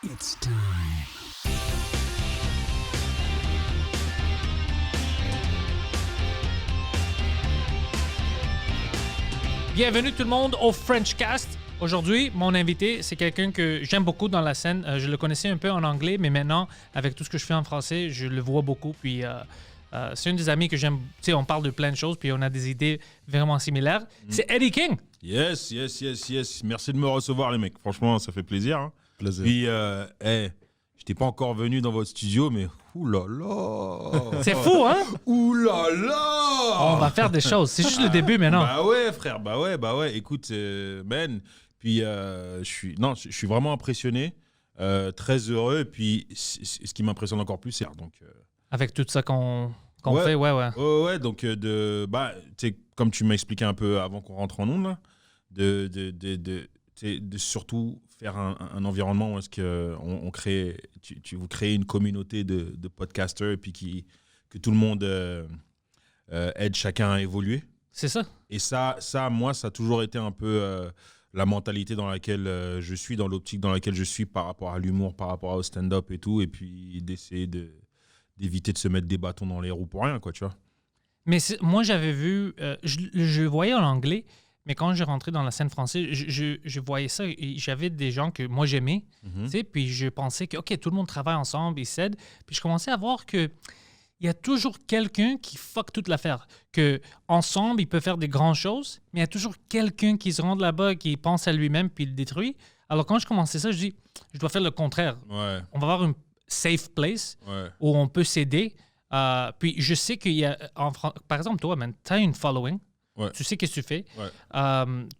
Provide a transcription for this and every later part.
It's time. Bienvenue tout le monde au Frenchcast. Aujourd'hui, mon invité, c'est quelqu'un que j'aime beaucoup dans la scène. Je le connaissais un peu en anglais, mais maintenant, avec tout ce que je fais en français, je le vois beaucoup. Puis c'est un des amis que j'aime. Tu sais, on parle de plein de choses, puis on a des idées vraiment similaires. C'est Eddie King. Yes. Merci de me recevoir, les mecs. Franchement, ça fait plaisir. Hein. Plaisir. Puis, je n'étais pas encore venu dans votre studio, mais oulala. C'est fou, hein? Oulala. On va faire des choses. C'est juste le début maintenant. Bah ouais, frère. Bah ouais. Écoute, man. Puis, je suis vraiment impressionné, très heureux. Puis, ce qui m'impressionne encore plus, c'est donc. Avec tout ça qu'on Ouais. fait, ouais. Ouais, donc tu sais, comme tu m'as expliqué un peu avant qu'on rentre en ondes, là, de surtout faire un environnement où est-ce que on crée, vous créez une communauté de podcasters et puis que tout le monde aide chacun à évoluer. C'est ça. Et ça, moi, ça a toujours été un peu la mentalité dans laquelle je suis, dans l'optique dans laquelle je suis par rapport à l'humour, par rapport au stand-up et tout, et puis d'essayer d'éviter de se mettre des bâtons dans les roues pour rien, quoi, tu vois. Mais moi, j'avais vu, je voyais en anglais, mais quand j'ai rentré dans la scène française, je voyais ça et j'avais des gens que moi j'aimais, tu sais, puis je pensais que, OK, tout le monde travaille ensemble, ils s'aident. Puis je commençais à voir que il y a toujours quelqu'un qui fuck toute l'affaire. Que ensemble, ils peuvent faire des grandes choses, mais il y a toujours quelqu'un qui se rend là-bas, qui pense à lui-même, puis il le détruit. Alors quand je commençais ça, je dis, je dois faire le contraire. Ouais. On va avoir une safe place Ouais. où on peut s'aider. Puis je sais qu'il y a, par exemple, toi, tu as une following. Ouais. Tu sais qu'est-ce que tu fais. Ouais.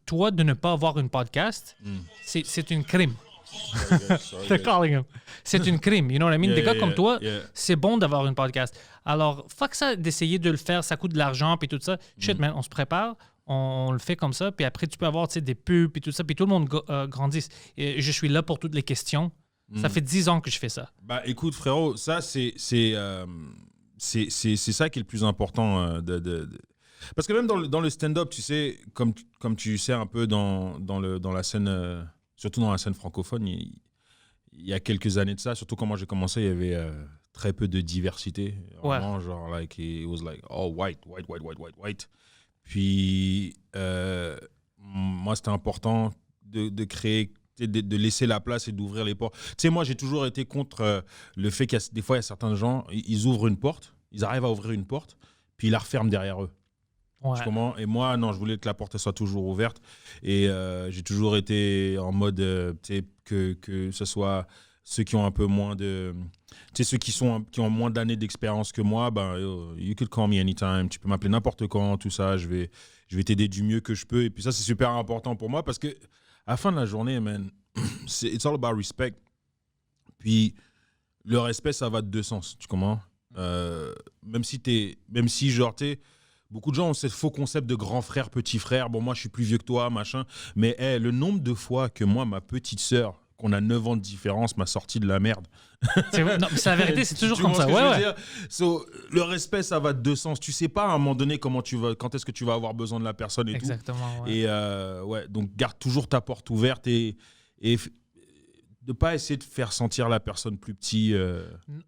Toi, de ne pas avoir une podcast, c'est un crime. Sorry, They're calling him. C'est un crime, you know what I mean? Yeah, Des gars yeah, comme toi, yeah. c'est bon d'avoir une podcast. Alors, fuck ça d'essayer de le faire, ça coûte de l'argent, puis tout ça. Shit, man, on se prépare, on le fait comme ça, puis après, tu peux avoir, tu sais, des pubs, puis tout ça, puis tout le monde grandisse. Et je suis là pour toutes les questions. Ça fait 10 ans que je fais ça. Bah écoute, frérot, ça c'est ça qui est le plus important parce que même dans le stand-up, tu sais, comme tu sais un peu dans la scène, surtout dans la scène francophone, il y a quelques années de ça, surtout quand moi j'ai commencé, il y avait très peu de diversité. Vraiment, genre, like, it was like, oh, white. Puis, moi, c'était important de créer, de laisser la place et d'ouvrir les portes. Tu sais, moi, j'ai toujours été contre le fait qu'il y a des fois, il y a certains gens, ils ouvrent une porte, ils arrivent à ouvrir une porte, puis ils la referment derrière eux. Ouais. Tu comprends? Et moi, non, je voulais que la porte soit toujours ouverte. Et j'ai toujours été en mode, tu sais, que ce soit ceux qui ont un peu moins de... Tu sais, ceux qui ont moins d'années d'expérience que moi, ben, you could call me anytime. Tu peux m'appeler n'importe quand, tout ça. Je vais t'aider du mieux que je peux. Et puis ça, c'est super important pour moi parce que à la fin de la journée, man, it's all about respect. Puis le respect, ça va de deux sens. Tu comprends? Même si genre, tu sais, beaucoup de gens ont ce faux concept de grand frère, petit frère. Bon, moi, je suis plus vieux que toi, machin. Mais le nombre de fois que moi, ma petite sœur, qu'on a 9 ans de différence, m'a sorti de la merde. Non, mais c'est la vérité, c'est toujours Tu comme vois ça. ce que je veux Ouais. dire? So, le respect, ça va de deux sens. Tu sais pas à un moment donné quand est-ce que tu vas avoir besoin de la personne et Exactement. tout. Ouais. Et donc garde toujours ta porte ouverte et de pas essayer de faire sentir la personne plus petit.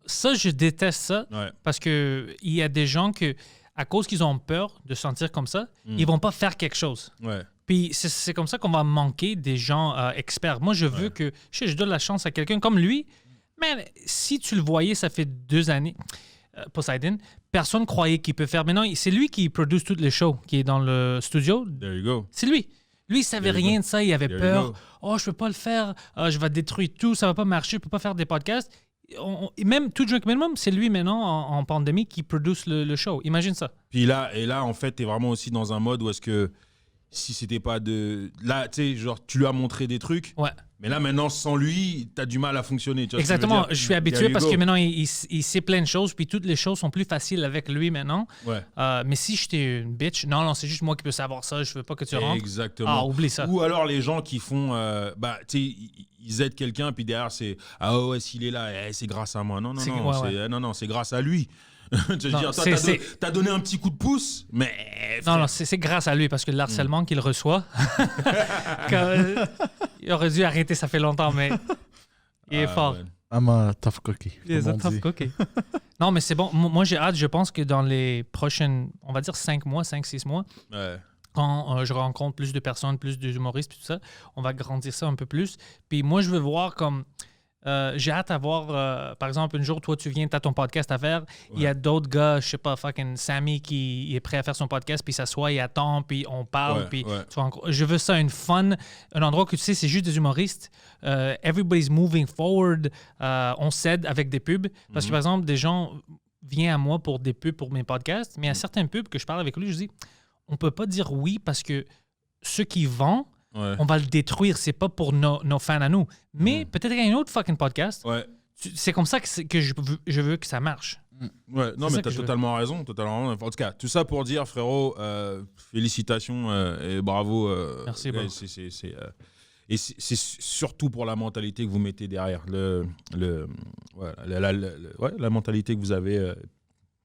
Ça, je déteste ça Ouais. parce qu'il y a des gens que, à cause qu'ils ont peur de se sentir comme ça, ils vont pas faire quelque chose. Ouais. Puis c'est comme ça qu'on va manquer des gens experts. Moi, je veux que je donne la chance à quelqu'un comme lui. Mais si tu le voyais, ça fait 2 années, Poseidon, personne croyait qu'il peut faire. Maintenant, c'est lui qui produit toutes les shows, qui est dans le studio. There you go. C'est lui. Lui, il savait There you rien go. de ça. Il avait There you peur. go. Oh, je peux pas le faire. Je vais détruire tout. Ça va pas marcher. Je peux pas faire des podcasts. Et même Two Drink Minimum, c'est lui maintenant en pandémie qui produit le show. Imagine ça. Puis là, en fait, t'es vraiment aussi dans un mode où est-ce que si c'était pas de... Là, tu sais, genre, tu lui as montré des trucs. Ouais. Mais là, maintenant, sans lui, t'as du mal à fonctionner. Tu vois ce que Exactement. veux dire? Je suis habitué There you parce go. que maintenant, il sait plein de choses. Puis toutes les choses sont plus faciles avec lui maintenant. Ouais. Mais si j'étais une bitch, non, c'est juste moi qui peux savoir ça. Je veux pas que tu rentres. Exactement. Ah, oublie ça. Ou alors les gens qui font, tu sais, ils aident quelqu'un, puis derrière, c'est ah ouais, s'il est là, c'est grâce à moi. Non, c'est grâce à lui. Tu veux Non, dire, t'as donné un petit coup de pouce, mais. Non, c'est grâce à lui parce que le harcèlement qu'il reçoit, il aurait dû arrêter, ça fait longtemps, mais Il est fort. Man. I'm a tough cookie. Il est un tough cookie. Non, mais c'est bon. Moi, j'ai hâte. Je pense que dans les prochaines, on va dire 5-6 mois, Ouais. quand je rencontre plus de personnes, plus d'humoristes, tout ça, on va grandir ça un peu plus. Puis moi, je veux voir comme... j'ai hâte à voir, par exemple, un jour, toi, tu viens, tu as ton podcast à faire. Il y a d'autres gars, je sais pas, fucking Sammy qui est prêt à faire son podcast, puis il s'assoit, il attend, puis on parle. Puis tu vois, je veux ça, un endroit que tu sais, c'est juste des humoristes. Everybody's moving forward. On s'aide avec des pubs. Parce que, par exemple, des gens viennent à moi pour des pubs pour mes podcasts, mais il y a certains pubs que je parle avec lui, je dis, on peut pas dire oui parce que ceux qui vendent, on va le détruire. C'est pas pour nos fans à nous. Mais peut-être qu'il y a un autre fucking podcast. Ouais. C'est comme ça que je veux que ça marche. Ouais, non, mais t'as totalement raison. En tout cas, tout ça pour dire, frérot, félicitations et bravo. Merci, bro. Et c'est surtout pour la mentalité que vous mettez derrière. La mentalité que vous avez.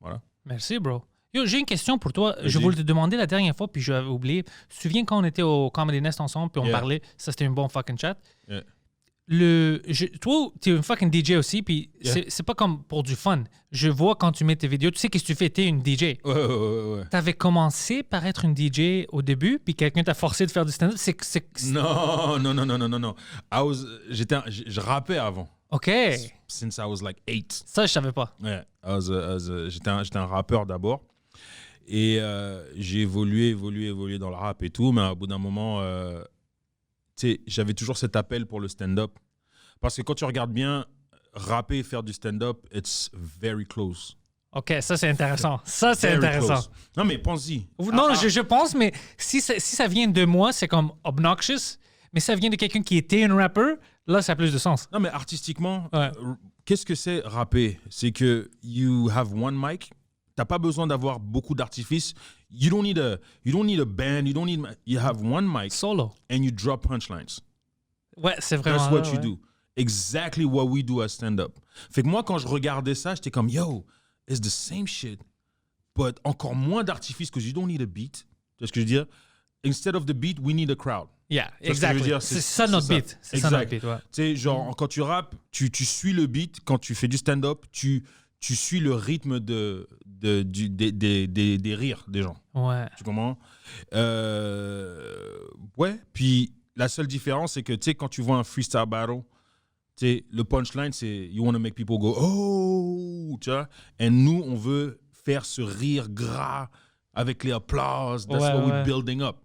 Voilà. Merci, bro. Yo, j'ai une question pour toi. Vas-y. Je voulais te demander la dernière fois, puis j'avais oublié. Tu te souviens quand on était au Comedy Nest ensemble, puis on parlait, ça c'était un bon fucking chat. Yeah. Toi, tu es un fucking DJ aussi, puis c'est pas comme pour du fun. Je vois quand tu mets tes vidéos, tu sais qu'est-ce que tu fais, t'es une DJ. Ouais. T'avais commencé par être une DJ au début, puis quelqu'un t'a forcé de faire du stand-up. Non. Je rappais avant. OK. Since I was like 8. Ça, je savais pas. Ouais, j'étais un rappeur d'abord. Et j'ai évolué dans le rap et tout. Mais au bout d'un moment, tu sais, j'avais toujours cet appel pour le stand-up. Parce que quand tu regardes bien, rapper et faire du stand-up, it's very close. OK, ça, c'est intéressant. Ça, c'est intéressant. Close. Non, mais pense-y. Non, je pense, mais si ça vient de moi, c'est comme obnoxious. Mais si ça vient de quelqu'un qui était un rappeur, là, ça a plus de sens. Non, mais artistiquement, Ouais. qu'est-ce que c'est rapper? C'est que you have one mic. T'as pas besoin d'avoir beaucoup d'artifices. You don't need a band. You have one mic. Solo. And you drop punchlines. Ouais, c'est vraiment. That's what you do. Exactly what we do as stand-up. Fait que moi, quand je regardais ça, j'étais comme, yo, it's the same shit, but encore moins d'artifices because you don't need a beat. Tu vois ce que je veux dire? Instead of the beat, we need a crowd. Yeah, Tu vois ce que je veux exactly. dire? C'est ça notre beat. C'est ça notre beat, ouais. Tu sais, genre, quand tu rappes, tu suis le beat. Quand tu fais du stand-up, tu suis le rythme des rires des gens. Ouais. Tu comprends? Ouais. Puis la seule différence, c'est que, tu sais, quand tu vois un freestyle battle, tu sais, le punchline, c'est you want to make people go oh, tu vois? Et nous, on veut faire ce rire gras avec les applauses. That's what we're building up.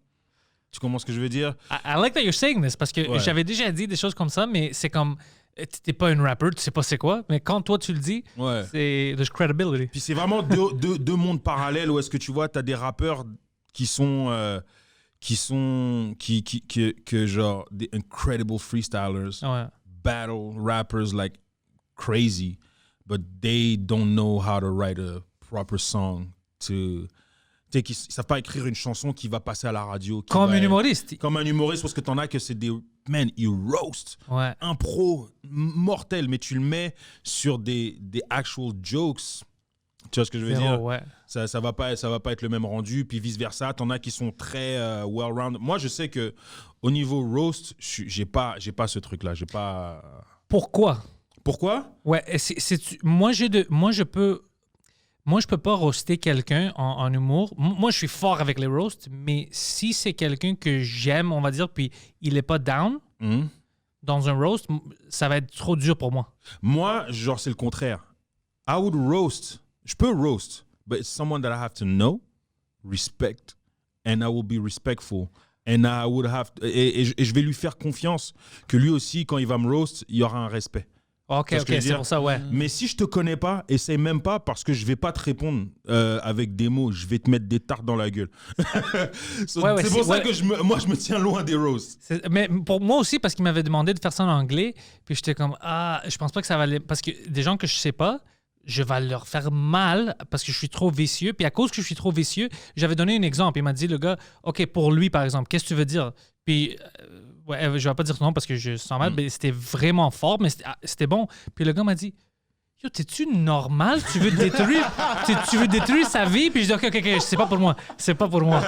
Tu comprends ce que je veux dire? I like that you're saying this parce que j'avais déjà dit des choses comme ça, mais c'est comme t'es pas un rapper, tu sais pas c'est quoi, mais quand toi tu le dis, c'est there's credibility. Puis c'est vraiment deux mondes parallèles où est-ce que tu vois, t'as des rappeurs qui sont genre des incredible freestylers, battle rappers like crazy, but they don't know how to write a proper song to... Ils ne savent pas écrire une chanson qui va passer à la radio. Comme un humoriste. Comme un humoriste, parce que t'en as que c'est des... Man, ils roast. Ouais. Impro mortel, mais tu le mets sur des actual jokes. Tu vois ce que je veux dire? Ouais. Ça va pas être le même rendu, puis vice-versa. T'en as qui sont très well-rounded. Moi, je sais que au niveau roast, j'ai pas ce truc-là. J'ai pas... Pourquoi? Ouais, moi, je peux pas roaster quelqu'un en humour. Moi, je suis fort avec les roasts, mais si c'est quelqu'un que j'aime, on va dire, puis il est pas down dans un roast, ça va être trop dur pour moi. Moi, genre, c'est le contraire. I would roast. Je peux roast, but it's someone that I have to know, respect, and I will be respectful. And I would have et je vais lui faire confiance que lui aussi, quand il va me roast, il y aura un respect. OK, c'est pour ça, ouais. Mais si je te connais pas, essaye même pas parce que je vais pas te répondre avec des mots. Je vais te mettre des tartes dans la gueule. C'est pour ça que je me tiens loin des roasts. Mais pour moi aussi, parce qu'il m'avait demandé de faire ça en anglais, puis j'étais comme, je pense pas que ça va aller... Parce que des gens que je sais pas, je vais leur faire mal parce que je suis trop vicieux. Puis à cause que je suis trop vicieux, j'avais donné un exemple. Il m'a dit, le gars, OK, pour lui, par exemple, qu'est-ce que tu veux dire? Puis... je vais pas dire son nom parce que je sens mal, mais c'était vraiment fort, mais c'était bon. Puis le gars m'a dit, Yo, t'es-tu normal? Tu veux détruire sa vie? Puis je dis, OK, c'est pas pour moi. C'est pas pour moi.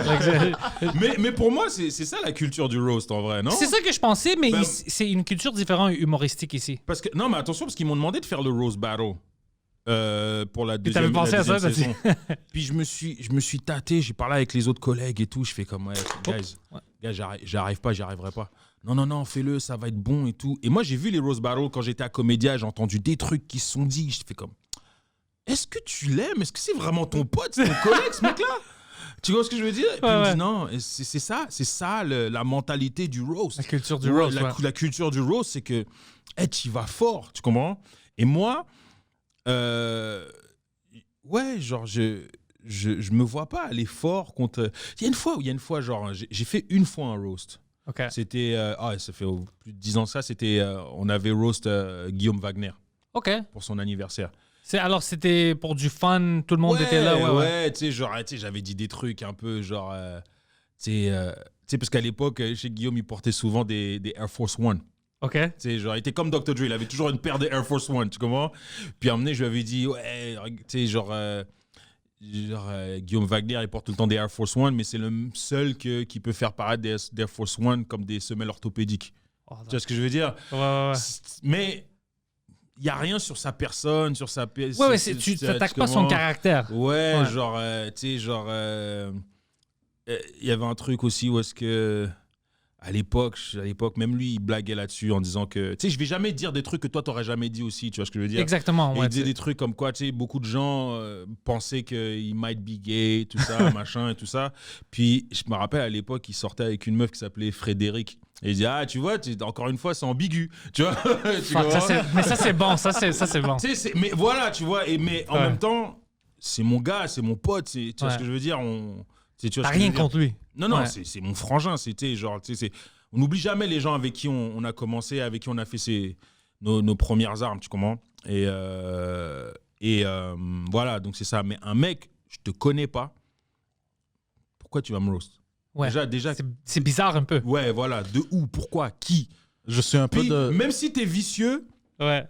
Mais pour moi, c'est ça la culture du roast, en vrai, non? C'est ça que je pensais, mais c'est une culture différente humoristique ici. Parce que, non, mais attention, parce qu'ils m'ont demandé de faire le roast battle pour la Puis t'avais deuxième, pensé la à ça, deuxième saison. Puis je me suis tâté, j'ai parlé avec les autres collègues et tout. Je fais comme, gars, j'y arriverai pas. Non, fais-le, ça va être bon et tout. Et moi, j'ai vu les roast battles quand j'étais à Comédia, j'ai entendu des trucs qui se sont dit. Je fais comme, est-ce que tu l'aimes? Est-ce que c'est vraiment ton pote, c'est ton collègue, ce mec-là? Tu vois ce que je veux dire? Et puis il me dit non, c'est ça la mentalité du roast. La culture du roast. La culture du roast, c'est que tu y vas fort, tu comprends? Et moi, genre, je me vois pas aller fort contre. Il y a une fois, genre, j'ai fait une fois un roast. Okay. C'était, ça fait plus de 10 ans ça, c'était, on avait roast Guillaume Wagner pour son anniversaire. Alors, c'était pour du fun, tout le monde était là. Ouais, tu sais, genre, j'avais dit des trucs un peu, genre, tu sais, parce qu'à l'époque, chez Guillaume, il portait souvent des Air Force One. OK. Tu sais, genre, il était comme Dr. Dre, il avait toujours une paire de Air Force One, tu comprends? Puis à un moment donné, je lui avais dit, tu sais, genre Guillaume Wagner, il porte tout le temps des Air Force One, mais c'est le seul qui peut faire paraître des Air Force One comme des semelles orthopédiques. Tu vois ce que je veux dire? Ouais. Mais il n'y a rien sur sa personne, sur sa pièce. Ouais, tu n'attaques pas son caractère. Ouais. Genre, tu sais, genre, il y avait un truc aussi où est-ce que, à l'époque, même lui, il blaguait là-dessus en disant que, tu sais, je vais jamais dire des trucs que toi, t'aurais jamais dit aussi, tu vois ce que je veux dire? Exactement, il disait des trucs comme quoi, tu sais, beaucoup de gens pensaient qu'il might be gay, tout ça, machin et tout ça. Puis, je me rappelle, à l'époque, il sortait avec une meuf qui s'appelait Frédéric. Et il dit, tu vois, encore une fois, c'est ambigu, tu vois? Mais ça, c'est bon, ça, c'est bon. Mais voilà, tu vois, mais en même temps, c'est mon gars, c'est mon pote, tu vois ce que je veux dire? T'as rien contre lui. Non, c'est mon frangin. Genre, on n'oublie jamais les gens avec qui on a commencé, avec qui on a fait nos premières armes, tu comprends? Et voilà, donc c'est ça. Mais un mec, je te connais pas. Pourquoi tu vas me roast? Ouais. Déjà c'est bizarre un peu. Ouais, voilà. De où? Pourquoi? Qui? Je suis un peu de. Même si t'es vicieux,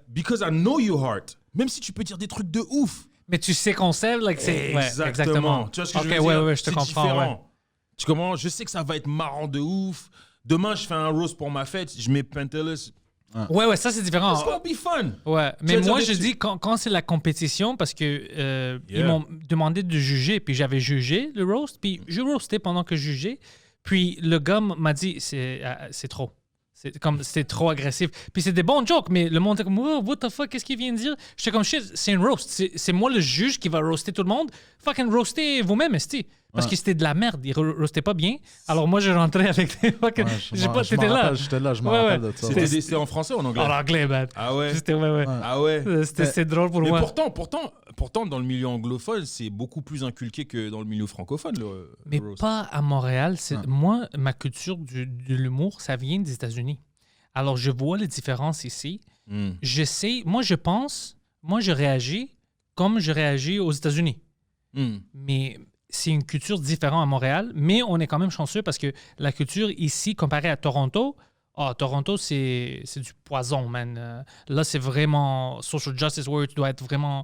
because I know your heart. Même si tu peux dire des trucs de ouf. Mais tu sais qu'on sait, c'est. Exactement. Tu vois ce que je veux dire? Ouais, je te comprends. Différent. Tu comprends? Je sais que ça va être marrant de ouf. Demain, je fais un roast pour ma fête. Je mets Pentelis. Ouais, ça c'est différent. It's gonna be fun. Ouais, mais moi je dis quand c'est la compétition, parce que ils m'ont demandé de juger, puis j'avais jugé le roast, puis je roastais pendant que je jugeais, puis le gars m'a dit c'est trop. C'était trop agressif. Puis c'est des bons jokes, mais le monde était comme oh, what the fuck, qu'est-ce qu'il vient de dire? J'étais comme shit, c'est une roast. C'est moi le juge qui va roaster tout le monde. Fucking roaster vous-même, esti. Parce que c'était de la merde, il roastait pas bien. Alors moi je rentrais avec des fucking. T'étais là. J'étais là, je me rappelle de ça. C'était en français ou en anglais? En anglais, man. Ah ouais? Ah ouais. C'était drôle pour moi. Mais pourtant, dans le milieu anglophone, c'est beaucoup plus inculqué que dans le milieu francophone. Mais pas à Montréal. Moi, ma culture de l'humour, ça vient des États-Unis. Alors, je vois les différences ici. Je sais, moi, je réagis comme je réagis aux États-Unis. Mais c'est une culture différente à Montréal, mais on est quand même chanceux parce que la culture ici, comparée à Toronto, Toronto, c'est du poison, man. Là, c'est vraiment social justice where tu dois être vraiment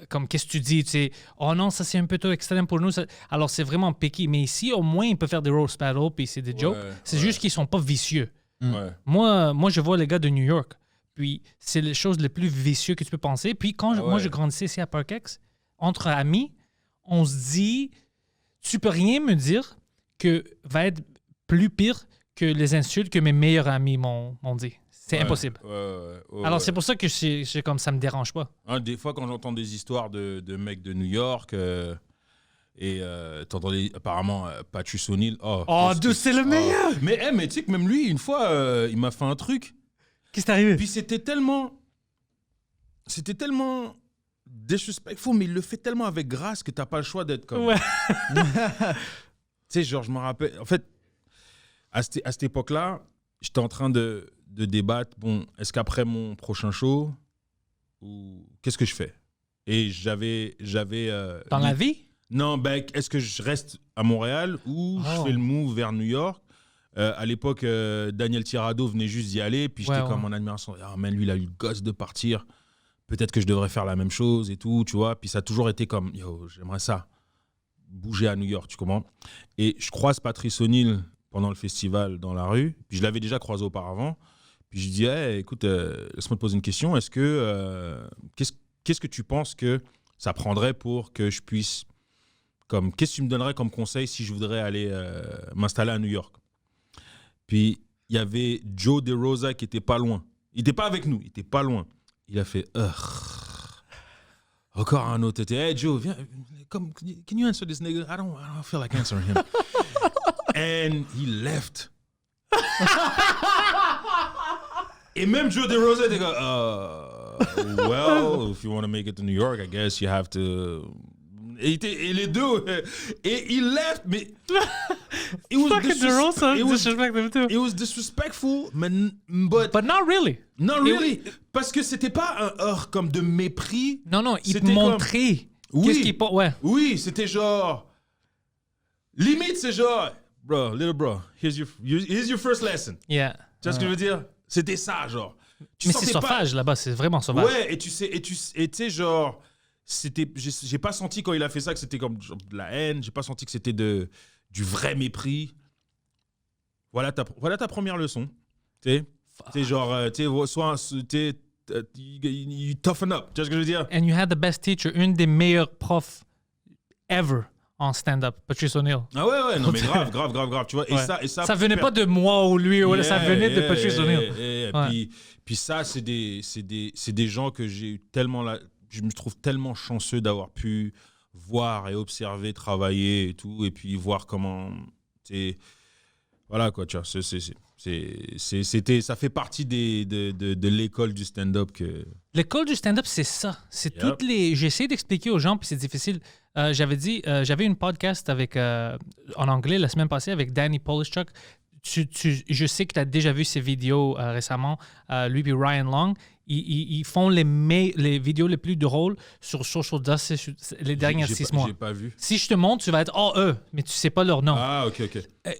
comme qu'est-ce que tu dis, tu sais, oh non, ça c'est un peu trop extrême pour nous. Alors, c'est vraiment picky. Mais ici, au moins, il peut faire des roast battles puis c'est des jokes. C'est juste qu'ils sont pas vicieux. Moi, je vois les gars de New York. Puis, c'est les choses les plus vicieuses que tu peux penser. Puis, moi, je grandissais ici à Parkex, entre amis, on se dit, tu peux rien me dire que va être plus pire que les insultes que mes meilleurs amis m'ont dit. C'est impossible. Alors, c'est pour ça que c'est comme ça me dérange pas. Des fois, quand j'entends des histoires de mecs de New York, et t'entendais apparemment Patrice O'Neal. C'est le meilleur! Mais tu sais que même lui, une fois, il m'a fait un truc. Qu'est-ce qui t'est arrivé? Puis c'était tellement disrespectful, mais il le fait tellement avec grâce que t'as pas le choix d'être comme. Ouais. Tu sais, genre, je me rappelle. En fait, à cette époque-là, j'étais en train de débattre. Bon, est-ce qu'après mon prochain show, ou qu'est-ce que je fais? Et j'avais. Dans la vie? Non, est-ce que je reste à Montréal ou je fais le move vers New York? À l'époque, Daniel Tirado venait juste d'y aller, puis j'étais comme en admiration. Ah, mais lui, il a eu le gosse de partir. peut-être que je devrais faire la même chose et tout, tu vois. Puis ça a toujours été comme, yo, j'aimerais ça, bouger à New York, tu comprends. Et je croise Patrice O'Neal pendant le festival dans la rue. Puis je l'avais déjà croisé auparavant. Puis je dis, hey, écoute, laisse-moi te poser une question. Est-ce que, qu'est-ce que tu penses que ça prendrait pour que je puisse, qu'est-ce que tu me donnerais comme conseil si je voudrais aller m'installer à New York? Puis il y avait Joe DeRosa qui était pas loin. Il était pas avec nous, il était pas loin. Il a fait, encore un autre. Hey Joe, viens, come, can you answer this nigga? I don't feel like answering him. And he left. Et même Joe DeRosa était comme, well, if you want to make it to New York, I guess you have to. Et les deux, et il left, mais it was disrespectful, but not really. Not really, parce que c'était pas un heurt comme de mépris. Non, il te montrait. Qu'est-ce qu'il pense, ouais. Oui, c'était genre, limite c'est genre, bro, little bro, here's your first lesson. Yeah. Tu vois ce que je veux dire? C'était ça, genre. Mais c'est sauvage là-bas, c'est vraiment sauvage. Ouais, et tu sais, genre. J'ai pas senti quand il a fait ça que c'était comme de la haine, j'ai pas senti que c'était du vrai mépris. Voilà ta première leçon. Tu sais, genre, you toughen up, tu vois ce que je veux dire? And you had the best teacher, une des meilleures profs ever en stand-up, Patrice O'Neal. Ah ouais, non mais grave, tu vois. Et ça venait pas de moi ou lui, ça venait de Patrice O'Neal. Puis ça, c'est des gens que j'ai eu tellement je me trouve tellement chanceux d'avoir pu voir et observer, travailler et tout, et puis voir comment, voilà quoi, tu vois, ça fait partie de l'école du stand-up que. L'école du stand-up, c'est ça. C'est toutes les. J'essaie d'expliquer aux gens, puis c'est difficile. J'avais une podcast avec en anglais la semaine passée avec Danny Polishchuk. Je sais que tu as déjà vu ses vidéos récemment, lui et Ryan Long. Ils font les vidéos les plus drôles sur Social Justice les derniers 6 mois. J'ai pas vu. Si je te montre, tu vas être eux, mais tu sais pas leur nom. Ah, ok.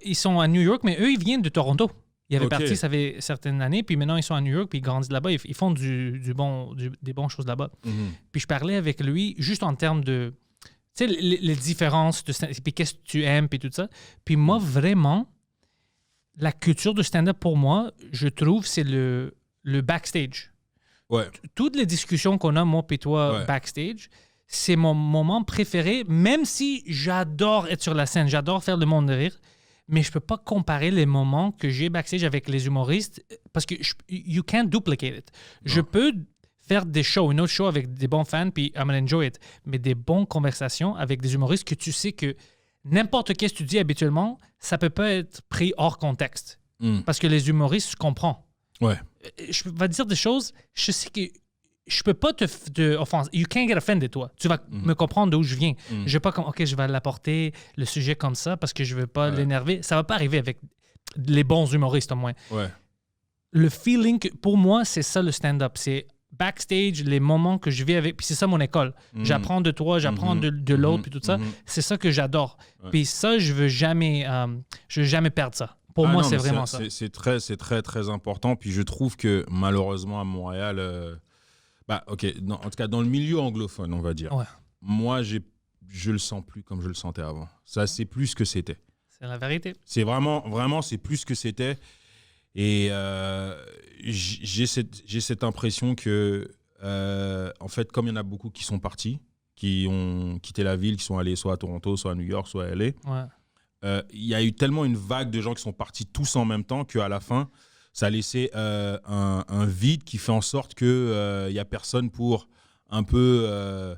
Ils sont à New York, mais eux, ils viennent de Toronto. Ils avaient parti, ça fait certaines années, puis maintenant ils sont à New York, puis ils grandissent là-bas. Ils font des bonnes choses là-bas. Mm-hmm. Puis je parlais avec lui juste en termes de, tu sais, les différences, puis qu'est-ce que tu aimes, puis tout ça. Puis moi, vraiment, la culture de stand-up, pour moi, je trouve, c'est le backstage. Ouais. Toutes les discussions qu'on a, moi et toi, backstage, c'est mon moment préféré, même si j'adore être sur la scène, j'adore faire le monde rire, mais je peux pas comparer les moments que j'ai backstage avec les humoristes parce que you can't duplicate it. Non. Je peux faire une autre show avec des bons fans, puis I'm gonna enjoy it, mais des bonnes conversations avec des humoristes que tu sais que n'importe qu'est-ce que tu dis habituellement, ça peut pas être pris hors contexte. Parce que les humoristes, je comprends. Ouais. Je vais te dire des choses, je sais que je peux pas te offenser. You can't get offended, toi. Tu vas me comprendre d'où je viens. Je vais pas comme, OK, je vais l'apporter le sujet comme ça parce que je veux pas l'énerver. Ça va pas arriver avec les bons humoristes, au moins. Ouais. Le feeling, pour moi, c'est ça le stand-up. C'est backstage, les moments que je vis avec. Puis c'est ça mon école. J'apprends de toi, j'apprends de l'autre, puis tout ça. C'est ça que j'adore. Ouais. Puis ça, je veux jamais perdre ça. Pour moi, c'est vraiment ça. C'est très, très important. Puis je trouve que malheureusement, à Montréal, en tout cas, dans le milieu anglophone, on va dire, moi, je le sens plus comme je le sentais avant. Ça, c'est plus ce que c'était. C'est la vérité. C'est vraiment, c'est plus ce que c'était. Et j'ai cette impression que, en fait, comme il y en a beaucoup qui sont partis, qui ont quitté la ville, qui sont allés soit à Toronto, soit à New York, soit à LA, il y a eu tellement une vague de gens qui sont partis tous en même temps qu'à la fin, ça a laissé un vide qui fait en sorte qu'il n'y a personne pour un peu...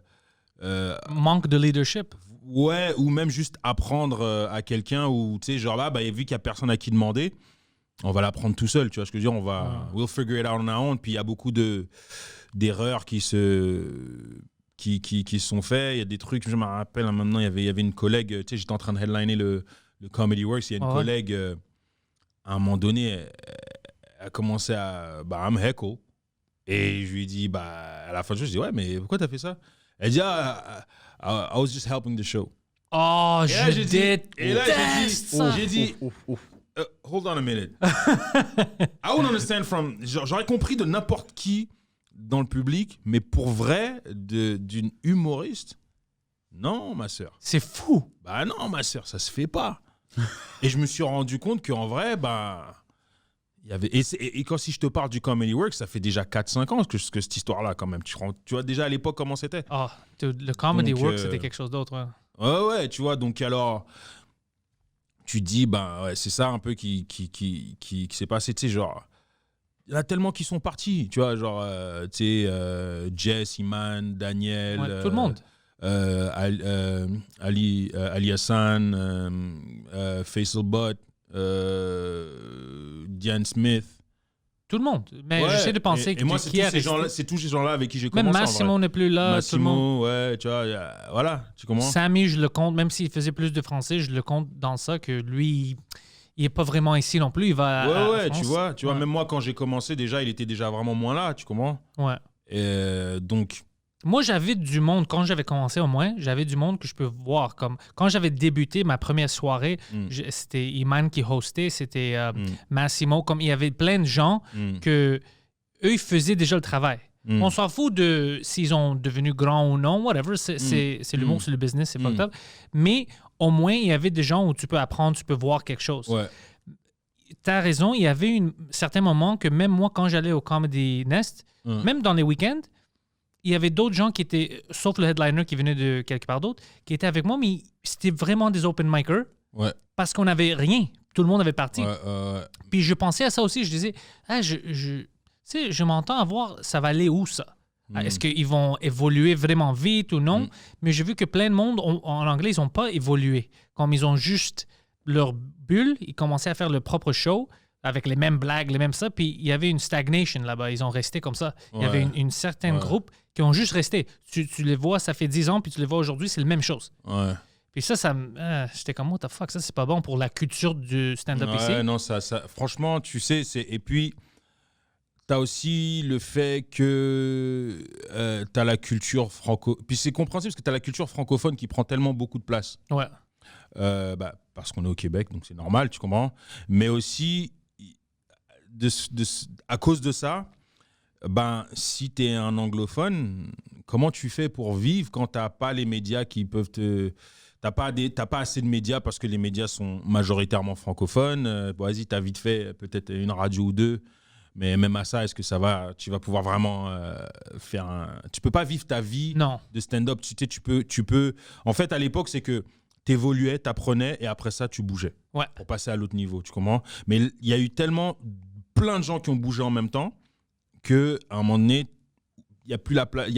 manque de leadership. Ouais, ou même juste apprendre à quelqu'un, ou tu sais, genre là, vu qu'il n'y a personne à qui demander, on va l'apprendre tout seul, tu vois ce que je veux dire, we'll figure it out on our own. Puis il y a beaucoup d'erreurs qui sont faites. Il y a des trucs, je me rappelle maintenant, il y avait une collègue, tu sais, j'étais en train de headliner le Comedy Works, il y a une collègue, à un moment donné, elle a commencé à me heckle. Et je lui ai dit, à la fin de la chose, je dis, ouais, mais pourquoi t'as fait ça? Elle dit, I was just helping the show. Oh, je déteste. Et là, j'ai dit, hold on a minute. I would understand from... J'aurais compris de n'importe qui dans le public, mais pour vrai, d'une humoriste, non, ma sœur. C'est fou. Bah non, ma sœur, ça se fait pas. Et je me suis rendu compte qu'en vrai, bah, il y avait... Et quand si je te parle du Comedy Works, ça fait déjà 4-5 ans que cette histoire-là, quand même. Tu vois déjà à l'époque comment c'était. Le Comedy Donc, Works, c'était quelque chose d'autre. Ouais, tu vois, donc alors... Tu dis, ben ouais, c'est ça un peu qui s'est passé, tu sais, genre... Il y en a tellement qui sont partis, tu vois, genre, tu sais, Jess, Iman, Daniel... tout le monde. Ali Hassan, Faisal Butt, Diane Smith. Tout le monde. Mais j'essaie de penser et moi, c'est tous ces gens-là avec qui j'ai commencé. Même Massimo n'est plus là. Massimo, ouais, tu vois, voilà, tu comprends. Sammy, je le compte, même s'il faisait plus de français, je le compte dans ça, que lui, il n'est pas vraiment ici non plus. Il va à France. tu vois, même moi, quand j'ai commencé, déjà, il était déjà vraiment moins là, tu comprends. Ouais. Et donc... Moi, j'avais du monde, quand j'avais commencé au moins, j'avais du monde que je peux voir. Comme quand j'avais débuté ma première soirée, c'était Iman qui hostait, c'était Massimo. Comme il y avait plein de gens que eux, ils faisaient déjà le travail. On s'en fout de s'ils ont devenu grands ou non, whatever. C'est l'humour, c'est le business, c'est pas grave. Mais au moins, il y avait des gens où tu peux apprendre, tu peux voir quelque chose. Ouais. T'as raison, il y avait certains moments que même moi, quand j'allais au Comedy Nest, même dans les week-ends, il y avait d'autres gens qui étaient, sauf le headliner qui venait de quelque part d'autre, qui étaient avec moi, mais c'était vraiment des open micers. Ouais. Parce qu'on n'avait rien. Tout le monde avait parti. Ouais. Puis je pensais à ça aussi. Je disais, je m'entends à voir, ça va aller où ça? Est-ce qu'ils vont évoluer vraiment vite ou non? Mais j'ai vu que plein de monde, en anglais, ils n'ont pas évolué. Comme ils ont juste leur bulle, ils commençaient à faire leur propre show avec les mêmes blagues, les mêmes ça. Puis il y avait une stagnation là-bas. Ils ont resté comme ça. Il y avait une certaine groupe qui ont juste resté. Tu les vois, ça fait 10 ans, puis tu les vois aujourd'hui, c'est la même chose. Ouais. Puis ça j'étais comme, what the fuck, ça, c'est pas bon pour la culture du stand-up ici. Non, ça, franchement, tu sais, et puis, t'as aussi le fait que t'as la culture Puis c'est compréhensible parce que t'as la culture francophone qui prend tellement beaucoup de place. Ouais. Parce qu'on est au Québec, donc c'est normal, tu comprends. Mais aussi, à cause de ça, ben, si tu es un anglophone, comment tu fais pour vivre quand tu n'as pas les médias qui peuvent te... T'as pas assez de médias parce que les médias sont majoritairement francophones. Vas-y, tu as vite fait peut-être une radio ou deux. Mais même à ça, est-ce que tu vas pouvoir vraiment faire un... Tu peux pas vivre ta vie de stand-up. Tu peux... En fait, à l'époque, c'est que tu évoluais, tu apprenais et après ça, tu bougeais pour passer à l'autre niveau. Tu comprends? Mais il y a eu tellement plein de gens qui ont bougé en même temps qu'à un moment donné, il n'y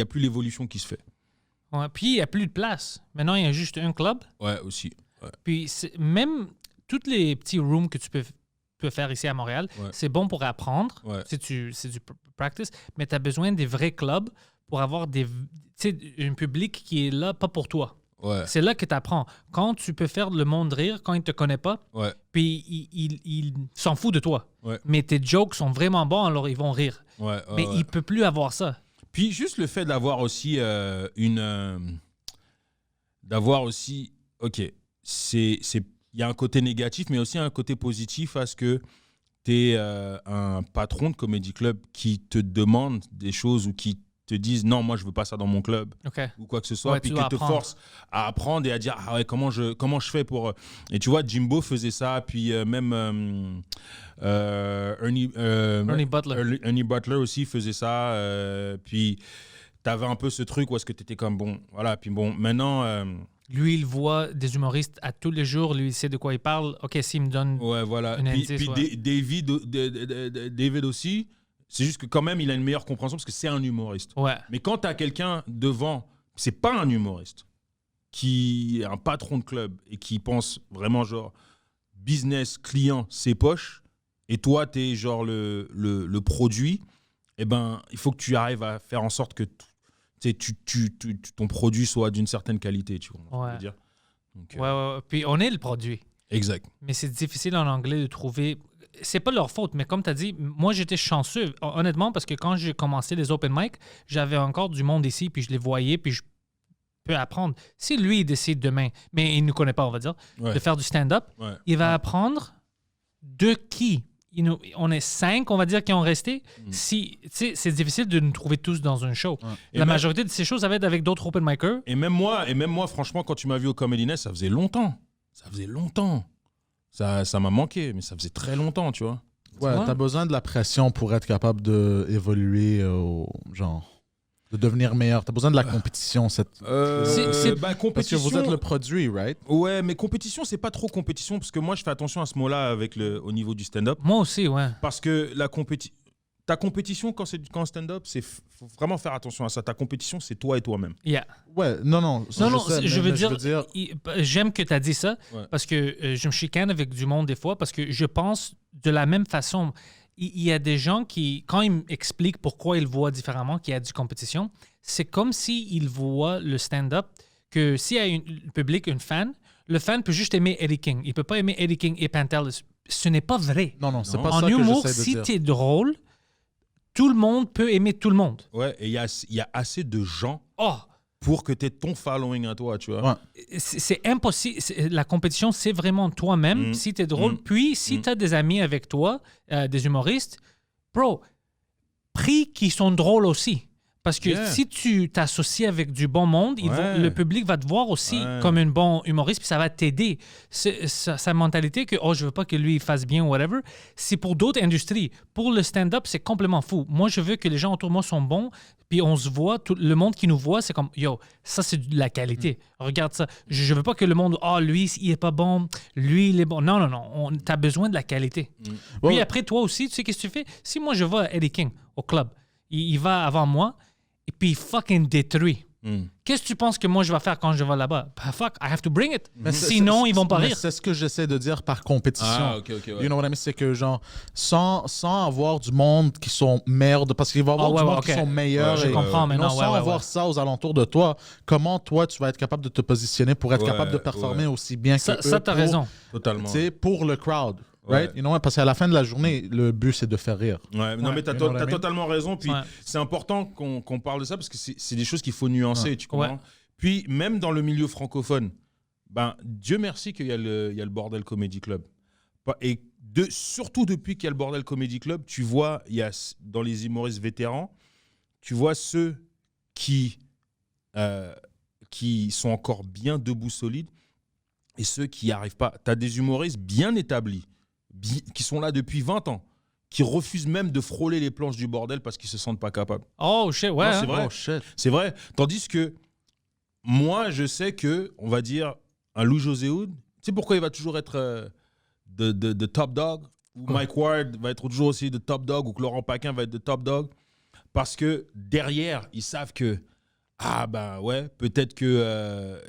a plus l'évolution qui se fait. Ouais, puis il n'y a plus de place. Maintenant, il y a juste un club. Ouais, aussi. Ouais. Puis même tous les petits rooms que tu peux faire ici à Montréal, c'est bon pour apprendre. Ouais. C'est du practice. Mais tu as besoin des vrais clubs pour avoir un public qui est là, pas pour toi. Ouais. C'est là que tu apprends. Quand tu peux faire le monde rire, quand il ne te connaît pas, puis il s'en fout de toi. Ouais. Mais tes jokes sont vraiment bons, alors ils vont rire. Mais il ne peut plus avoir ça. Puis juste le fait d'avoir aussi OK, il y a un côté négatif, mais aussi un côté positif à ce que tu es un patron de Comedy Club qui te demande des choses ou qui te disent non, moi je veux pas ça dans mon club ou quoi que ce soit, puis qui te force à apprendre et à dire comment je fais pour... Et tu vois, Jimbo faisait ça, puis même Ernie Butler aussi faisait ça, puis tu avais un peu ce truc où est-ce que tu étais comme bon, voilà, puis bon, maintenant... Lui, il voit des humoristes à tous les jours, lui, il sait de quoi il parle. OK, s'il me donne une indice... Puis David aussi... C'est juste que quand même, il a une meilleure compréhension parce que c'est un humoriste. Ouais. Mais quand tu as quelqu'un devant, c'est pas un humoriste, qui est un patron de club et qui pense vraiment genre business, client, ses poches, et toi, tu es genre le produit, eh ben, il faut que tu arrives à faire en sorte que ton produit soit d'une certaine qualité. Tu vois ce que je veux dire? Donc, Puis on est le produit. Exact. Mais c'est difficile en anglais de trouver... C'est pas leur faute, mais comme tu as dit, moi, j'étais chanceux, honnêtement, parce que quand j'ai commencé les open mic, j'avais encore du monde ici, puis je les voyais, puis je peux apprendre. Si lui, il décide demain, mais il ne nous connaît pas, on va dire, de faire du stand-up, il va apprendre de qui? on est 5, on va dire, qui ont resté. Si, c'est difficile de nous trouver tous dans un show. La majorité de ces shows, ça va être avec d'autres open micers. Et même moi, franchement, quand tu m'as vu au Comedy Nest, ça faisait longtemps. Ça m'a manqué, mais ça faisait très longtemps, tu vois. Ouais, t'as besoin de la pression pour être capable d'évoluer, genre, de devenir meilleur. T'as besoin de la compétition. Compétition. Parce que vous êtes le produit, right? Ouais, mais compétition, c'est pas trop compétition, parce que moi, je fais attention à ce mot-là au niveau du stand-up. Moi aussi, ouais. Parce que ta compétition, quand stand-up, faut vraiment faire attention à ça. Ta compétition, c'est toi et toi-même. Yeah. Ouais, non, je veux dire, j'aime que tu as dit ça, parce que je me chicane avec du monde des fois, parce que je pense de la même façon. Il y a des gens qui, quand ils m'expliquent pourquoi ils voient différemment qu'il y a du compétition, c'est comme s'ils voient le stand-up, que s'il y a un public, une fan, le fan peut juste aimer Eddie King. Il peut pas aimer Eddie King et Pantel. Ce n'est pas vrai. Non, c'est pas en ça humour, que j'essaie de dire. si tu es drôle, tout le monde peut aimer tout le monde. Ouais, et il y a assez de gens Oh! pour que tu aies ton following à toi, tu vois. Ouais. C'est impossible. La compétition, c'est vraiment toi-même, si tu es drôle. Puis, si tu as des amis avec toi, des humoristes, bro, prie qu'ils sont drôles aussi. Parce que si tu t'associes avec du bon monde, le public va te voir aussi comme un bon humoriste, puis ça va t'aider. Sa mentalité que, je veux pas que lui il fasse bien ou whatever, c'est pour d'autres industries. Pour le stand-up, c'est complètement fou. Moi, je veux que les gens autour de moi sont bons, puis on se voit, tout le monde qui nous voit, c'est comme, yo, ça, c'est de la qualité. Regarde ça. Je veux pas que le monde, lui, il est pas bon, lui, il est bon. Non. T'as besoin de la qualité. Puis après, toi aussi, tu sais qu'est-ce que tu fais? Si moi, je vais à Eddie King, au club, il va avant moi, et puis il fucking détruit. Qu'est-ce que tu penses que moi je vais faire quand je vais là-bas? Fuck, I have to bring it. Sinon, ils vont pas rire. C'est ce que j'essaie de dire par compétition. Ah, ok, ouais. You know what I mean? C'est que, genre, sans avoir du monde qui sont meilleurs, parce qu'il va y avoir du monde qui sont meilleurs. Je comprends maintenant. Sans avoir ça aux alentours de toi, comment toi, tu vas être capable de te positionner pour être capable de performer aussi bien que eux? Ça, t'as raison. Totalement. Pour le crowd. Right? You know, parce qu'à la fin de la journée, le but, c'est de faire rire. Ouais, non, mais t'as totalement raison. Puis c'est important qu'on parle de ça parce que c'est des choses qu'il faut nuancer, tu comprends? Puis même dans le milieu francophone, Dieu merci qu'il y a le Bordel Comedy Club. Et surtout depuis qu'il y a le Bordel Comedy Club, tu vois, il y a dans les humoristes vétérans, tu vois ceux qui sont encore bien debout, solides, et ceux qui n'y arrivent pas. Tu as des humoristes bien établis, qui sont là depuis 20 ans, qui refusent même de frôler les planches du bordel parce qu'ils se sentent pas capables. Oh shit, ouais. Non, c'est vrai. Oh, shit. C'est vrai. Tandis que moi, je sais que, on va dire, un Lou José Hood, tu sais pourquoi il va toujours être de top dog, ou Mike Ward va être toujours aussi de top dog, ou que Laurent Paquin va être de top dog, parce que derrière, ils savent que peut-être que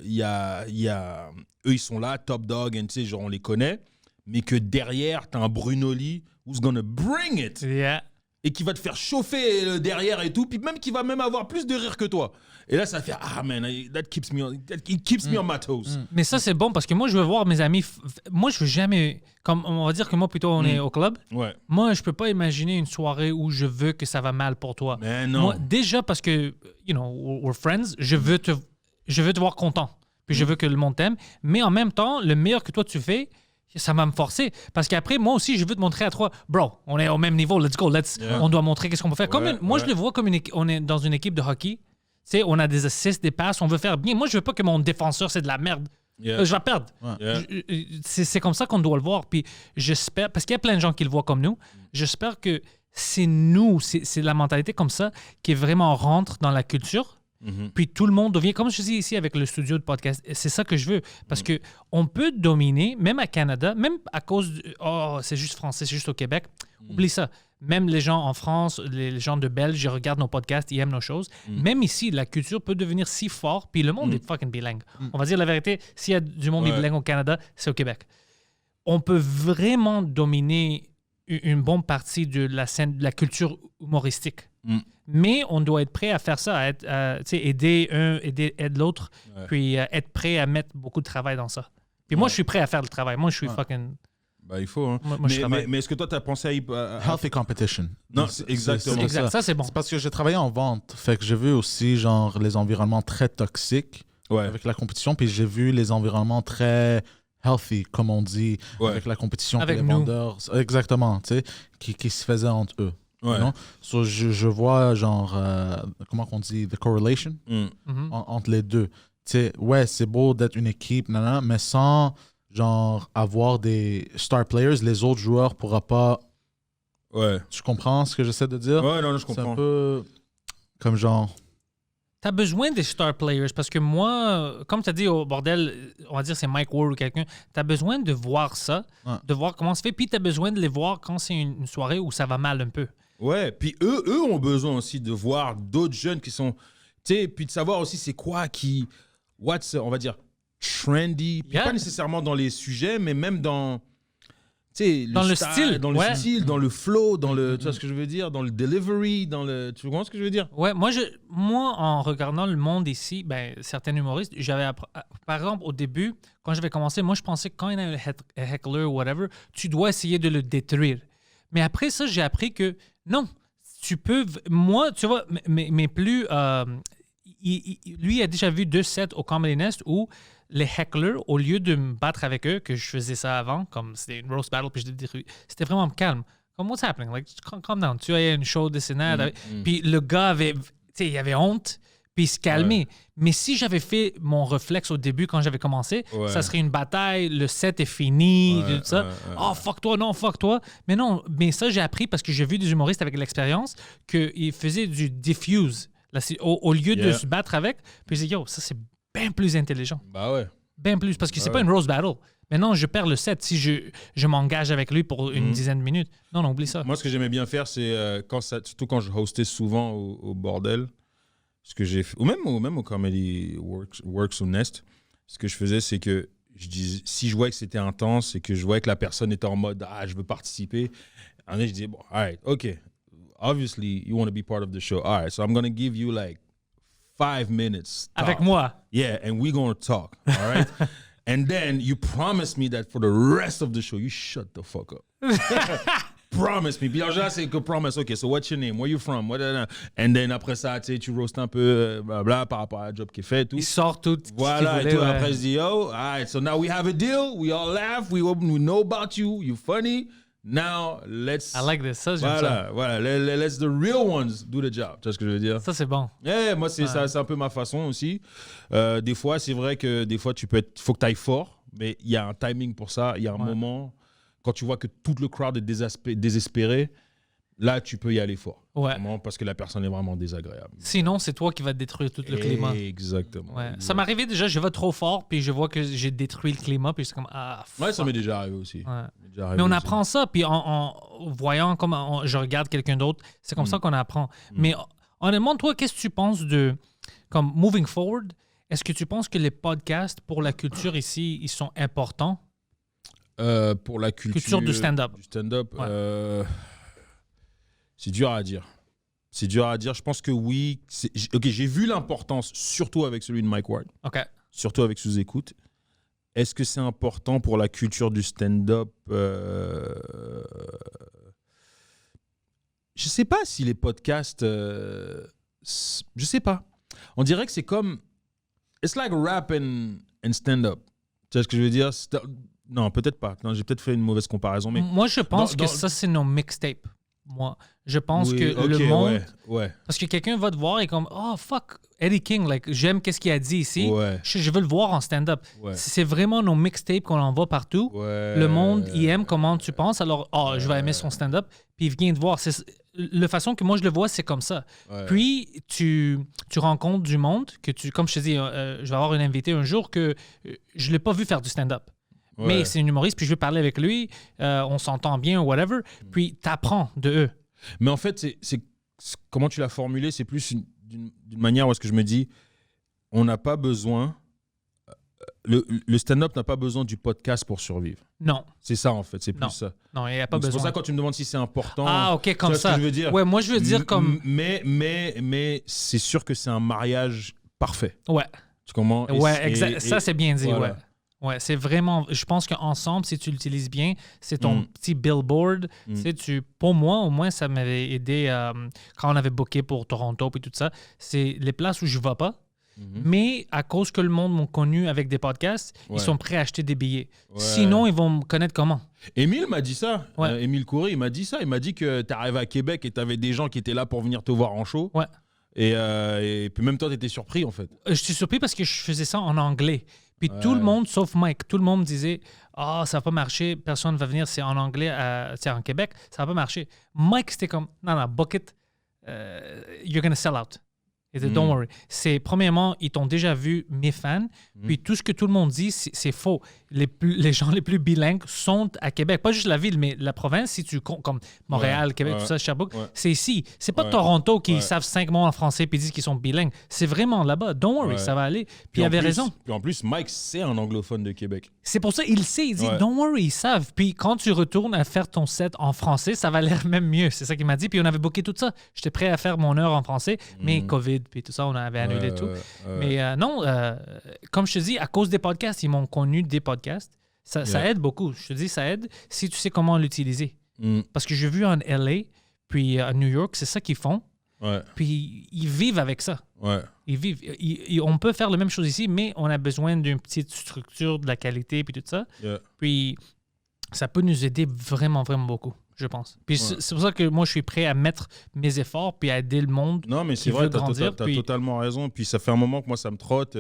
eux ils sont là, top dog, tu sais, genre on les connaît, mais que derrière, t'as un Brunoli who's gonna bring it. Yeah. Et qui va te faire chauffer le derrière et tout, puis même qui va même avoir plus de rire que toi. Et là, ça fait it keeps me on my toes. Mais ça, c'est bon parce que moi, je veux voir mes amis. Moi, je veux jamais. Comme on va dire que moi, plutôt, on est au club. Ouais. Moi, je peux pas imaginer une soirée où je veux que ça va mal pour toi. Mais non. Moi, déjà parce que, we're friends, je veux te voir content. Puis je veux que le monde t'aime. Mais en même temps, le meilleur que toi, tu fais, ça va me forcer. Parce qu'après, moi aussi, je veux te montrer à toi, bro, on est au même niveau, let's go, on doit montrer qu'est-ce qu'on peut faire. Moi, je le vois comme on est dans une équipe de hockey. Tu sais, on a des assists, des passes, on veut faire bien. Moi, je veux pas que mon défenseur, c'est de la merde. Je vais perdre. C'est comme ça qu'on doit le voir. Puis j'espère, parce qu'il y a plein de gens qui le voient comme nous, j'espère que c'est nous, c'est la mentalité comme ça qui est vraiment rentre dans la culture. Puis tout le monde devient, comme je dis ici avec le studio de podcast, c'est ça que je veux. Parce que on peut dominer, même à Canada, même à cause c'est juste français, c'est juste au Québec. Oublie ça. Même les gens en France, les gens de Belgique, ils regardent nos podcasts, ils aiment nos choses. Même ici, la culture peut devenir si fort, puis le monde est fucking bilingue. On va dire la vérité, s'il y a du monde bilingue au Canada, c'est au Québec. On peut vraiment dominer une bonne partie de la scène, de la culture humoristique. Mais on doit être prêt à faire ça, à aider un, aider l'autre, puis être prêt à mettre beaucoup de travail dans ça. Puis moi, je suis prêt à faire le travail. Moi, je suis fucking... il faut. Hein. Moi, mais est-ce que toi, tu as pensé à... Healthy competition. Non, c'est exactement exact. Ça, c'est bon. C'est parce que j'ai travaillé en vente. Fait que j'ai vu aussi genre les environnements très toxiques avec la compétition. Puis j'ai vu les environnements très healthy, comme on dit, Ouais. avec la compétition Avec que les nous. vendeurs, exactement, tu sais, qui se faisait entre eux. Ouais. Non? So, je vois, genre, comment on dit, the correlation Mhm. entre les deux. Tu sais, ouais, c'est beau d'être une équipe, nanana, mais sans, genre, avoir des star players, les autres joueurs ne pourront pas. Ouais. Tu comprends ce que j'essaie de dire? Ouais, non, je C'est comprends. un peu comme genre. T'as besoin des star players parce que moi, comme tu as dit au bordel, on va dire c'est Mike Ward ou quelqu'un, t'as besoin de voir ça, Ouais. de voir comment ça se fait, puis t'as besoin de les voir quand c'est une soirée où ça va mal un peu. Ouais, puis eux ont besoin aussi de voir d'autres jeunes qui sont, tu sais, puis de savoir aussi c'est quoi qui, on va dire, trendy, puis Yeah. pas nécessairement dans les sujets, mais même dans, tu sais, Dans le style, dans le ouais. style, dans le flow, dans le, tu vois ce que je veux dire, dans le delivery, dans le, tu comprends ce que je veux dire? Ouais, moi, en regardant le monde ici, ben, certains humoristes, par exemple, au début, quand j'avais commencé, moi, je pensais que quand il y a un heckler ou whatever, tu dois essayer de le détruire. Mais après ça, j'ai appris que non, tu peux. Moi, tu vois, mais plus. Lui a déjà vu 2 sets au Comedy Nest où les hecklers, au lieu de me battre avec eux, que je faisais ça avant, comme c'était une roast battle, puis je détruis, c'était vraiment calme. Comme, what's happening? Like, calm down. Tu as une show de Sénat. Puis le gars avait. Tu sais, il avait honte. Puis il se calmait. Ouais. Mais si j'avais fait mon réflexe au début quand j'avais commencé, Ouais. ça serait une bataille, le set est fini, Ouais, tout ça. ouais, ouais. Oh, fuck toi, non, fuck toi. Mais non, mais ça, j'ai appris parce que j'ai vu des humoristes avec l'expérience qu'ils faisaient du diffuse. Là, au lieu de Yeah. se battre avec, puis j'ai dit, yo, ça, c'est bien plus intelligent. Bah ouais. Bien plus. Parce que c'est Ouais. pas une roast battle. Mais non, je perds le set si je m'engage avec lui pour une dizaine de minutes. Non, non, oublie ça. Moi, ce que j'aimais bien faire, c'est surtout quand je hostais souvent au bordel, ce que j'ai fait, ou même au Comedy Works ou Nest, ce que je faisais, c'est que si je voyais que c'était intense et que je voyais que la personne était en mode je veux participer, je disais bon, all right, okay, obviously you want to be part of the show, all right, so I'm gonna give you like 5 minutes Avec top. moi. Yeah, and we're gonna talk, all right. And then you promise me that for the rest of the show, you shut the fuck up. Promise me. Puis en général, c'est que promise. OK, so what's your name? Where you from? And then après ça, tu sais, tu roastes un peu blabla, par rapport à la job qui est fait et tout. Il sort tout. ce qu'il Voilà, et voulait, tout. ouais. Après, je dis, yo, all right, so now we have a deal. We all laugh. We know about you. You're funny. Now, let's... I like this. Ça, j'aime ça. Voilà. Let's the real ones do the job. Tu vois ce que je veux dire? Ça, c'est bon. Yeah, moi, c'est ça, c'est un peu ma façon aussi. Des fois, c'est vrai que des fois, faut que tu ailles fort, mais il y a un timing pour ça. Il y a un moment, quand tu vois que tout le crowd est désespéré, là, tu peux y aller fort. Ouais. Vraiment, parce que la personne est vraiment désagréable. Sinon, c'est toi qui vas détruire tout le climat. Exactement. Ouais. Ça m'est arrivé déjà, je vais trop fort, puis je vois que j'ai détruit le climat, puis c'est comme, fuck. Ouais, ça m'est déjà arrivé aussi. Ouais. Ça m'est déjà arrivé Mais on aussi. apprend ça, puis en voyant comment je regarde quelqu'un d'autre, c'est comme ça qu'on apprend. Mais honnêtement, toi, qu'est-ce que tu penses de, comme moving forward, est-ce que tu penses que les podcasts pour la culture ici, ils sont importants? Pour la Culture du stand-up. Ouais. C'est dur à dire. C'est dur à dire. Je pense que oui. Ok, j'ai vu l'importance, surtout avec celui de Mike Ward, OK. surtout avec sous-écoute. Est-ce que c'est important pour la culture du stand-up? Je sais pas si les podcasts... je sais pas. On dirait que c'est comme... It's like rap and stand-up. Tu vois ce que je veux dire? Non, peut-être pas. Non, j'ai peut-être fait une mauvaise comparaison, mais... Moi, je pense dans- que ça, c'est nos mixtapes. Moi, je pense Oui, que ok, le monde... Ouais. Parce que quelqu'un va te voir et comme, oh, fuck, Eddie King, like, j'aime qu'est-ce qu'il a dit ici. Ouais. Je veux le voir en stand-up. Ouais. C'est vraiment nos mixtapes qu'on envoie partout. Ouais. Le monde, il aime comment tu penses. Alors, je vais aimer son stand-up. Puis il vient te voir. La façon que moi je le vois, c'est comme ça. Ouais. Puis tu rencontres du monde que comme je te dis, je vais avoir un invité un jour que je ne l'ai pas vu faire du stand-up. Ouais. Mais c'est un humoriste, puis je veux parler avec lui, on s'entend bien, whatever. Puis tu apprends de eux. Mais en fait, c'est comment tu l'as formulé, c'est plus d'une manière où est-ce que je me dis, on n'a pas besoin, le stand-up n'a pas besoin du podcast pour survivre. Non, C'est ça en fait, c'est plus Non. ça. non, il n'y a pas Donc, c'est besoin. pour ça quand tu me demandes si c'est important. Ah, OK, tu comme vois ce ça. que je veux dire? Ouais, moi je veux dire comme... Mais c'est sûr que c'est un mariage parfait. Ouais, Tu comprends? Et ouais, exact. Ça, c'est bien dit, voilà. ouais. Ouais, c'est vraiment... Je pense qu'ensemble, si tu l'utilises bien, c'est ton Mm. petit billboard. Tu sais, pour moi, au moins, ça m'avait aidé quand on avait booké pour Toronto et tout ça. C'est les places où je ne vais pas. Mais à cause que le monde m'ont connu avec des podcasts, Ouais. ils sont prêts à acheter des billets. Ouais. Sinon, ils vont me connaître comment? Émile m'a dit ça. Ouais. Émile Coury, il m'a dit ça. Il m'a dit que tu arrives à Québec et tu avais des gens qui étaient là pour venir te voir en show. Ouais. Et puis même toi, tu étais surpris en fait. Je suis surpris parce que je faisais ça en anglais. Puis Ouais. tout le monde, sauf Mike, tout le monde me disait « Ah, ça va pas marcher, personne ne va venir, c'est en anglais, c'est en Québec, ça va pas marcher. » Mike, c'était comme « Non, non, book it, you're gonna sell out. » Il dit « Don't worry. » C'est, premièrement, ils t'ont déjà vu, mes fans, puis tout ce que tout le monde dit, c'est faux. Les gens les plus bilingues sont à Québec. Pas juste la ville, mais la province, si tu comptes comme Montréal, Ouais, Québec, ouais, tout ça, Sherbrooke, ouais. c'est ici. C'est pas Ouais. Toronto qui Ouais. savent 5 mots en français puis disent qu'ils sont bilingues. C'est vraiment là-bas. Don't worry, Ouais. ça va aller. Puis il en avait plus- raison. Puis en plus, Mike, c'est un anglophone de Québec. C'est pour ça qu'il sait. Il dit, Ouais. don't worry, ils savent. Puis quand tu retournes à faire ton set en français, ça va l'air même mieux. C'est ça qu'il m'a dit. Puis on avait booké tout ça. J'étais prêt à faire mon heure en français, mais COVID, puis tout ça, on avait annulé tout. Mais non, comme je te dis, à cause des podcasts, ils m'ont connu des podcasts. Ça Yeah. aide beaucoup. Je te dis, ça aide si tu sais comment l'utiliser. Mm. Parce que j'ai vu en LA, puis à New York, c'est ça qu'ils font. Ouais, Puis ils vivent avec ça. ouais. Ils vivent. On peut faire la même chose ici, mais on a besoin d'une petite structure, de la qualité, puis tout ça. Yeah. Puis ça peut nous aider vraiment, vraiment beaucoup, je pense. Puis c'est pour ça que moi, je suis prêt à mettre mes efforts puis à aider le monde. Non, mais qui c'est vrai, veut tu grandir, as puis- totalement raison. Puis ça fait un moment que moi, ça me trotte.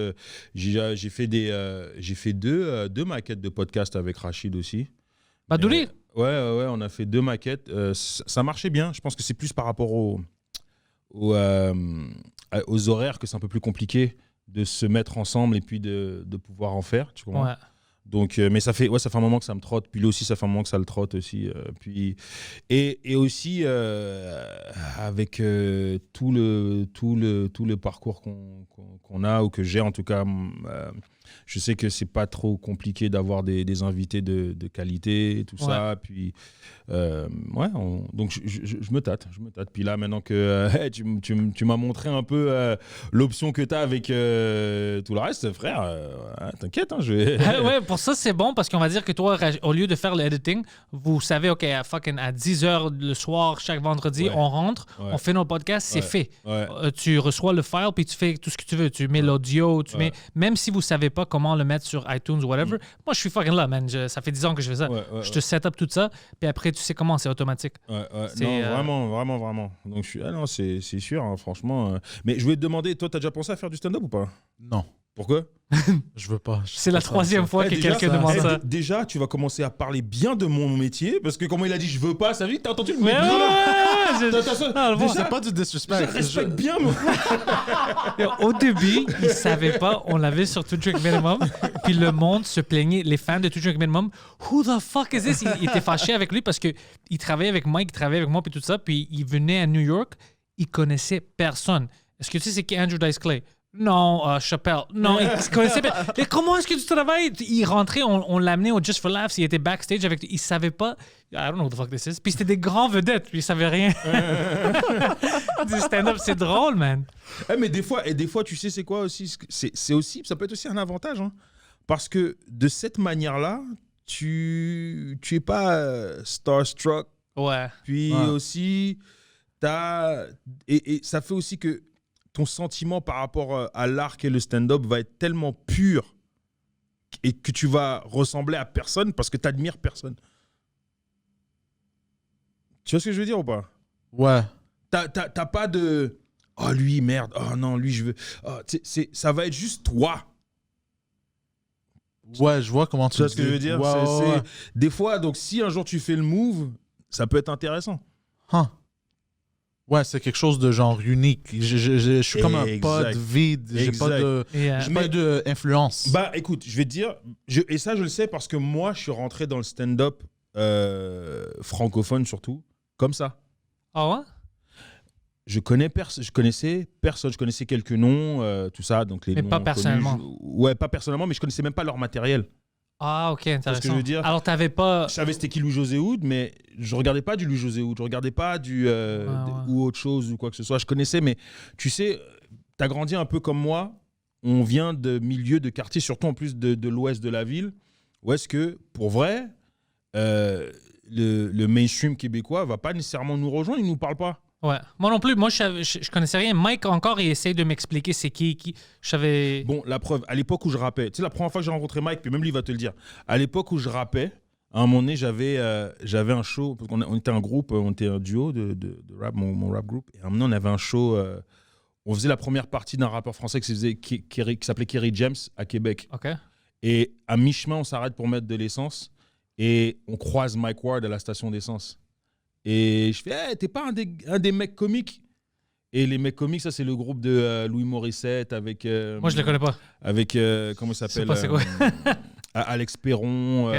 J'ai fait deux maquettes de podcast avec Rachid aussi. Badouri, Ouais, on a fait 2 maquettes. Ça marchait bien. Je pense que c'est plus par rapport aux horaires que c'est un peu plus compliqué de se mettre ensemble et puis de pouvoir en faire. Tu comprends? ouais. Donc, mais ça fait un moment que ça me trotte. Puis lui aussi, ça fait un moment que ça le trotte aussi. Et aussi, avec tout le parcours qu'on a, ou que j'ai en tout cas, je sais que c'est pas trop compliqué d'avoir des invités de qualité, tout ça. Puis, donc je me tâte. Puis là, maintenant que tu m'as montré un peu l'option que tu as avec tout le reste, frère, t'inquiète, hein, je vais... Ouais, pour ça, c'est bon parce qu'on va dire que toi, au lieu de faire le editing, vous savez, OK, à 10h le soir, chaque vendredi, Ouais. on rentre, Ouais. on fait nos podcasts, c'est Ouais. fait. Ouais. Tu reçois le file puis tu fais tout ce que tu veux. Tu mets l'audio, tu mets... Même si vous savez pas comment le mettre sur iTunes ou whatever, moi, je suis fucking là, man. Ça fait 10 ans que je fais ça. Je te set up tout ça, puis après, tu sais comment, c'est automatique. Ouais. C'est, Non, vraiment. Donc, c'est sûr, hein, franchement. Mais je voulais te demander, toi, t'as déjà pensé à faire du stand-up ou pas? Non, Pourquoi? je veux pas. C'est la troisième fois que quelqu'un demande ça. Déjà, tu vas commencer à parler bien de mon métier, parce que comment il a dit je veux pas, ça veut dire t'as entendu le Ouais, mec ouais, bien là. ouais, T'as ça. Ah, le Déjà, C'est pas du je disrespect. respecte bien, moi. Au début, ils savaient pas, on l'avait sur Two Drink Minimum, puis le monde se plaignait, les fans de Two Drink Minimum, who the fuck is this? Ils étaient fâchés avec lui parce que il travaillait avec Mike, il travaillait avec moi, puis tout ça, puis il venait à New York, il connaissait personne. Est-ce que tu sais c'est qui Andrew Dice Clay? Non, Chappelle. Non, il connaissait pas. Mais comment est-ce que tu travailles? Il rentrait, on l'amenait au Just for Laughs, il était backstage avec. Il savait pas. I don't know what the fuck this is. Puis c'était des grands vedettes, puis il savait rien. Du stand-up, c'est drôle, man. Mais des fois, tu sais, c'est quoi aussi? C'est aussi, ça peut être aussi un avantage, hein. Parce que de cette manière-là, tu es pas starstruck. Ouais. Puis aussi, et ça fait aussi que ton sentiment par rapport à l'art qu'est le stand-up va être tellement pur et que tu vas ressembler à personne parce que tu admires personne. Tu vois ce que je veux dire ou pas? Ouais. T'as pas de « Oh, lui, merde. Oh, non, lui, je veux... Oh, ça va être juste toi. » Ouais, je vois comment Tu vois ce que je veux dire? Ouais. Des fois, donc, si un jour tu fais le move, ça peut être intéressant. Huh. Ouais, c'est quelque chose de genre unique. Je suis comme un pod vide. J'ai pas de, j'ai pas d'influence. Bah, écoute, je vais te dire, et ça, je le sais parce que moi, je suis rentré dans le stand-up francophone surtout, comme ça. Ah ouais? Je connaissais personne, je connaissais quelques noms, tout ça, donc les Mais noms pas connus, personnellement. ouais, pas personnellement, mais je connaissais même pas leur matériel. Ah, ok, intéressant. ce que je veux dire? Alors, t'avais pas... Je savais c'était qui Louis-José Hood, mais je regardais pas du Louis-José Hood, je regardais pas du ou autre chose ou quoi que ce soit. Je connaissais, mais tu sais, t'as grandi un peu comme moi. On vient de milieux de quartier, surtout en plus de l'ouest de la ville, où est-ce que, pour vrai, le mainstream québécois va pas nécessairement nous rejoindre, il nous parle pas. Ouais. Moi non plus. Moi, je connaissais rien. Mike, encore, il essaye de m'expliquer c'est qui. Je savais... Bon, la preuve, à l'époque où je rappais, tu sais, la première fois que j'ai rencontré Mike, puis même lui, il va te le dire. À l'époque où je rappais, à un moment donné, j'avais un show, parce qu'on était un groupe, on était un duo de rap, mon rap group. Et à un moment donné, on avait un show, on faisait la première partie d'un rappeur français qui s'appelait Kerry James à Québec. OK. Et à mi-chemin, on s'arrête pour mettre de l'essence et on croise Mike Ward à la station d'essence. Et je fais, hey, t'es pas un des mecs comiques? Et les mecs comiques, ça, c'est le groupe de Louis Morissette avec. Moi, je le connais pas. Avec, comment il s'appelle? C'est quoi? Alex Perron. Ok.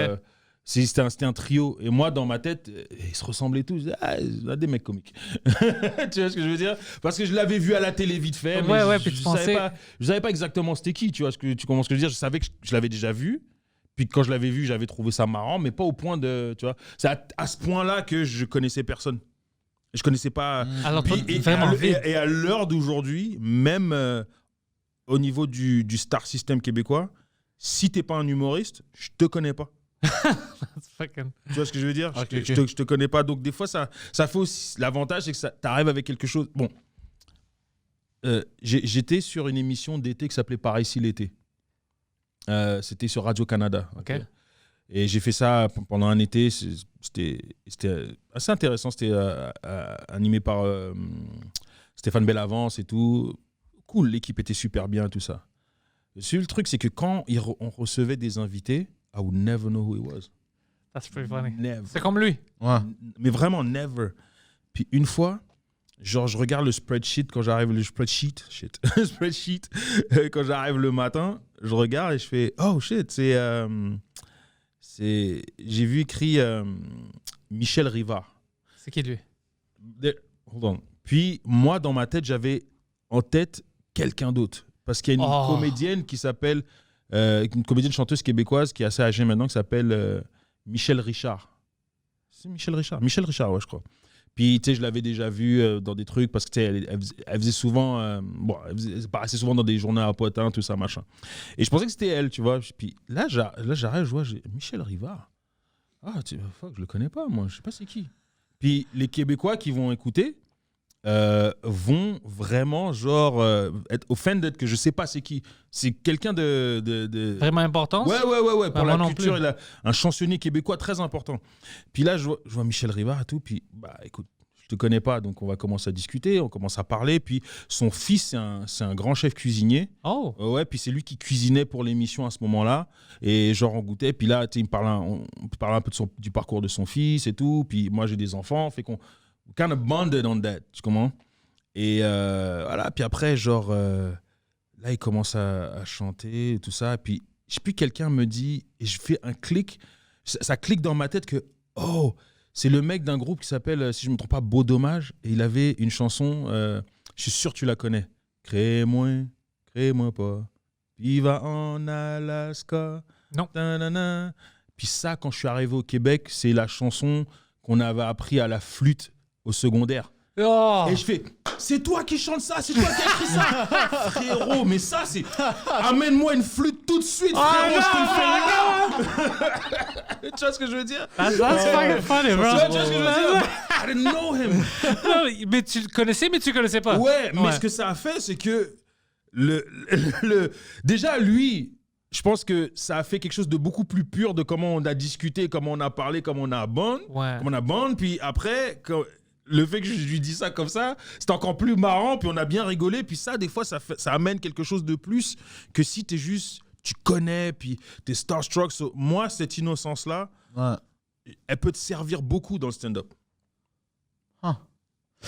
C'était un trio. Et moi, dans ma tête, ils se ressemblaient tous. Je disais, ah, des mecs comiques. Tu vois ce que je veux dire? Parce que je l'avais vu à la télé vite fait. Mais Ouais, puis tu pensais... je savais pas exactement c'était qui. Tu comprends ce que je veux dire? Je savais que je l'avais déjà vu. Puis quand je l'avais vu, j'avais trouvé ça marrant, mais pas au point de. Tu vois, c'est à ce point-là que je connaissais personne. Je connaissais pas. Alors, Puis, vraiment et à l'heure d'aujourd'hui, même au niveau du star system québécois, si t'es pas un humoriste, je te connais pas. Tu vois ce que je veux dire? Okay, je te connais pas. Donc des fois, ça fait aussi. L'avantage, c'est que t'arrives avec quelque chose. Bon, j'étais sur une émission d'été qui s'appelait Pareil si l'été. C'était sur Radio-Canada. Okay. Et j'ai fait ça pendant un été. C'était assez intéressant. C'était animé par Stéphane Bellavance et tout. Cool, l'équipe était super bien, tout ça. Le truc, c'est que quand on recevait des invités, I would never know who he was. That's pretty funny. Never. C'est comme lui. Ouais. Mais vraiment, never. Puis une fois, genre, je regarde le spreadsheet quand j'arrive, spreadsheet, quand j'arrive le matin, je regarde et je fais, oh shit, j'ai vu écrit Michel Rivard. C'est qui lui? Hold on. Puis moi, dans ma tête, j'avais en tête quelqu'un d'autre. Parce qu'il y a une comédienne qui s'appelle, une comédienne chanteuse québécoise qui est assez âgée maintenant, qui s'appelle Michel Richard. C'est Michel Richard? Michel Richard, ouais, je crois. Puis, tu sais, je l'avais déjà vue dans des trucs parce que, tu sais, elle faisait souvent, elle paraissait souvent dans des journaux à Potin, tout ça, machin. Et je pensais que c'était elle, tu vois. Puis là, j'arrive, je vois, Michel Rivard. Ah, fuck, je le connais pas, moi, je sais pas c'est qui. Puis les Québécois qui vont écouter vont vraiment, genre, être offended que je sais pas c'est qui. C'est quelqu'un de... Vraiment important? Ouais, pour la culture, plus. il a un chansonnier québécois très important. Puis là, je vois Michel Rivard et tout, puis, bah, écoute, je te connais pas, donc on va commencer à discuter, on commence à parler, puis son fils, c'est un grand chef cuisinier. Oh! Ouais, puis c'est lui qui cuisinait pour l'émission à ce moment-là, et genre, on goûtait, puis là, tu sais, on parlait un peu du parcours de son fils et tout, puis moi, j'ai des enfants, fait qu'on kind of bonded on that, tu comprends? Et voilà, puis après, genre... là, il commence à chanter et tout ça. Et puis, je sais plus, quelqu'un me dit, et je fais un clic, ça clique dans ma tête que, oh, c'est le mec d'un groupe qui s'appelle, si je ne me trompe pas, Beau Dommage. Et il avait une chanson, je suis sûr que tu la connais. Crée-moi pas. Puis va en Alaska. Non. Ta-na-na. Puis ça, quand je suis arrivé au Québec, c'est la chanson qu'on avait appris à la flûte au secondaire. Oh! Et je fais, c'est toi qui chante ça, c'est toi qui as écrit ça. Frérot, mais ça, c'est... Amène-moi une flûte tout de suite, frérot, je te le fais, les gars. Tu vois ce que je veux dire? That's fucking funny, bro. Tu vois ce que je veux dire? I didn't know him. Non, mais tu le connaissais pas. Ouais, mais ce que ça a fait, c'est que déjà, lui... Je pense que ça a fait quelque chose de beaucoup plus pur de comment on a discuté, comment on a parlé, comment on a bond. Ouais. Comment on a bond, puis après... Le fait que je lui dis ça comme ça, c'est encore plus marrant, puis on a bien rigolé, puis ça, des fois, ça amène quelque chose de plus que si t'es juste, tu connais, puis t'es starstruck. Moi, cette innocence-là, elle peut te servir beaucoup dans le stand-up.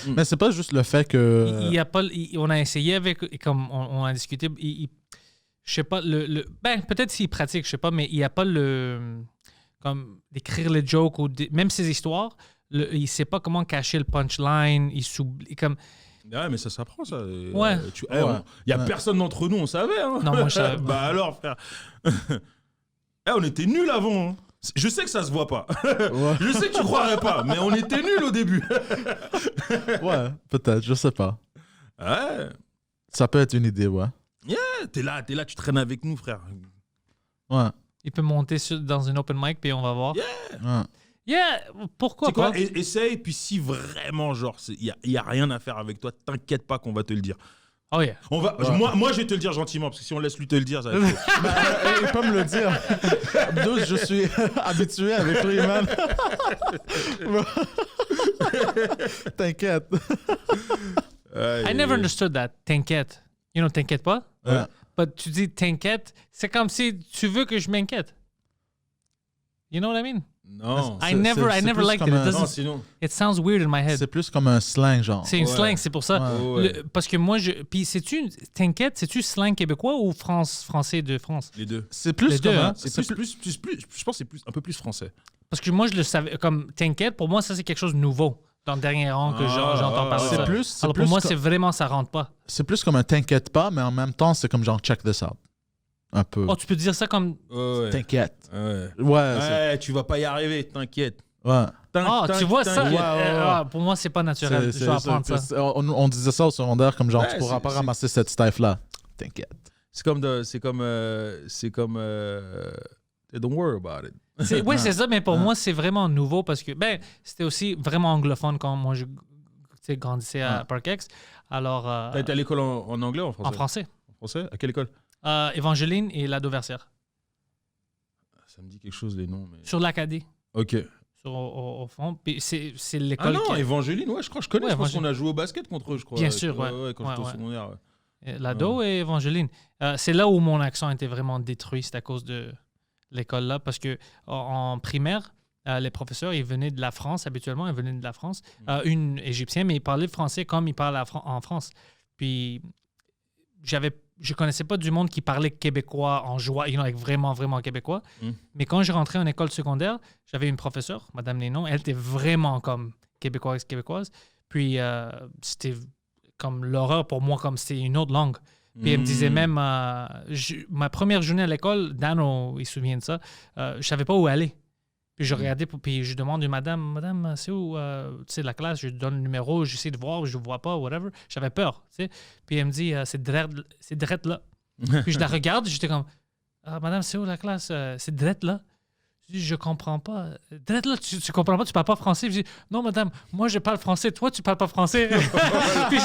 Mais c'est pas juste le fait que... Il y a pas, on a essayé avec, comme on a discuté, je sais pas, ben, peut-être s'il pratique, je sais pas, mais il n'y a pas comme d'écrire les jokes, ou même ses histoires. Il sait pas comment cacher le punchline. Il s'oublie comme. Ouais, mais ça s'apprend, ça. Ouais. Il y a personne d'entre nous, on savait. Hein. Non, moi je savais. Bah alors, frère. On était nuls avant. Hein. Je sais que ça se voit pas. Ouais. Je sais que tu croirais pas, mais on était nuls au début. Ouais, peut-être, je sais pas. Ouais. Ça peut être une idée, ouais. Yeah, t'es là, tu traînes avec nous, frère. Ouais. Il peut monter dans une open mic, puis on va voir. Yeah. Ouais. Yeah, pourquoi C'est quoi? pas? Essaye, puis si vraiment, genre, il y a rien à faire avec toi, t'inquiète pas qu'on va te le dire. Oh yeah. Moi, je vais te le dire gentiment, parce que si on laisse lui te le dire, ça va être chaud. Il peut me le dire. D'où je suis habitué avec lui, man. T'inquiète. I never understood that. T'inquiète. You know, t'inquiète pas? Ouais. But tu dis t'inquiète, c'est comme si tu veux que je m'inquiète. You know what I mean? Non. I C'est never plus liked it. comme It un- doesn't- Non, sinon. It sounds weird in my head. C'est plus comme un slang, genre. C'est une Ouais. slang, c'est pour ça. Ouais. Parce que moi, puis t'inquiète, c'est-tu slang québécois ou français de France? Les deux. C'est plus Les deux, comme hein. un... C'est plus, je pense que c'est plus, un peu plus français. Parce que moi, je le savais, comme t'inquiète, pour moi, ça, c'est quelque chose de nouveau. Dans le dernier rang que j'entends parler de C'est ça. plus... c'est Alors pour plus moi, co- c'est vraiment, ça rentre pas. C'est plus comme un t'inquiète pas, mais en même temps, c'est comme genre check this out. Un peu. Oh, tu peux dire ça comme... Ouais. T'inquiète. Ouais. Ouais. Tu vas pas y arriver, t'inquiète. Ouais. Ah, tu vois ça? t'inquiète. Pour moi, c'est pas naturel. Je vais apprendre ça. On disait ça au secondaire, comme genre, Ouais, tu pourras pas c'est- ramasser cette stuff-là. T'inquiète. C'est comme don't worry about it. Oui, c'est ça, mais pour moi, c'est vraiment nouveau parce que c'était aussi vraiment anglophone quand moi, je grandissais à Parkex. Alors, T'as été à l'école en anglais ou en français? en français. En français? À quelle école? Évangeline et la Dauversière. Ça me dit quelque chose, les noms. Mais... Sur l'Acadie. Ok. Au fond. Puis c'est Ah l'école non, qui... Évangéline, ouais, je crois que je connais. Ouais, je pense Évangéline. qu'on a joué au basket contre eux, je crois. Bien sûr, ouais. Quand Ouais, j'étais au ouais. secondaire. Ouais. L'ado et Évangeline. C'est là où mon accent était vraiment détruit, c'est à cause de l'école-là. Parce que en primaire, les professeurs, ils venaient de la France, habituellement, ils venaient de la France. Une égyptienne, mais ils parlaient français comme ils parlent en France. Puis, je connaissais pas du monde qui parlait québécois en joie, vraiment, vraiment québécois. Mais quand j'ai rentré en école secondaire, j'avais une professeure, Madame Lénon, elle était vraiment comme québécoise. Puis, c'était comme l'horreur pour moi, comme c'était une autre langue. Puis elle me disait même, ma première journée à l'école, Dan, il se souvient de ça, je savais pas où aller. Puis je regardais, puis je demande à madame, c'est où, tu sais, la classe, je lui donne le numéro, j'essaie de voir, je ne vois pas, whatever. J'avais peur, tu sais. Puis elle me dit, c'est drette là. Puis je la regarde, j'étais comme, madame, c'est où la classe? C'est drette là. Je dis, je comprends pas. Drette là, tu comprends pas, tu parles pas français. Je dis, non, madame, moi je parle français, toi tu parles pas français. Puis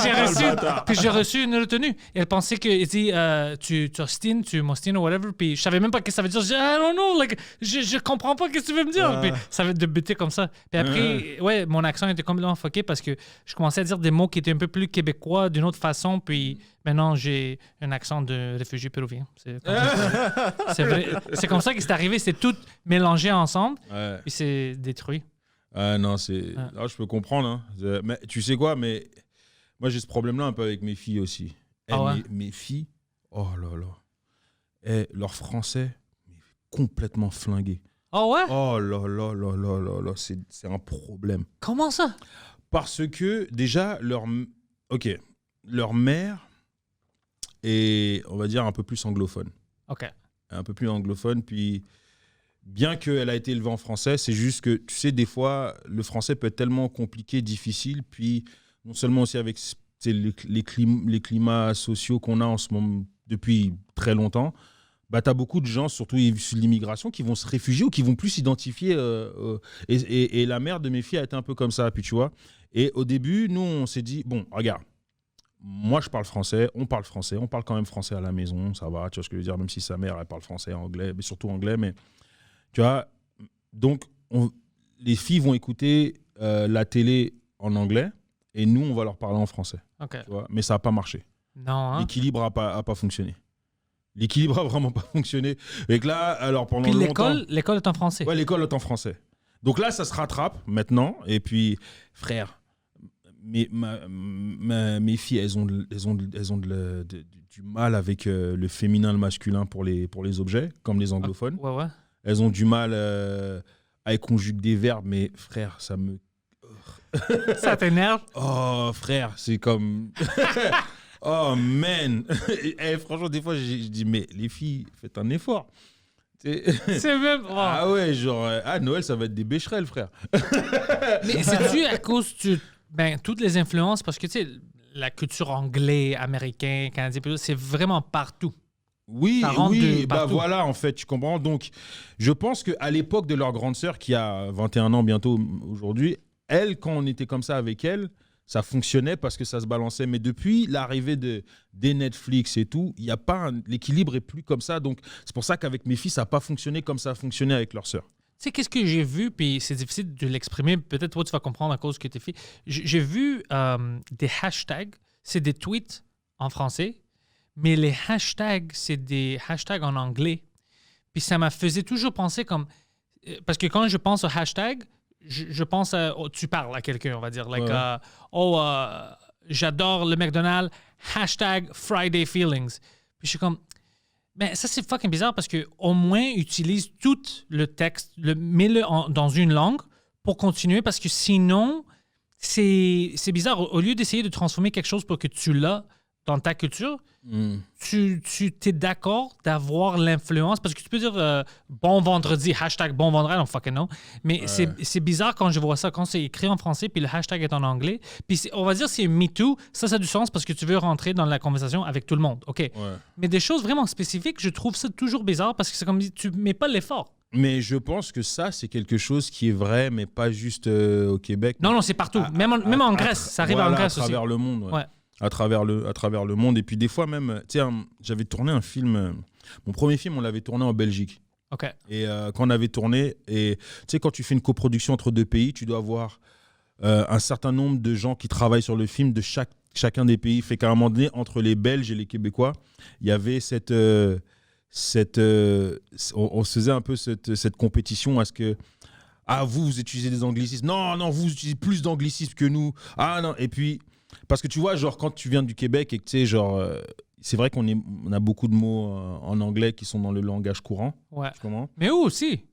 j'ai reçu une retenue. Et elle pensait que, elle dit, tu ostines, tu m'ostines ou whatever. Puis je savais même pas ce que ça veut dire. Je dis, I don't know, like, je comprends pas ce que tu veux me dire. Puis ça va débuter comme ça. Puis après, ouais, mon accent était complètement fucké parce que je commençais à dire des mots qui étaient un peu plus québécois d'une autre façon. Puis maintenant, j'ai un accent de réfugié péruvien. C'est vrai. C'est comme ça que c'est arrivé. C'est tout mélangé ensemble. Ouais. Puis c'est détruit. Non, c'est. Ah, je peux comprendre. Hein. Mais tu sais quoi, mais moi j'ai ce problème-là un peu avec mes filles aussi. Ouais. Mes filles, oh là là. Leur français, complètement flingué. Oh ouais? Oh là là là là là là, c'est un problème. Comment ça? Parce que déjà, leur mère est, on va dire, un peu plus anglophone. OK. Un peu plus anglophone, puis bien qu'elle a été élevée en français, c'est juste que, tu sais, des fois, le français peut être tellement compliqué, difficile, puis non seulement aussi avec les climats sociaux qu'on a en ce moment depuis très longtemps, bah, tu as beaucoup de gens, surtout issus de l'immigration, qui vont se réfugier ou qui vont plus s'identifier. Et la mère de mes filles a été un peu comme ça, puis tu vois. Et au début, nous, on s'est dit, bon, regarde, moi, je parle français, on parle quand même français à la maison, ça va, tu vois ce que je veux dire, même si sa mère, elle parle français, anglais, mais surtout anglais, mais tu vois, donc, les filles vont écouter la télé en anglais et nous, on va leur parler en français. OK. Tu vois, mais ça n'a pas marché. Non, hein? L'équilibre n'a pas fonctionné. L'équilibre n'a vraiment pas fonctionné. Et que là, alors pendant Puis longtemps... l'école est en français. Ouais, l'école est en français. Donc là, ça se rattrape maintenant. Et puis, frère, mes filles, elles ont du mal avec le féminin, le masculin pour les objets, comme les anglophones. Ouais. Elles ont du mal à conjuguer des verbes, mais frère, ça me... Ça t'énerve? Oh, frère, c'est comme... Oh, man. Franchement, des fois, je dis, mais les filles, faites un effort. C'est même... Oh. Ah ouais, genre... Noël, ça va être des bécherelles, frère. Mais c'est-tu à cause de toutes les influences? Parce que, tu sais, la culture anglaise, américaine, canadienne, c'est vraiment partout. Oui, Ça rentre de oui, bah partout. voilà, en fait, tu comprends. Donc, je pense qu'à l'époque de leur grande sœur, qui a 21 ans bientôt aujourd'hui, elle, quand on était comme ça avec elle, ça fonctionnait parce que ça se balançait. Mais depuis l'arrivée des Netflix et tout, il y a pas l'équilibre est plus comme ça. Donc, c'est pour ça qu'avec mes filles, ça n'a pas fonctionné comme ça a fonctionné avec leur sœur. Tu sais, qu'est-ce que j'ai vu, puis c'est difficile de l'exprimer, peut-être toi tu vas comprendre à cause que tu es fait. J'ai vu des hashtags, c'est des tweets en français, mais les hashtags, c'est des hashtags en anglais. Puis ça m'a faisait toujours penser comme... Parce que quand je pense au hashtag, je pense à... oh, tu parles à quelqu'un, on va dire. Like, j'adore le McDonald's, hashtag Friday Feelings. Puis je suis comme... Ben, ça, c'est fucking bizarre parce que au moins, utilise tout le texte, mets-le dans une langue pour continuer parce que sinon, c'est bizarre. Au lieu d'essayer de transformer quelque chose pour que tu l'as dans ta culture, tu es d'accord d'avoir l'influence parce que tu peux dire bon vendredi, hashtag bon vendredi, I don't fucking know. Mais c'est bizarre quand je vois ça, quand c'est écrit en français puis le hashtag est en anglais. Puis on va dire c'est Me Too, ça a du sens parce que tu veux rentrer dans la conversation avec tout le monde. OK. Ouais. Mais des choses vraiment spécifiques, je trouve ça toujours bizarre parce que c'est comme tu mets pas l'effort. Mais je pense que ça, c'est quelque chose qui est vrai, mais pas juste au Québec. Non, c'est partout. Même en Grèce, ça arrive en Grèce aussi. À travers le monde, Ouais. À travers le monde. Et puis des fois même, tu sais, j'avais tourné un film, mon premier film, on l'avait tourné en Belgique. OK. Et quand on avait tourné, et tu sais, quand tu fais une coproduction entre deux pays, tu dois avoir un certain nombre de gens qui travaillent sur le film de chacun des pays. Fait qu'à un moment donné, entre les Belges et les Québécois, il y avait on se faisait un peu cette compétition à ce que vous utilisez des anglicismes. Non, vous utilisez plus d'anglicismes que nous. Ah non, et puis parce que tu vois, genre quand tu viens du Québec et que tu sais, genre c'est vrai qu'on a beaucoup de mots en anglais qui sont dans le langage courant. Ouais. Comment? Mais eux aussi.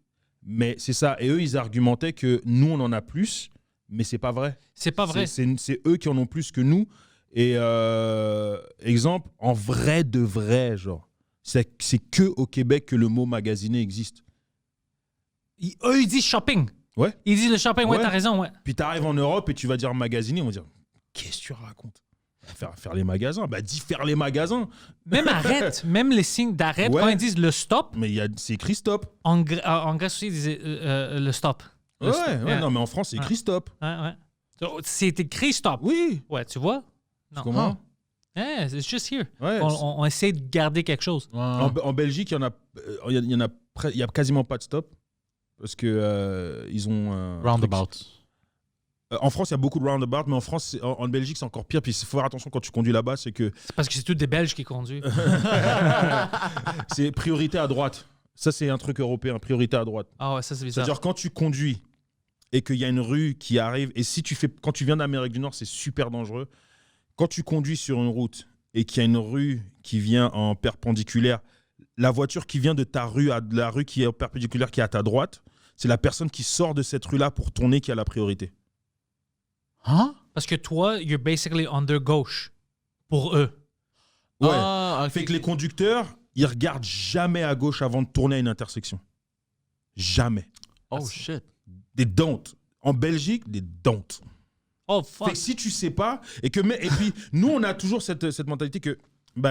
Mais c'est ça. Et eux, ils argumentaient que nous, on en a plus, mais c'est pas vrai. C'est pas vrai. C'est eux qui en ont plus que nous. Et exemple, en vrai de vrai, genre, c'est que au Québec que le mot magasiné existe. Eux, ils disent shopping. Ouais. Ils disent le shopping, ouais, Ouais. t'as raison, ouais. Puis t'arrives en Europe et tu vas dire magasiner, on va dire qu'est-ce que tu racontes? Faire les magasins. Bah dis faire les magasins. Même arrête, même les signes d'arrêt, Ouais. quand ils disent le stop, Mais c'est écrit stop. en Grèce aussi, ils disaient le stop. Le Ouais, stop. ouais, non, mais en France, c'est écrit stop. Ouais. C'est écrit stop. Oui. Ouais, tu vois? Non. Comment? Yeah, it's just here. Ouais, On essaie de garder quelque chose. En Belgique, il y a quasiment pas de stop parce que ils ont un Roundabout. En France, il y a beaucoup de roundabout, mais en Belgique, c'est encore pire. Puis il faut faire attention quand tu conduis là-bas, c'est que C'est parce que c'est tous des Belges qui conduisent. c'est priorité à droite. Ça, c'est un truc européen, priorité à droite. Ah ouais, ça c'est bizarre. C'est-à-dire quand tu conduis et qu'il y a une rue qui arrive, et quand tu viens d'Amérique du Nord, c'est super dangereux. Quand tu conduis sur une route et qu'il y a une rue qui vient en perpendiculaire, la voiture qui vient de ta rue à la rue qui est perpendiculaire, qui est à ta droite, c'est la personne qui sort de cette rue-là pour tourner qui a la priorité. Hein? Parce que toi, you're basically on their gauche pour eux. Ouais. Ah, ok. Fait que les conducteurs, ils regardent jamais à gauche avant de tourner à une intersection. Jamais. Oh shit. Des don't. En Belgique, des don't. Oh Fait fuck. que si tu sais pas, et puis nous, on a toujours cette mentalité que,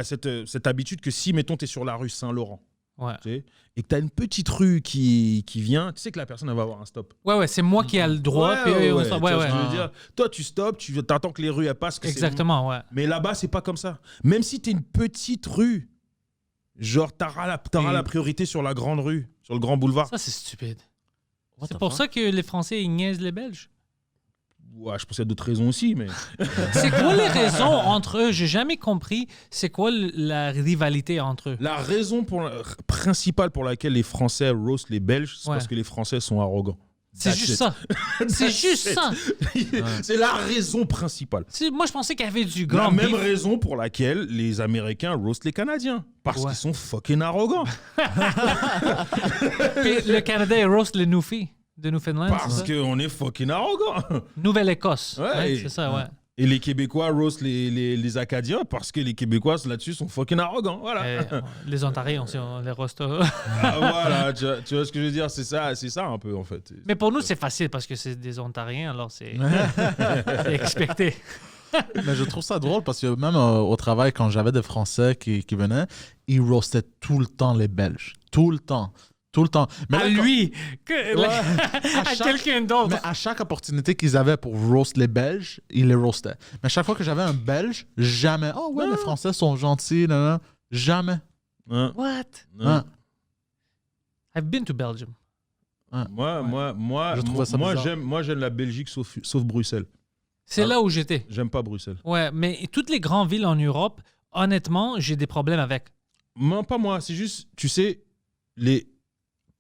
cette habitude que si, mettons, tu es sur la rue Saint-Laurent, Ouais. tu sais, et que tu as une petite rue qui vient, tu sais que la personne elle va avoir un stop. Ouais, c'est moi qui ai le droit. puis eux, on tu stop. vois Ouais, ce que je ouais. veux dire. Toi, tu stops, tu attends que les rues elles passent. que c'est- Exactement, ouais. Mais là-bas, c'est pas comme ça. Même si tu es une petite rue, genre, t'auras la priorité sur la grande rue, sur le grand boulevard. Ça, c'est stupide. What C'est the pour fuck? ça que les Français, ils niaisent les Belges. Ouais, je pense qu'il y a d'autres raisons aussi, mais. C'est quoi les raisons entre eux? J'ai jamais compris c'est quoi la rivalité entre eux. La raison principale pour laquelle les Français roast les Belges, c'est Ouais. parce que les Français sont arrogants. C'est That's juste it. ça. C'est juste it. ça. C'est la raison principale. Moi, je pensais qu'il y avait du La grand même beef. raison pour laquelle les Américains roast les Canadiens. Parce Ouais. qu'ils sont fucking arrogants. Puis le Canada, il roast le Newfie de Newfoundland. Parce c'est ça? qu'on est fucking arrogants. Nouvelle-Écosse. Ouais, Ouais, et- c'est ça, ouais. Et les Québécois roast les Acadiens parce que les Québécois là-dessus sont fucking arrogants. Voilà. Les Ontariens aussi, on les roast. Ah, voilà, tu vois ce que je veux dire, c'est ça un peu en fait. Mais pour nous, c'est facile parce que c'est des Ontariens, alors c'est expecté. Mais je trouve ça drôle parce que même au travail, quand j'avais des Français qui venaient, ils roastaient tout le temps les Belges. Tout le temps. Tout le temps. Mais À là, quand- lui, Ouais, à quelqu'un d'autre. Mais à chaque opportunité qu'ils avaient pour roast les Belges, ils les roastaient. Mais à chaque fois que j'avais un Belge, jamais. Oh ouais, les Français sont gentils. Nan, nan. Jamais. Hein? What? Hein. I've been to Belgium. Moi, Je trouvais ça bizarre. j'aime la Belgique sauf Bruxelles. C'est là où j'étais. J'aime pas Bruxelles. Ouais, mais toutes les grandes villes en Europe, honnêtement, j'ai des problèmes avec. Non, pas moi. C'est juste, tu sais,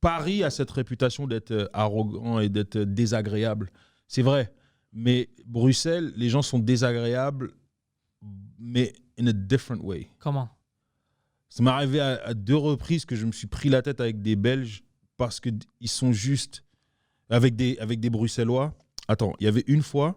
Paris a cette réputation d'être arrogant et d'être désagréable. C'est vrai. Mais Bruxelles, les gens sont désagréables, mais in a different way. Comment? Ça m'est arrivé à 2 reprises que je me suis pris la tête avec des Belges parce qu'ils sont juste avec des Bruxellois. Attends, il y avait une fois,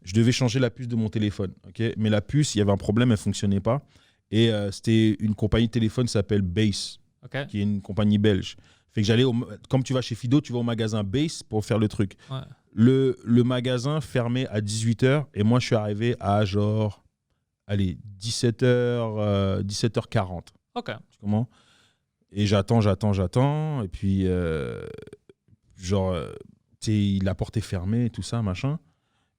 je devais changer la puce de mon téléphone, ok, mais la puce, il y avait un problème, elle fonctionnait pas. Et c'était une compagnie de téléphone qui s'appelle Base, OK. qui est une compagnie belge. Fait que j'allais, comme tu vas chez Fido, tu vas au magasin Base pour faire le truc. Ouais. Le magasin fermait à 18h et moi, je suis arrivé à genre, allez, 17h40. OK. Tu comprends? Et j'attends. Et puis, la porte est fermée et tout ça, machin.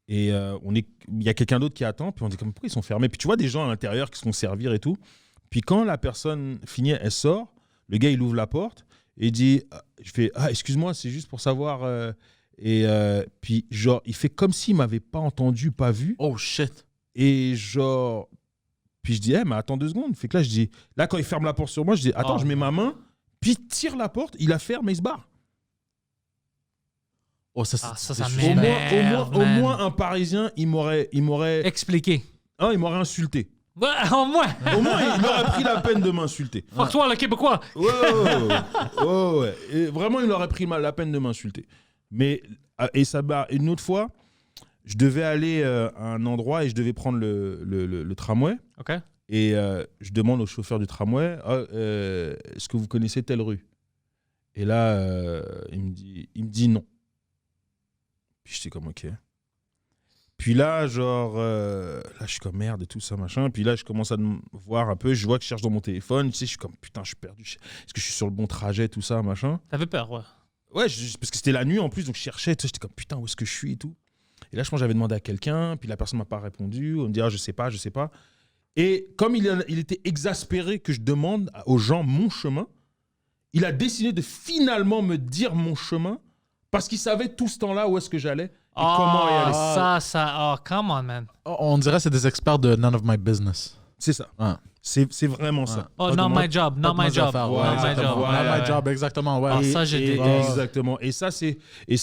Et il y a quelqu'un d'autre qui attend. Puis on dit, pourquoi ils sont fermés? Puis tu vois des gens à l'intérieur qui se font servir et tout. Puis quand la personne finit, elle sort. Le gars, il ouvre la porte et il dit, je fais, excuse-moi, c'est juste pour savoir. Puis genre, il fait comme s'il m'avait pas entendu, pas vu. Oh shit. Et genre, puis je dis, mais attends 2 secondes. Fait que là, je dis, là, quand il ferme la porte sur moi, je dis, attends, je mets ma main, puis il tire la porte, il la ferme et il se barre. Oh, ça, ça c'est m'énerve. Au moins, un Parisien, il m'aurait Expliquer. il m'aurait insulté. Ouais, au moins. Au moins, il aurait pris la peine de m'insulter. Fuck toi, le Québécois. Ouais. Et vraiment, il aurait pris la peine de m'insulter. Mais, et ça, une autre fois, je devais aller à un endroit et je devais prendre le tramway. OK. Et je demande au chauffeur du tramway, est-ce que vous connaissez telle rue? Et là, il me dit non. Puis j'étais comme, OK. Puis là, genre, là, je suis comme merde et tout ça, machin. Puis là, je commence à voir un peu. Je vois que je cherche dans mon téléphone. Tu sais, je suis comme, putain, je suis perdu. Est-ce que je suis sur le bon trajet, tout ça, machin? T'avais peur, ouais. Ouais, parce que c'était la nuit en plus, donc je cherchais. Tu sais, j'étais comme, putain, où est-ce que je suis et tout. Et là, je pense que j'avais demandé à quelqu'un. Puis la personne m'a pas répondu. On me dit, je sais pas. Et comme il était exaspéré que je demande aux gens mon chemin, il a décidé de finalement me dire mon chemin parce qu'il savait tout ce temps-là où est-ce que j'allais et comment y aller. Come on, man. On dirait que c'est des experts de None of My Business. C'est ça. Ouais. C'est vraiment ça. Oh, Pas not de moi- my job, pas not de my moi job. d'affaires, Not ouais, my exactement. job. Not Ouais, my ouais. job, exactement. Ouais. Ah, ça, j'ai des- Exactement. Et ça,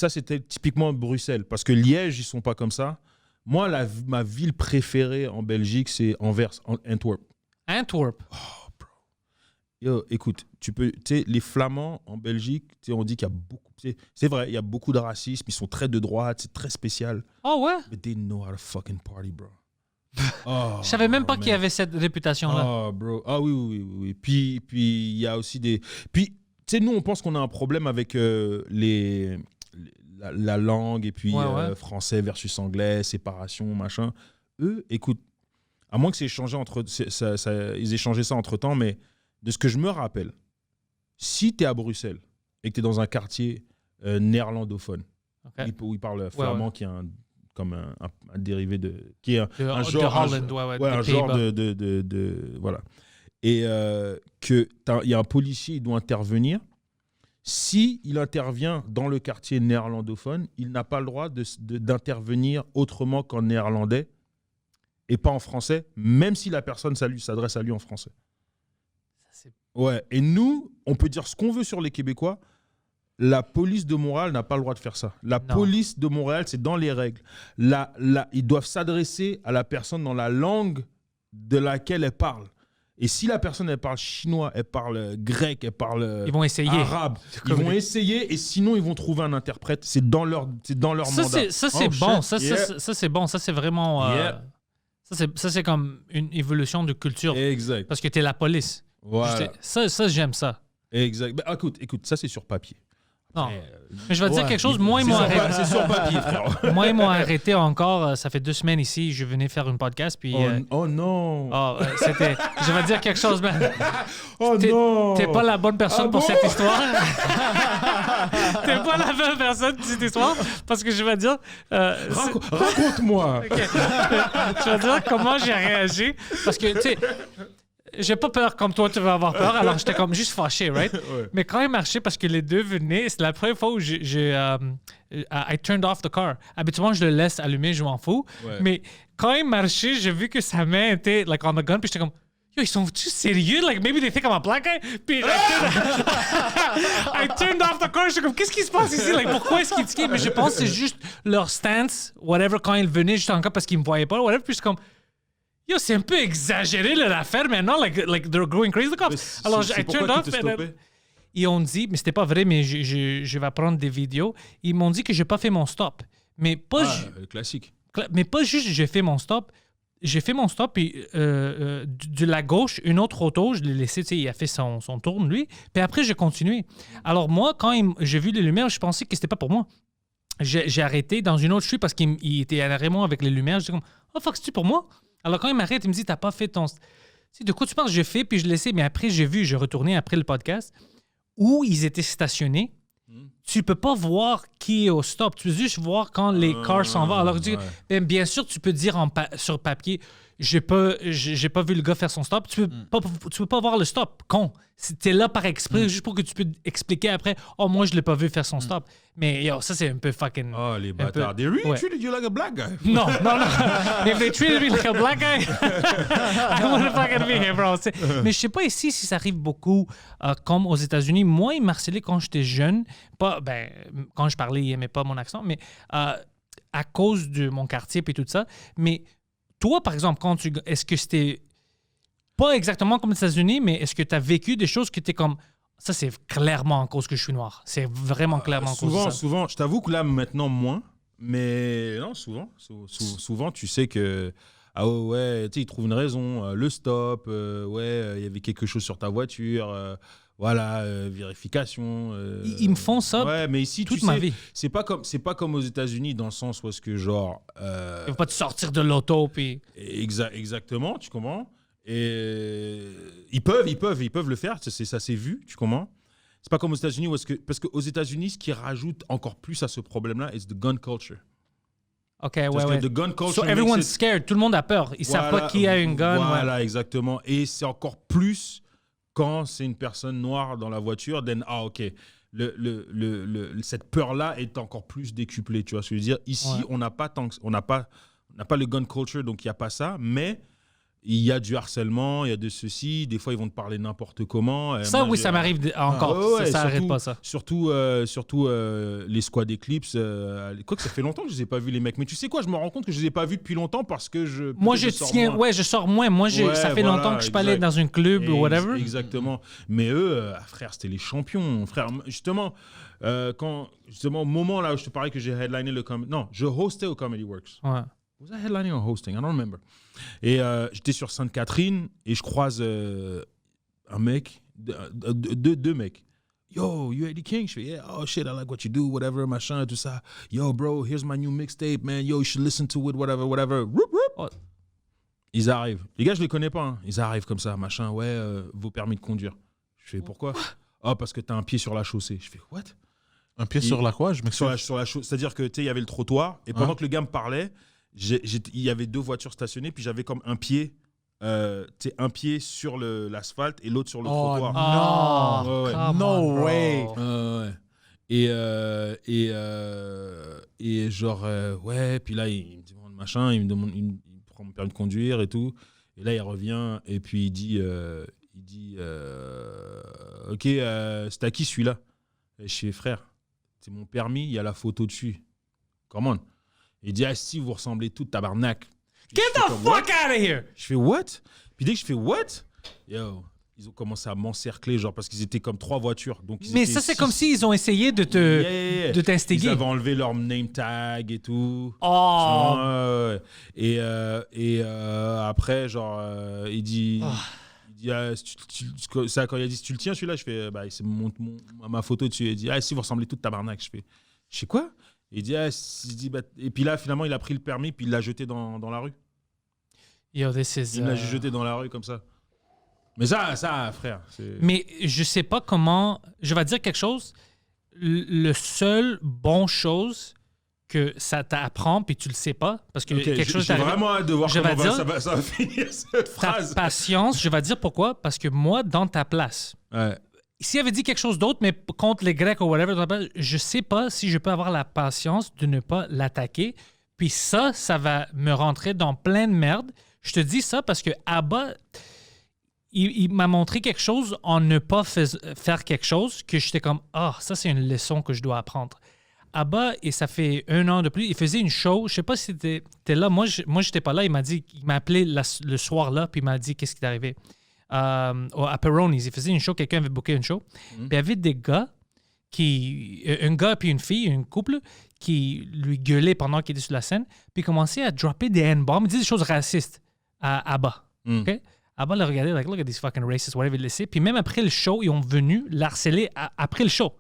c'était typiquement Bruxelles. Parce que Liège, ils sont pas comme ça. Moi, ma ville préférée en Belgique, c'est Anvers, Antwerp. Antwerp. Yo, écoute, tu sais, les Flamands en Belgique, tu sais, on dit qu'il y a beaucoup. C'est vrai, il y a beaucoup de racisme. Ils sont très de droite, c'est très spécial. Oh, ouais? But they know how to fucking party, bro. Je savais même pas qu'il y avait cette réputation-là. Oh, bro. Ah oui. Puis il y a aussi des. Puis, tu sais, nous, on pense qu'on a un problème avec la langue et puis Ouais. français versus anglais, séparation, machin. Eux, écoute, à moins que c'est échangé ils échangeaient ça entre temps, mais de ce que je me rappelle, si tu es à Bruxelles et que tu es dans un quartier néerlandophone, OK. où ils parlent flamand, ouais. qui est comme un dérivé de. Qui est un De genre. Holland, Ouais, un des genre Pays-Bas. de voilà. Et qu'il y a un policier, il doit intervenir. Si il intervient dans le quartier néerlandophone, il n'a pas le droit d'intervenir autrement qu'en néerlandais et pas en français, même si la personne s'adresse à lui en français. Ouais. Et nous, on peut dire ce qu'on veut sur les Québécois. La police de Montréal n'a pas le droit de faire ça. Police de Montréal, c'est dans les règles. Ils doivent s'adresser à la personne dans la langue de laquelle elle parle. Et si la personne, elle parle chinois, elle parle grec, elle parle Ils vont essayer. arabe, ils vont essayer et sinon, ils vont trouver un interprète. C'est dans leur mandat. Ça, c'est bon. Ça, c'est bon. Ça, c'est vraiment... Yeah. Ça, c'est comme une évolution de culture. Exact. Parce que t'es la police. Voilà. Ça, j'aime ça. Exact. Bah, écoute, ça, c'est sur papier. Non. Mais je vais te dire quelque chose. Moi, ils m'ont arrêté. C'est sur papier, frère. Moi, ils m'ont arrêté encore. Ça fait 2 semaines ici. Je venais faire une podcast. Puis, Oh non. c'était. Je vais te dire quelque chose, man. Oh non. T'es pas la bonne personne pour cette histoire. T'es pas la bonne personne pour cette histoire. Parce que je vais te dire. Raconte-moi. Okay. Je vais te dire comment j'ai réagi. Parce que, tu sais. J'ai pas peur comme toi, tu vas avoir peur. Alors, j'étais comme juste fâché, right? Ouais. Mais quand il marchait, parce que les deux venaient, c'est la première fois où I turned off the car. Habituellement, je le laisse allumer, je m'en fous. Ouais. Mais quand il marchait, j'ai vu que sa main était like, on the gun, puis j'étais comme, yo, ils sont-tu sérieux? Like, maybe they think I'm a black guy? Puis I turned off the car, j'étais comme, qu'est-ce qui se passe ici? Like, pourquoi est-ce qu'ils tiquaient? Mais je pense que c'est juste leur stance, whatever, quand ils venaient, juste encore parce qu'ils me voyaient pas, whatever. Puis je suis comme, yo, c'est un peu exagéré l'affaire maintenant, like they're going crazy, the cops. Alors, I turned off. Ils ont dit, mais c'était pas vrai, mais je vais prendre des vidéos. Ils m'ont dit que j'ai pas fait mon stop. Mais pas classique. Mais pas juste j'ai fait mon stop. J'ai fait mon stop et de la gauche, une autre auto, je l'ai laissé, tu sais, il a fait son tour, lui. Puis après, j'ai continué. Alors moi, quand j'ai vu les lumières, je pensais que c'était pas pour moi. J'ai arrêté dans une autre chute parce qu'il était à Raymond avec les lumières. J'étais comme, oh fuck, c'est-tu pour moi? Alors, quand il m'arrête, il me dit, t'as pas fait ton... De quoi tu penses? J'ai fait, puis je laissais. Mais après, j'ai retourné après le podcast où ils étaient stationnés. Tu peux pas voir qui est au stop. Tu peux juste voir quand les cars s'en vont. Alors, bien sûr, tu peux dire sur papier, j'ai pas vu le gars faire son stop. Tu peux pas voir le stop, con. T'es là par exprès, juste pour que tu peux expliquer après, oh, moi, je l'ai pas vu faire son stop. Mais yo, ça, c'est un peu fucking... Oh, les bâtards. They really treated you like a black guy. Non. If they treated me like a black guy, I wouldn't fucking be here, bro. Mais je sais pas ici si ça arrive beaucoup comme aux États-Unis. Moi, ils m'harcelaient quand j'étais jeune. Quand je parlais, ils n'aimaient pas mon accent, mais à cause de mon quartier et tout ça. Mais toi, par exemple, est-ce que c'était pas exactement comme aux États-Unis, mais est-ce que tu as vécu des choses que tu es comme... Ça, c'est clairement en cause que je suis noir. C'est vraiment clairement en cause de ça. Souvent, je t'avoue que là, maintenant, moins. Mais non, souvent, tu sais que... Ah ouais, tu sais, ils trouvent une raison. Le stop, il y avait quelque chose sur ta voiture. Vérification. Ils me font ça mais ici, toute ma vie. C'est pas comme aux États-Unis dans le sens où est-ce que genre... Ils vont pas te sortir de l'auto, puis... Exactement, tu comprends? Et ils peuvent le faire, ça s'est vu, tu comprends? C'est pas comme aux États-Unis parce qu'aux États-Unis, ce qui rajoute encore plus à ce problème-là, c'est the gun culture. OK, The gun culture. So everyone's scared, tout le monde a peur. Ils savent pas qui a une gun. Voilà, exactement. Et c'est encore plus quand c'est une personne noire dans la voiture, OK. Cette peur-là est encore plus décuplée, tu vois ce que je veux dire? Ici, on n'a pas le gun culture, donc il n'y a pas ça, mais il y a du harcèlement, il y a de ceci, des fois ils vont te parler n'importe comment. Ça, ça m'arrive encore, ça n'arrête pas ça. Surtout les Squad Eclipse, quoique ça fait longtemps que je ne les ai pas vus les mecs, mais tu sais quoi, je me rends compte que je ne les ai pas vus depuis longtemps parce que je sors moins. Moi, ça fait longtemps que je ne suis pas allé dans un club ou whatever. Exactement. Mais eux, frère, c'était les champions. Frère, justement, au moment là où je te parlais que j'ai headliné je hostais au Comedy Works. Ouais. Was I headlining or hosting? I don't remember. Et j'étais sur Sainte-Catherine et je croise un mec, deux mecs. Yo, you Eddie King? Je fais, yeah, oh shit, I like what you do, whatever, machin, tout ça. Yo, bro, here's my new mixtape, man. Yo, you should listen to it, whatever. Whoop, whoop. Oh. Ils arrivent. Les gars, je les connais pas. Hein. Ils arrivent comme ça, machin, vos permis de conduire. Je fais, pourquoi? Oh, parce que t'as un pied sur la chaussée. Je fais, what? Un pied sur la quoi? Je m'excuse. Sur la chaussée. C'est-à-dire que, tu sais, il y avait le trottoir et pendant que le gars me parlait, il y avait 2 voitures stationnées, puis j'avais comme un pied sur l'asphalte et l'autre sur le trottoir. No way. Et genre puis là il me demande machin, il me prend mon permis de conduire et tout, et là il revient et puis il dit OK, c'est à qui celui-là? Et je fais, frère, c'est mon permis, il y a la photo dessus. Come on. Il dit, si vous ressemblez tous, tabarnak. Get the fuck out of here! Je fais, what? Puis dès que je fais, what? Yo, ils ont commencé à m'encercler, genre, parce qu'ils étaient comme 3 voitures. Donc mais ça, c'est comme s'ils ont essayé de t'instiguer. Ils avaient enlevé leur name tag et tout. Oh! Et après, genre, il dit, dit, ça, quand il a dit, si tu le tiens, celui-là, je fais, c'est ma photo dessus. Il dit, si vous ressemblez tous tabarnak. Je sais quoi? Il dit, et puis là, finalement, il a pris le permis, puis il l'a jeté dans la rue. Yo, this is, il l'a jeté dans la rue comme ça. Mais ça, frère. Mais je sais pas comment. Je vais dire quelque chose. Le seul bon chose que ça t'apprend, puis tu le sais pas, parce que quelque chose j'ai vraiment hâte de voir comment ça va finir cette phrase. Ta patience, je vais dire pourquoi. Parce que moi, dans ta place, s'il avait dit quelque chose d'autre, mais contre les Grecs ou whatever, je sais pas si je peux avoir la patience de ne pas l'attaquer. Puis ça va me rentrer dans plein de merde. Je te dis ça parce que Abba, il m'a montré quelque chose en ne pas faire quelque chose que j'étais comme, ça c'est une leçon que je dois apprendre. Abba, et ça fait 1 an de plus, il faisait une show, je sais pas si t'es là, moi j'étais pas là, il m'a appelé le soir là, puis il m'a dit qu'est-ce qui est arrivé. À Peroni's, il faisait une show, quelqu'un avait booké une show, puis il y avait des gars un gars puis une fille, un couple, qui lui gueulaient pendant qu'il était sur la scène, puis commençait à dropper des N-bombs, il disait des choses racistes à Abba. OK? Abba l'a regardé, like, look at these fucking racists, whatever, il laissait. Puis même après le show, ils ont venu l'harceler après le show.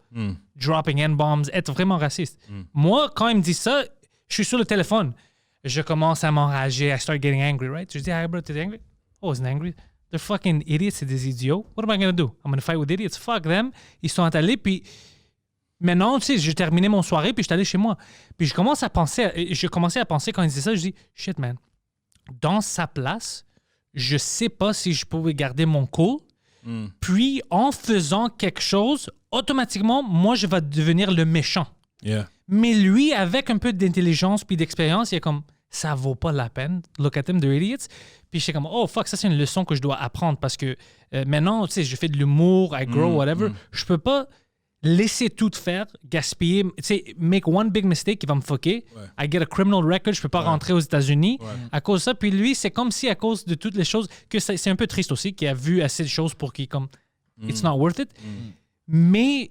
Dropping N-bombs, être vraiment raciste. Moi, quand il me dit ça, je suis sur le téléphone. Je commence à m'enrager, I start getting angry, right? Je dis, hey bro, t'es angry? Oh, I wasn't angry. They're fucking idiots, c'est des idiots. What am I gonna do? I'm gonna fight with idiots. Fuck them. Ils sont allés, puis maintenant, tu sais, j'ai terminé mon soirée, puis je suis allé chez moi. Puis je commençais à penser quand il disait ça, je dis, shit, man, dans sa place, je sais pas si je pouvais garder mon cool. Puis, en faisant quelque chose, automatiquement, moi, je vais devenir le méchant. Yeah. Mais lui, avec un peu d'intelligence puis d'expérience, il est comme, ça vaut pas la peine. Look at them, they're idiots. Puis j'étais comme, oh fuck, ça c'est une leçon que je dois apprendre parce que maintenant, tu sais, je fais de l'humour, I grow, whatever. Je peux pas laisser tout faire, gaspiller, tu sais, make one big mistake qui va me fucker. I get a criminal record, je peux pas rentrer aux États-Unis à cause de ça. Puis lui, c'est comme si à cause de toutes les choses, que c'est un peu triste aussi, qu'il a vu assez de choses pour qu'il comme, it's not worth it. Mais,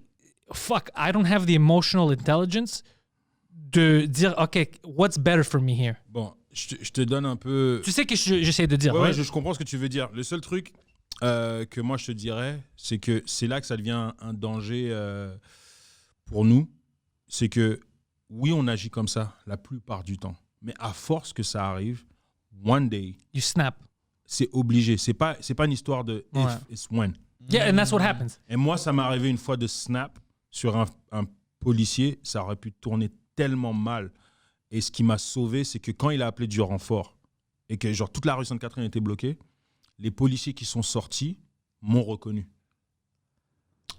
fuck, I don't have the emotional intelligence de dire, OK, what's better for me here? Bon, je te donne un peu... Tu sais que j'essaie de dire. Ouais, je comprends ce que tu veux dire. Le seul truc que moi je te dirais, c'est que c'est là que ça devient un danger pour nous. C'est que, oui, on agit comme ça la plupart du temps. Mais à force que ça arrive, one day... You snap. C'est obligé. C'est pas une histoire de if, it's when. Yeah, and that's what happens. Et moi, ça m'est arrivé une fois de snap sur un policier. Ça aurait pu tourner tellement mal. Et ce qui m'a sauvé, c'est que quand il a appelé du renfort et que genre toute la rue Sainte-Catherine était bloquée, les policiers qui sont sortis m'ont reconnu.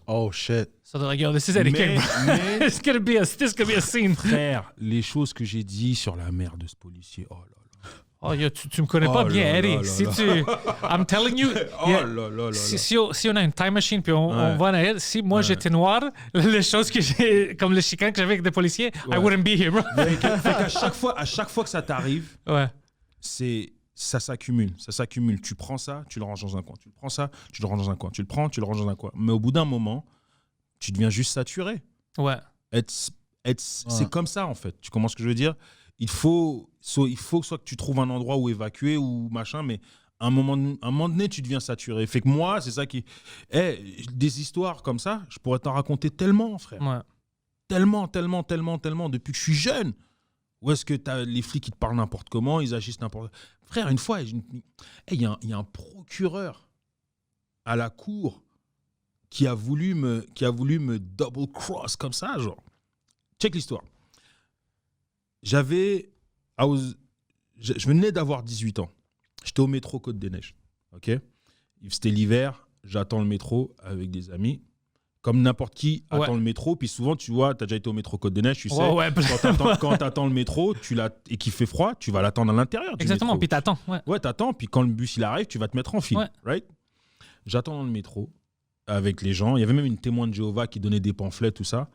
Oh shit. So they're like, yo, this is Eddie King. Mais This could be a scene. Frère, les choses que j'ai dit sur la mère de ce policier, oh là là. Oh, yo, tu me connais pas bien, Eddie. Si I'm telling you. Si on a une time machine puis on va en arrière, si moi j'étais noir, les choses que j'ai, comme le chicane que j'avais avec des policiers, I wouldn't be here, bro. Fait qu'à chaque fois que ça t'arrive, ça s'accumule. Tu prends ça, tu le ranges dans un coin. Tu le prends ça, tu le ranges dans un coin. Tu le prends, tu le ranges dans un coin. Mais au bout d'un moment, tu deviens juste saturé. Ouais. C'est comme ça, en fait. Tu comprends ce que je veux dire? Il faut soit que tu trouves un endroit où évacuer ou machin, mais à un moment donné, tu deviens saturé. Fait que moi, c'est ça qui... des histoires comme ça, je pourrais t'en raconter tellement, frère. Ouais. Tellement, depuis que je suis jeune. Où est-ce que t'as les flics qui te parlent n'importe comment, ils agissent n'importe... Frère, une fois, il y a un procureur à la cour qui a voulu me double cross comme ça, genre. Check l'histoire. Je venais d'avoir 18 ans. J'étais au métro Côte-des-Neiges. Ok. C'était l'hiver. J'attends le métro avec des amis. Comme n'importe qui attend le métro. Puis souvent, tu vois, tu as déjà été au métro Côte-des-Neiges, tu sais. Quand tu attends le métro et qu'il fait froid, tu vas l'attendre à l'intérieur. Exactement. Puis tu attends. Ouais, tu attends. Puis quand le bus il arrive, tu vas te mettre en file. Ouais. Right? J'attends dans le métro avec les gens. Il y avait même une témoin de Jéhovah qui donnait des pamphlets, tout ça.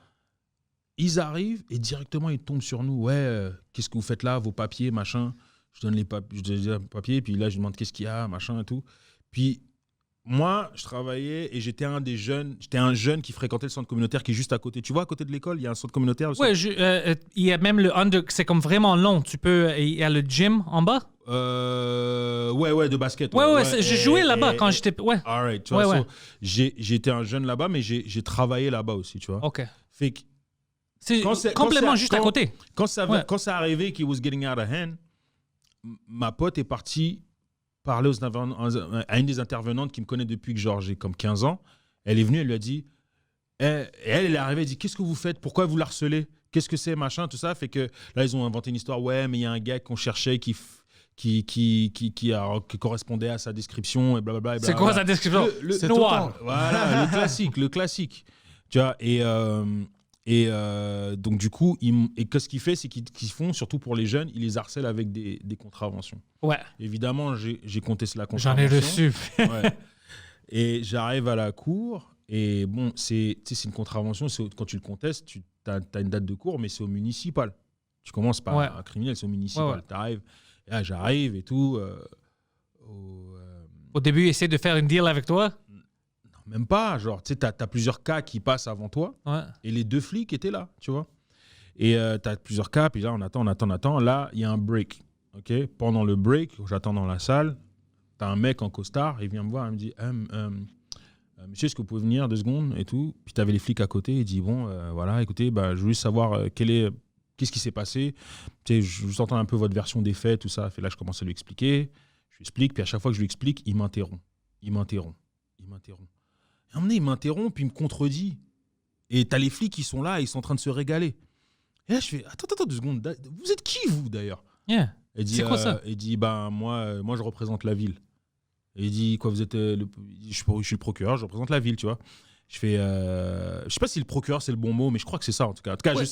Ils arrivent et directement, ils tombent sur nous. Ouais, qu'est-ce que vous faites là, vos papiers, machin. Je donne les papiers, puis là, je demande qu'est-ce qu'il y a, machin et tout. Puis, moi, je travaillais et j'étais un jeune qui fréquentait le centre communautaire qui est juste à côté. Tu vois, à côté de l'école, il y a un centre communautaire. Ouais, il y a même le c'est comme vraiment long. Il y a le gym en bas. Ouais, de basket. Ouais, j'ai joué là-bas quand j'étais. Ouais. All right, tu vois, Ouais. j'étais un jeune là-bas, mais j'ai travaillé là-bas aussi, tu vois. OK. Fait que C'est complètement juste à côté. Quand ça arrivait qu'il was getting out of hand, ma pote est partie parler à une des intervenantes qui me connaît depuis que j'ai comme 15 ans. Elle est venue, elle lui a dit, elle est arrivée, elle dit, qu'est-ce que vous faites? Pourquoi vous la harcelez? Qu'est-ce que c'est, machin, tout ça? Fait que là, ils ont inventé une histoire. Ouais, mais il y a un gars qu'on cherchait qui correspondait à sa description et blablabla. C'est quoi sa description? C'est noir. Voilà, le classique. Tu vois, et donc du coup, qu'est-ce qu'il fait, c'est qu'ils font, surtout pour les jeunes, ils les harcèlent avec des contraventions. Ouais. Évidemment, j'ai contesté la J'en contravention. ai reçu. Ouais. Et j'arrive à la cour, et bon, c'est une contravention, quand tu le contestes, tu as une date de cours, mais c'est au municipal. Tu commences par un criminel, c'est au municipal. Ouais. Et là, j'arrive et tout. Au début, essaie de faire une deal avec toi. Non, même pas. Genre, tu sais, t'as plusieurs cas qui passent avant toi. Ouais. Et les 2 flics étaient là, tu vois. Et t'as plusieurs cas, puis là, on attend. Là, il y a un break. OK? Pendant le break, j'attends dans la salle. T'as un mec en costard, il vient me voir, il me dit monsieur, est-ce que vous pouvez venir 2 secondes et tout? Puis t'avais les flics à côté, il dit bon, voilà, écoutez, je veux juste savoir qu'est-ce qui s'est passé. Tu sais, je vous entends un peu votre version des faits, tout ça. Fait là, je commence à lui expliquer. Je lui explique, puis à chaque fois que je lui explique, il m'interrompt. Et à un moment donné, il m'interrompt, puis il me contredit. Et t'as les flics qui sont là, ils sont en train de se régaler. Et là, je fais attends 2 secondes. Vous êtes qui, vous, d'ailleurs? Yeah. C'est quoi ça? Il dit moi, je représente la ville. Et il dit quoi, vous êtes je suis le procureur, je représente la ville, tu vois. Je fais je sais pas si le procureur c'est le bon mot, mais je crois que c'est ça en tout cas. Ouais.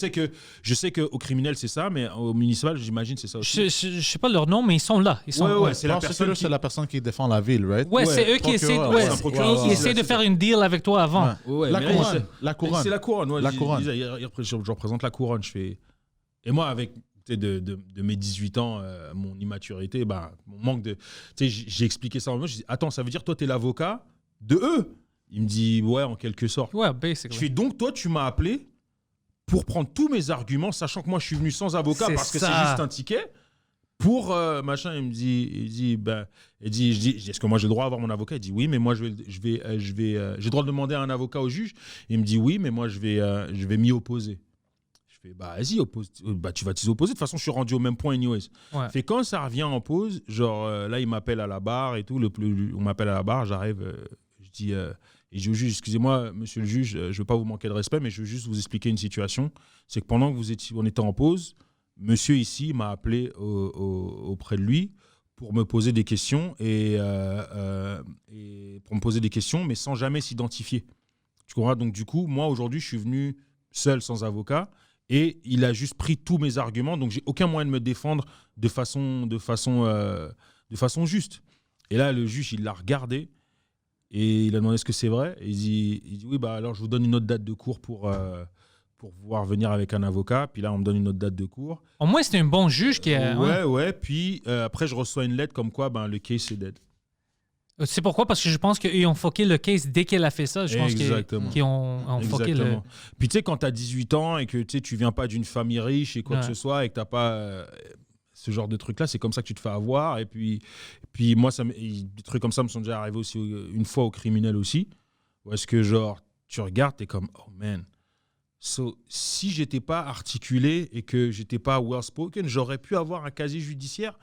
je sais que au criminel c'est ça, mais au municipal j'imagine c'est ça aussi. Je sais pas leur nom, mais ils sont là. Ils sont c'est la personne c'est la personne qui défend la ville, right? Ouais, c'est eux qui essaient ils essaient de faire une deal avec toi avant. Ouais, la couronne. C'est la couronne. Ouais, la couronne. Je représente la couronne. Je fais et moi avec de mes 18 ans, mon immaturité, mon manque de... J'ai expliqué ça en moi, je dis, attends, ça veut dire toi, t'es l'avocat de eux? Il me dit, ouais, en quelque sorte. Ouais, basically. Je fais, donc, toi, tu m'as appelé pour prendre tous mes arguments, sachant que moi, je suis venu sans avocat parce que c'est juste un ticket, pour machin. Il me dit, je dis, est-ce que moi, j'ai le droit d'avoir mon avocat? Il dit, oui, mais moi, j'ai le droit de demander à un avocat au juge. Il me dit, oui, mais moi, je vais m'y opposer. Vas-y, tu vas t'y opposer. De toute façon, je suis rendu au même point anyways. Ouais. Fait quand ça revient en pause, genre là, il m'appelle à la barre et tout. On m'appelle à la barre, j'arrive, je dis, et je dis, excusez-moi, monsieur le juge, je ne veux pas vous manquer de respect, mais je veux juste vous expliquer une situation. C'est que pendant que on était en pause, monsieur ici m'a appelé auprès de lui pour me poser des questions et pour me poser des questions, mais sans jamais s'identifier. Tu comprends? Donc du coup, moi aujourd'hui, je suis venu seul, sans avocat. Et il a juste pris tous mes arguments, donc j'ai aucun moyen de me défendre de façon juste. Et là, le juge, il l'a regardé et il a demandé est-ce que c'est vrai. Et il dit oui, alors je vous donne une autre date de cours pour pouvoir venir avec un avocat. Puis là, on me donne une autre date de cours. Au moins, c'était un bon juge qui a... Ouais. Puis après, je reçois une lettre comme quoi le case est dead. C'est pourquoi? Parce que je pense qu'ils ont fucké le case dès qu'elle a fait ça. Je pense qu'ils ont fucké le... Puis tu sais, quand tu as 18 ans et que tu viens pas d'une famille riche et quoi que ce soit et que tu n'as pas ce genre de truc-là, c'est comme ça que tu te fais avoir. Et puis moi, des trucs comme ça me sont déjà arrivés aussi une fois au criminel aussi. Où est-ce que genre, tu regardes, tu es comme, oh man. So, si j'étais pas articulé et que j'étais pas well-spoken, j'aurais pu avoir un casier judiciaire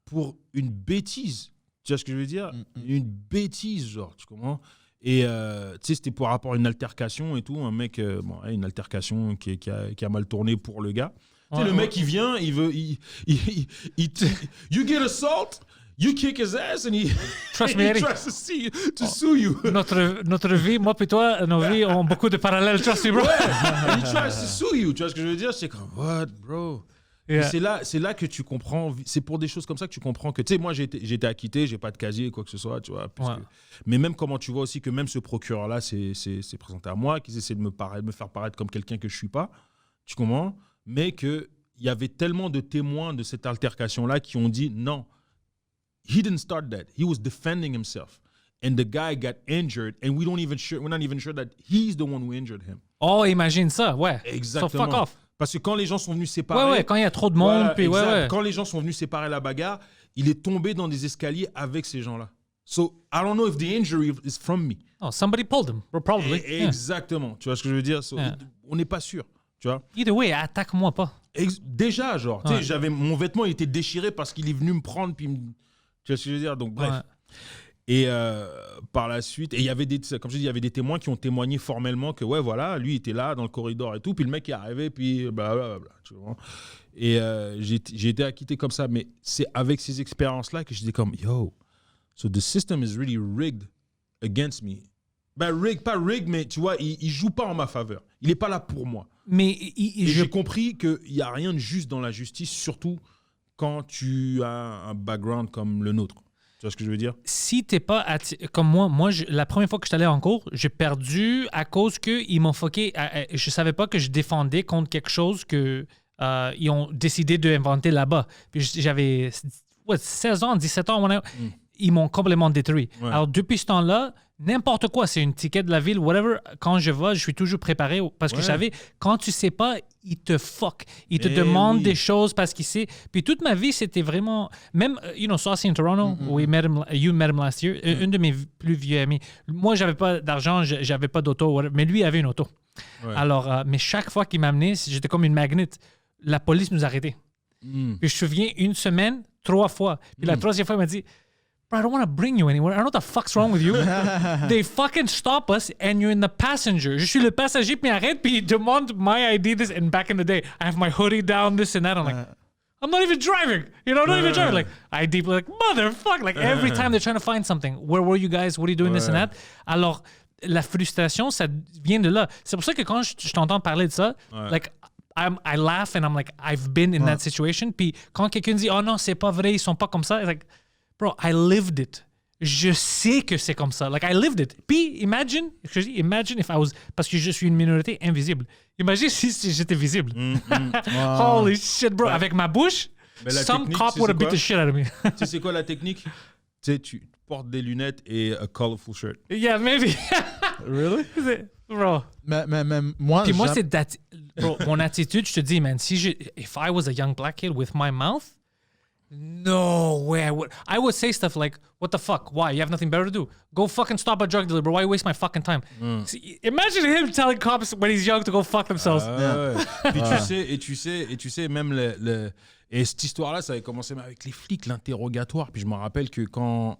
pour une bêtise. Tu vois ce que je veux dire? Une bêtise, genre, tu comprends? Et tu sais, c'était par rapport à une altercation et tout. Un mec, une altercation qui a mal tourné pour le gars. Tu sais, le mec, il vient, il veut. You get assault, you kick his ass, and he tries to sue you. Notre vie, moi et toi, nos vies ont beaucoup de parallèles. Trust me, bro. And he tries to sue you. Tu vois ce que je veux dire? C'est comme, what, bro? Yeah. C'est là que tu comprends, c'est pour des choses comme ça que tu comprends que, tu sais, moi j'ai été acquitté, j'ai pas de casier, quoi que ce soit, tu vois. Mais même comment tu vois aussi que même ce procureur-là c'est présenté à moi, qu'ils essaient de me faire paraître comme quelqu'un que je suis pas, tu comprends? Mais qu'il y avait tellement de témoins de cette altercation-là qui ont dit non, he didn't start that, he was defending himself. and the guy got injured, and we're not even sure that he's the one who injured him. Oh, imagine ça, ouais. Exactement. So fuck off. Parce que quand les gens sont venus séparer... Ouais, quand il y a trop de monde, voilà, puis ouais. Quand les gens sont venus séparer la bagarre, il est tombé dans des escaliers avec ces gens-là. So, I don't know if the injury is from me. Oh, somebody pulled him, probably. Exactement. Tu vois ce que je veux dire? So, on n'est pas sûr, tu vois. Either way, attaque-moi pas. Déjà, genre, tu sais, mon vêtement il était déchiré parce qu'il est venu me prendre, puis tu vois ce que je veux dire? Donc, bref. Ouais. Et par la suite, et il y avait comme je dis, il y avait des témoins qui ont témoigné formellement que, ouais, voilà, lui, il était là dans le corridor et tout, puis le mec est arrivé, puis blablabla, tu vois. Et j'ai été acquitté comme ça, mais c'est avec ces expériences-là que j'étais comme, yo, so the system is really rigged against me. Ben, pas rigged, mais tu vois, il joue pas en ma faveur. Il est pas là pour moi. Mais j'ai compris qu'il n'y a rien de juste dans la justice, surtout quand tu as un background comme le nôtre. Tu vois ce que je veux dire? Si t'es pas comme moi la première fois que je suis allé en cours, j'ai perdu à cause qu'ils m'ont fucké. Je savais pas que je défendais contre quelque chose que ils ont décidé d'inventer là-bas. Puis j'avais 16 ans, 17 ans, ils m'ont complètement détruit. Ouais. Alors depuis ce temps-là, n'importe quoi, c'est une ticket de la ville, whatever, quand je vais, je suis toujours préparé parce que je savais, quand tu sais pas, ils te fuck. Ils te demandent des choses parce qu'ils savent. Puis toute ma vie, c'était vraiment... Même, Saucy in Toronto, you met him last year, un de mes plus vieux amis. Moi, j'avais pas d'argent, j'avais pas d'auto, mais lui avait une auto. Ouais. Alors, mais chaque fois qu'il m'amenait, j'étais comme une magnet. La police nous arrêtait. Puis je me souviens, une semaine, 3 fois. Puis la troisième fois, il m'a dit... Bro, I don't want to bring you anywhere. I don't know what the fuck's wrong with you. They fucking stop us and you're in the passenger. Je suis le passager, puis il arrête, puis il demande my ID. This, and back in the day, I have my hoodie down, this and that. I'm like, I'm not even driving. I'm not even driving. Like, ID, like, motherfucker. Like, every time they're trying to find something. Where were you guys? What are you doing, this and that? Alors, la frustration, ça vient de là. C'est pour ça que quand je t'entends parler de ça, like, I laugh and I'm like, I've been in that situation. Puis quand quelqu'un dit, oh non, c'est pas vrai, ils sont pas comme ça, it's like, bro, I lived it. Je sais que c'est comme ça. Like, I lived it. Puis, imagine if I was... Parce que je suis une minorité invisible. Imagine si j'étais visible. Wow. Holy shit, bro. Ouais. Avec ma bouche, some cop would have beat the shit out of me. Tu sais c'est quoi la technique? Tu sais, tu portes des lunettes et a colorful shirt. Yeah, maybe. Really? Bro. Mais moi... Puis moi, c'est... Bro, mon attitude, je te dis, man, if I was a young black kid with my mouth... No way. I would say stuff like, what the fuck? Why? You have nothing better to do? Go fucking stop a drug dealer, bro. Why waste my fucking time? See, imagine him telling cops when he's young to go fuck themselves. Puis tu sais, même et cette histoire-là, ça avait commencé avec les flics, l'interrogatoire. Puis je me rappelle que quand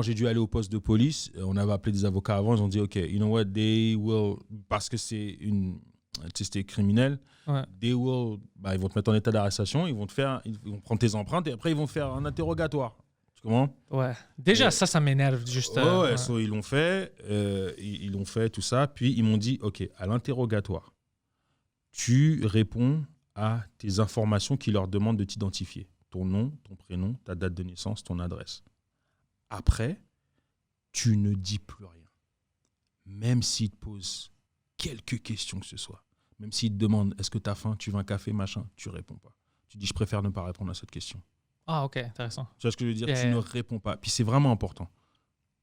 j'ai dû aller au poste de police, on avait appelé des avocats avant, ils ont dit, OK, you know what, they will... Parce que c'était criminel. Ouais. Ils vont te mettre en état d'arrestation, ils vont prendre tes empreintes et après ils vont te faire un interrogatoire. Tu comprends? Ouais. Déjà, ça m'énerve juste. Ouais. So, ils l'ont fait, tout ça. Puis ils m'ont dit, OK, à l'interrogatoire, tu réponds à tes informations qui leur demandent de t'identifier. Ton nom, ton prénom, ta date de naissance, ton adresse. Après, tu ne dis plus rien. Même s'ils te posent quelques questions que ce soit. Même s'ils te demandent est-ce que tu as faim, tu veux un café, machin, tu réponds pas. Tu dis je préfère ne pas répondre à cette question. Ah, ok, intéressant. Tu vois ce que je veux dire? Tu ne réponds pas. Puis c'est vraiment important.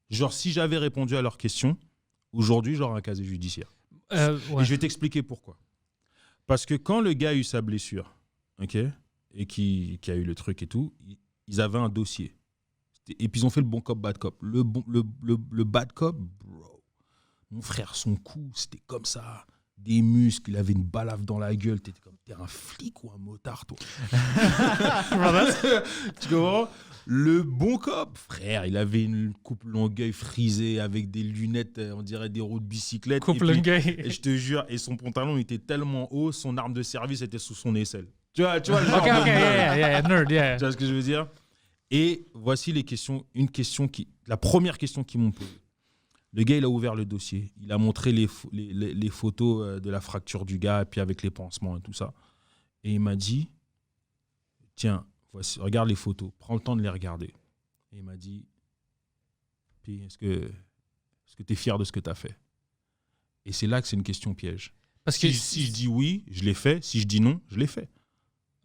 Genre, si j'avais répondu à leurs questions, aujourd'hui, j'aurais un casier judiciaire. Ouais. Et je vais t'expliquer pourquoi. Parce que quand le gars a eu sa blessure, ok, et qui a eu le truc et tout, ils avaient un dossier. Et puis ils ont fait le bon cop, bad cop. Le bad cop, bro, mon frère, son cou, c'était comme ça. Des muscles, il avait une balafre dans la gueule. T'es un flic ou un motard, toi? Tu comprends? Le bon cop, frère, il avait une coupe longueuil frisée avec des lunettes, on dirait des roues de bicyclette. Coupe longueuil. Et je te jure, et son pantalon était tellement haut, son arme de service était sous son aisselle. Tu vois le genre nerd, yeah. Tu vois ce que je veux dire? Et voici la première question qu'ils m'ont posée. Le gars, il a ouvert le dossier. Il a montré les photos de la fracture du gars, et puis avec les pansements et tout ça. Et il m'a dit, tiens, voici, regarde les photos. Prends le temps de les regarder. Et il m'a dit, puis est-ce que tu es fier de ce que tu as fait? Et c'est là que c'est une question piège. Parce que si je dis oui, je l'ai fait. Si je dis non, je l'ai fait.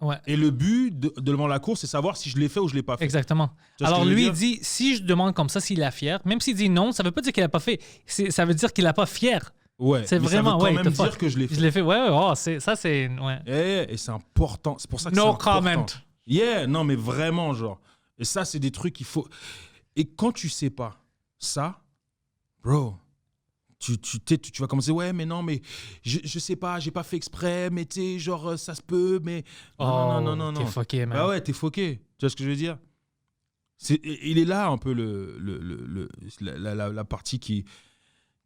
Ouais. Et le but devant la cour, c'est savoir si je l'ai fait ou je l'ai pas fait. Exactement. Tu vois ce Alors que je veux lui, dire? il dit, si je demande comme ça s'il est fier, même s'il dit non, ça veut pas dire qu'il a pas fait. Ça veut dire qu'il a pas fier. Ouais. C'est mais vraiment, ça veut quand ouais, même the fuck. dire que je l'ai fait. Je l'ai fait, ouais. Oh, ça, c'est... Ouais. Et c'est important. C'est pour ça que No c'est important. comment. Yeah, non, mais vraiment, genre. Et ça, c'est des trucs qu'il faut... Et quand tu sais pas ça, bro... Tu vas commencer, ouais, mais non, mais je sais pas, j'ai pas fait exprès, mais tu sais, genre, ça se peut, mais. Non. T'es fucké, man. Bah ouais, t'es foqué. Tu vois ce que je veux dire? Il est là un peu la partie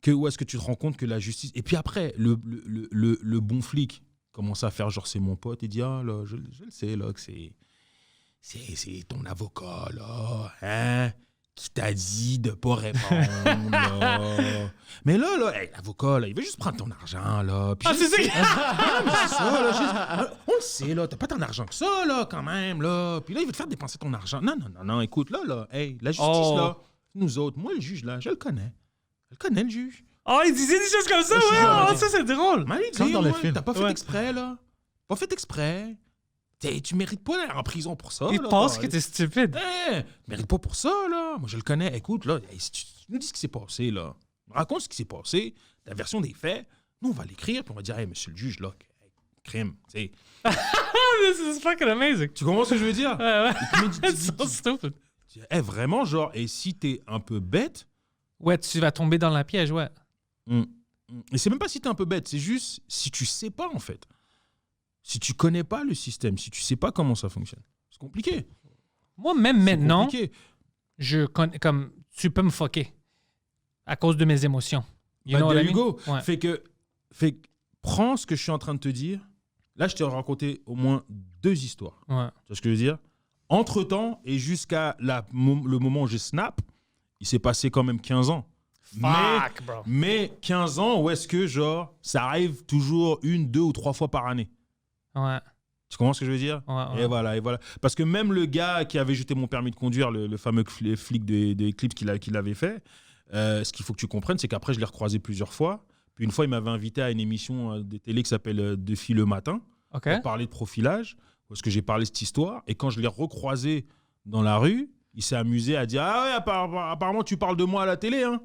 où est-ce que tu te rends compte que la justice. Et puis après, le bon flic commence à faire genre, c'est mon pote, il dit, ah là, je le sais, là, que c'est ton avocat, là, hein? Qui t'a dit de pas répondre, là. Mais là, hey, l'avocat, là, il veut juste prendre ton argent, là. Puis c'est ça! mais c'est ça, là. On le sait, là. T'as pas tant d'argent que ça, là, quand même, là. Puis là, il veut te faire dépenser ton argent. Non, écoute, là. Hey, la justice, là. Nous autres, moi, le juge, là, je le connais. Je le connais, le juge. Oh, il disait des choses comme ça, ouais. Ça, c'est drôle. Comme dans les films. T'as pas fait exprès, là. Pas fait exprès. Tu mérites pas d'aller en prison pour ça. Il là, pense que t'es stupide. Tu mérites pas pour ça, là. Moi, je le connais. Écoute, là, si tu nous dis ce qui s'est passé, là, raconte ce qui s'est passé, ta version des faits, nous, on va l'écrire, puis on va dire, hey, monsieur le juge, là, crime, tu sais. This is fucking amazing. Tu comprends ce que je veux dire? Ouais. It's so stupid. Vraiment, genre, et si t'es un peu bête... Ouais, tu vas tomber dans la piège, ouais. Et c'est même pas si t'es un peu bête, c'est juste si tu sais pas, en fait. Si tu connais pas le système, si tu sais pas comment ça fonctionne, c'est compliqué. Moi, même maintenant, Compliqué. je connais, comme, tu peux me fucker à cause de mes émotions. You know what I mean? Hugo, Ouais. fait que prends ce que je suis en train de te dire. Là, je t'ai raconté au moins 2 histoires. Ouais. Tu vois ce que je veux dire? Entre-temps, et jusqu'à le moment où j'ai snap, il s'est passé quand même 15 ans. Fuck, bro. Mais 15 ans, où est-ce que, genre, ça arrive toujours 1, 2 ou 3 fois par année? Ouais. Tu comprends ce que je veux dire? Ouais. Et voilà. Parce que même le gars qui avait jeté mon permis de conduire, le fameux flic des clips qu'il avait fait, ce qu'il faut que tu comprennes, c'est qu'après, je l'ai recroisé plusieurs fois. Puis une fois, il m'avait invité à une émission de télé qui s'appelle Défi le matin, OK. pour parler de profilage, parce que j'ai parlé de cette histoire. Et quand je l'ai recroisé dans la rue, il s'est amusé à dire « Ah ouais, apparemment, tu parles de moi à la télé, hein ?»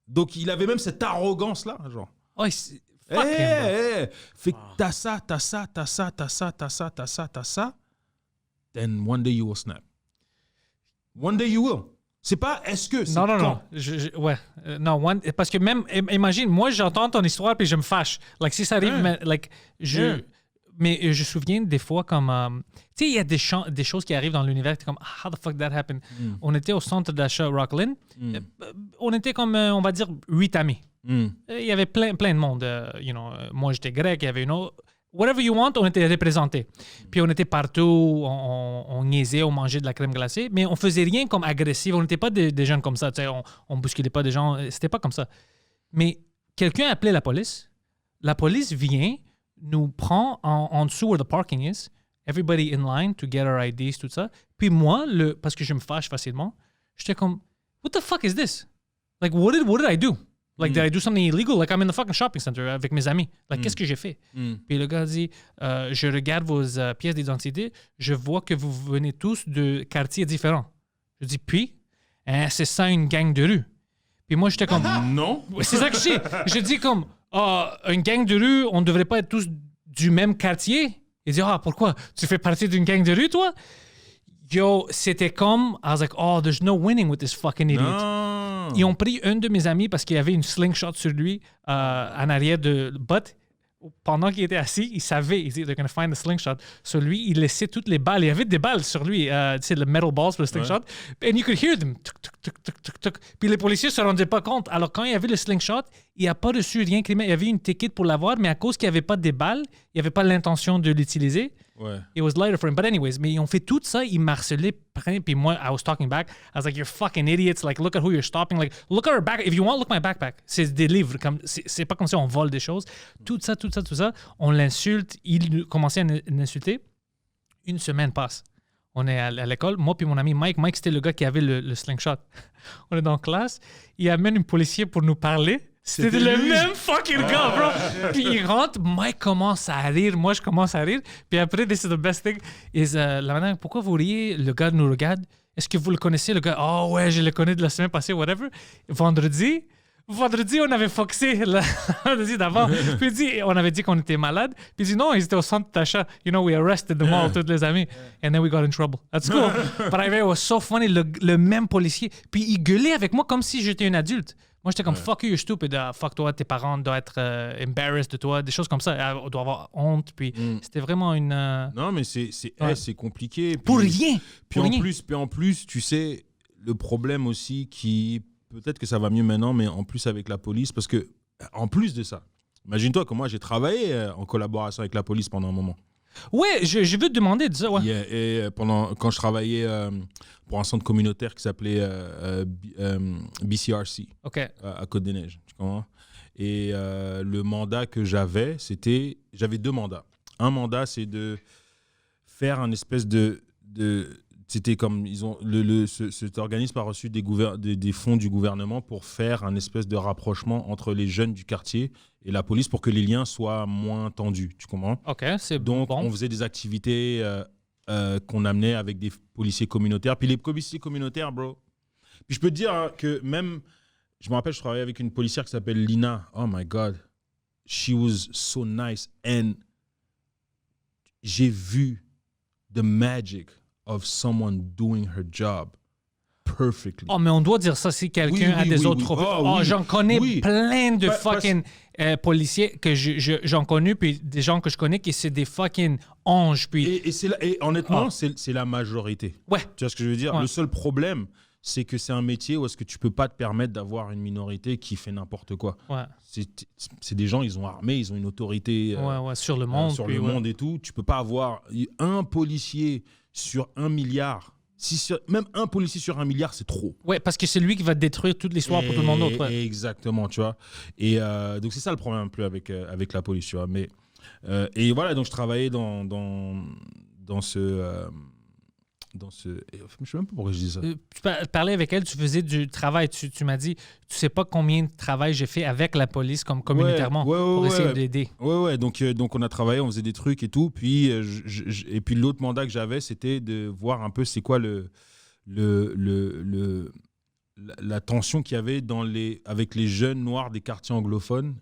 Donc, il avait même cette arrogance-là, genre. Oh, fuck him, bro. Fait que t'as ça. Then one day you will snap. One day you will. C'est pas est-ce que, c'est Non. quand. Ouais. Non, parce que même, imagine, moi, j'entends ton histoire puis je me fâche. Like, si ça arrive, mais je me souviens des fois comme... tu sais, il y a des choses qui arrivent dans l'univers, t'es comme, how the fuck that happened? On était au centre d'achat Rockland. On était comme, on va dire, 8 amis. Il y avait plein de monde. Moi, j'étais grec, il y avait une autre... Whatever you want, on était représentés. Puis on était partout, on niaisait, on mangeait de la crème glacée, mais on faisait rien comme agressif. On n'était pas des gens comme ça. On bousculait pas des gens. C'était pas comme ça. Mais quelqu'un appelait la police. La police vient, nous prend en dessous where the parking is. Everybody in line to get our IDs, tout ça. Puis moi, parce que je me fâche facilement, j'étais comme, what the fuck is this? Like, what did I do? Like, did I do something illegal? Like, I'm in the fucking shopping center avec mes amis. Like, qu'est-ce que j'ai fait? Puis le gars dit, je regarde vos pièces d'identité, je vois que vous venez tous de quartiers différents. Je dis, puis, c'est ça une gang de rue? Puis moi, j'étais comme... Non. C'est ça que je sais. Je dis comme, une gang de rue, on ne devrait pas être tous du même quartier? Il dit, pourquoi? Tu fais partie d'une gang de rue, toi? Yo, c'était comme... I was like, there's no winning with this fucking idiot. Non. Ils ont pris un de mes amis parce qu'il y avait une slingshot sur lui en arrière de but. Pendant qu'il était assis, il savait, il dit, they're going to find the slingshot. Sur lui, il laissait toutes les balles. Il y avait des balles sur lui, tu sais, le metal balls pour le slingshot. And you could hear them. Tuk, tuk, tuk, tuk, tuk, tuk. Puis les policiers ne se rendaient pas compte. Alors, quand il y avait le slingshot, il n'a pas reçu rien criminel. Il y avait une ticket pour l'avoir, mais à cause qu'il n'y avait pas de balles, il n'y avait pas l'intention de l'utiliser. Ouais. It was lighter for him. But anyways, mais ils ont fait tout ça, ils m'harcelaient. Puis moi, I was talking back. I was like, you're fucking idiots. Like, look at who you're stopping. Like, look at our backpack. If you want, look at my backpack. C'est des livres. C'est pas comme si on vole des choses. Tout ça. On l'insulte. Il commençait à l'insulter. Une semaine passe. On est à l'école. Moi puis mon ami Mike. Mike, c'était le gars qui avait le slingshot. On est dans la classe. Il amène un policier pour nous parler. C'était le même fucking gars, bro. Puis il rentre, Mike commence à rire, moi je commence à rire. Puis après, this is the best thing, is la madame, pourquoi vous riez? Le gars nous regarde. Est-ce que vous le connaissez, le gars? Oh ouais, je le connais de la semaine passée, whatever. Vendredi, on avait foxé le vendredi d'avant. Puis il dit, on avait dit qu'on était malade. Puis il dit, non, ils étaient au centre d'achat. You know, we arrested them all, tous les amis. And then we got in trouble. That's cool. But it was so funny, le même policier. Puis il gueulait avec moi comme si j'étais un adulte. Moi, j'étais comme, fuck you, you're stupid. Fuck toi, tes parents doivent être embarrassed de toi. Des choses comme ça. On doit avoir honte. Puis c'était vraiment une... Non, mais c'est compliqué. Puis, pour rien. Puis en plus, tu sais, le problème aussi qui... Peut-être que ça va mieux maintenant, mais en plus avec la police, parce que, en plus de ça, imagine-toi que moi, j'ai travaillé en collaboration avec la police pendant un moment. Ouais, je veux te demander de ça, ouais. Et quand je travaillais pour un centre communautaire qui s'appelait BCRC, à Côte-des-Neiges, tu comprends? Et le mandat que j'avais, j'avais 2 mandats. Un mandat, c'est de faire un espèce de c'était comme cet organisme a reçu des fonds du gouvernement pour faire un espèce de rapprochement entre les jeunes du quartier et la police pour que les liens soient moins tendus, tu comprends? OK, c'est Donc, bon. on faisait des activités qu'on amenait avec des policiers communautaires. Puis les policiers communautaires, bro. Puis je peux te dire hein, que même, je me rappelle, je travaillais avec une policière qui s'appelle Lina. Oh my God. She was so nice. And j'ai vu the magic of someone doing her job perfectly. Oh, mais on doit dire ça si quelqu'un a des autres... Oui. J'en connais plein de fucking policiers que j'en connais, puis des gens que je connais qui c'est des fucking anges. Puis... Et honnêtement, c'est la majorité. Ouais. Tu vois ce que je veux dire? Ouais. Le seul problème, c'est que c'est un métier où est-ce que tu peux pas te permettre d'avoir une minorité qui fait n'importe quoi. Ouais. C'est des gens, ils ont armé, ils ont une autorité sur le monde. Monde et tout. Tu peux pas avoir un policier sur 1 milliard. Même un policier sur 1 milliard, c'est trop. Ouais, parce que c'est lui qui va détruire toute l'histoire pour tout le monde d'autre. Ouais. Exactement, tu vois. Et donc, c'est ça le problème un peu avec la police, tu vois. Mais, et voilà, donc je travaillais dans ce... je sais même pas pourquoi je dis ça. Tu parlais avec elle, tu faisais du travail. Tu m'as dit, tu sais pas combien de travail j'ai fait avec la police comme communautairement pour essayer d'aider. Ouais. Donc on a travaillé, on faisait des trucs et tout. Puis, et puis l'autre mandat que j'avais, c'était de voir un peu c'est quoi la tension qu'il y avait avec les jeunes noirs des quartiers anglophones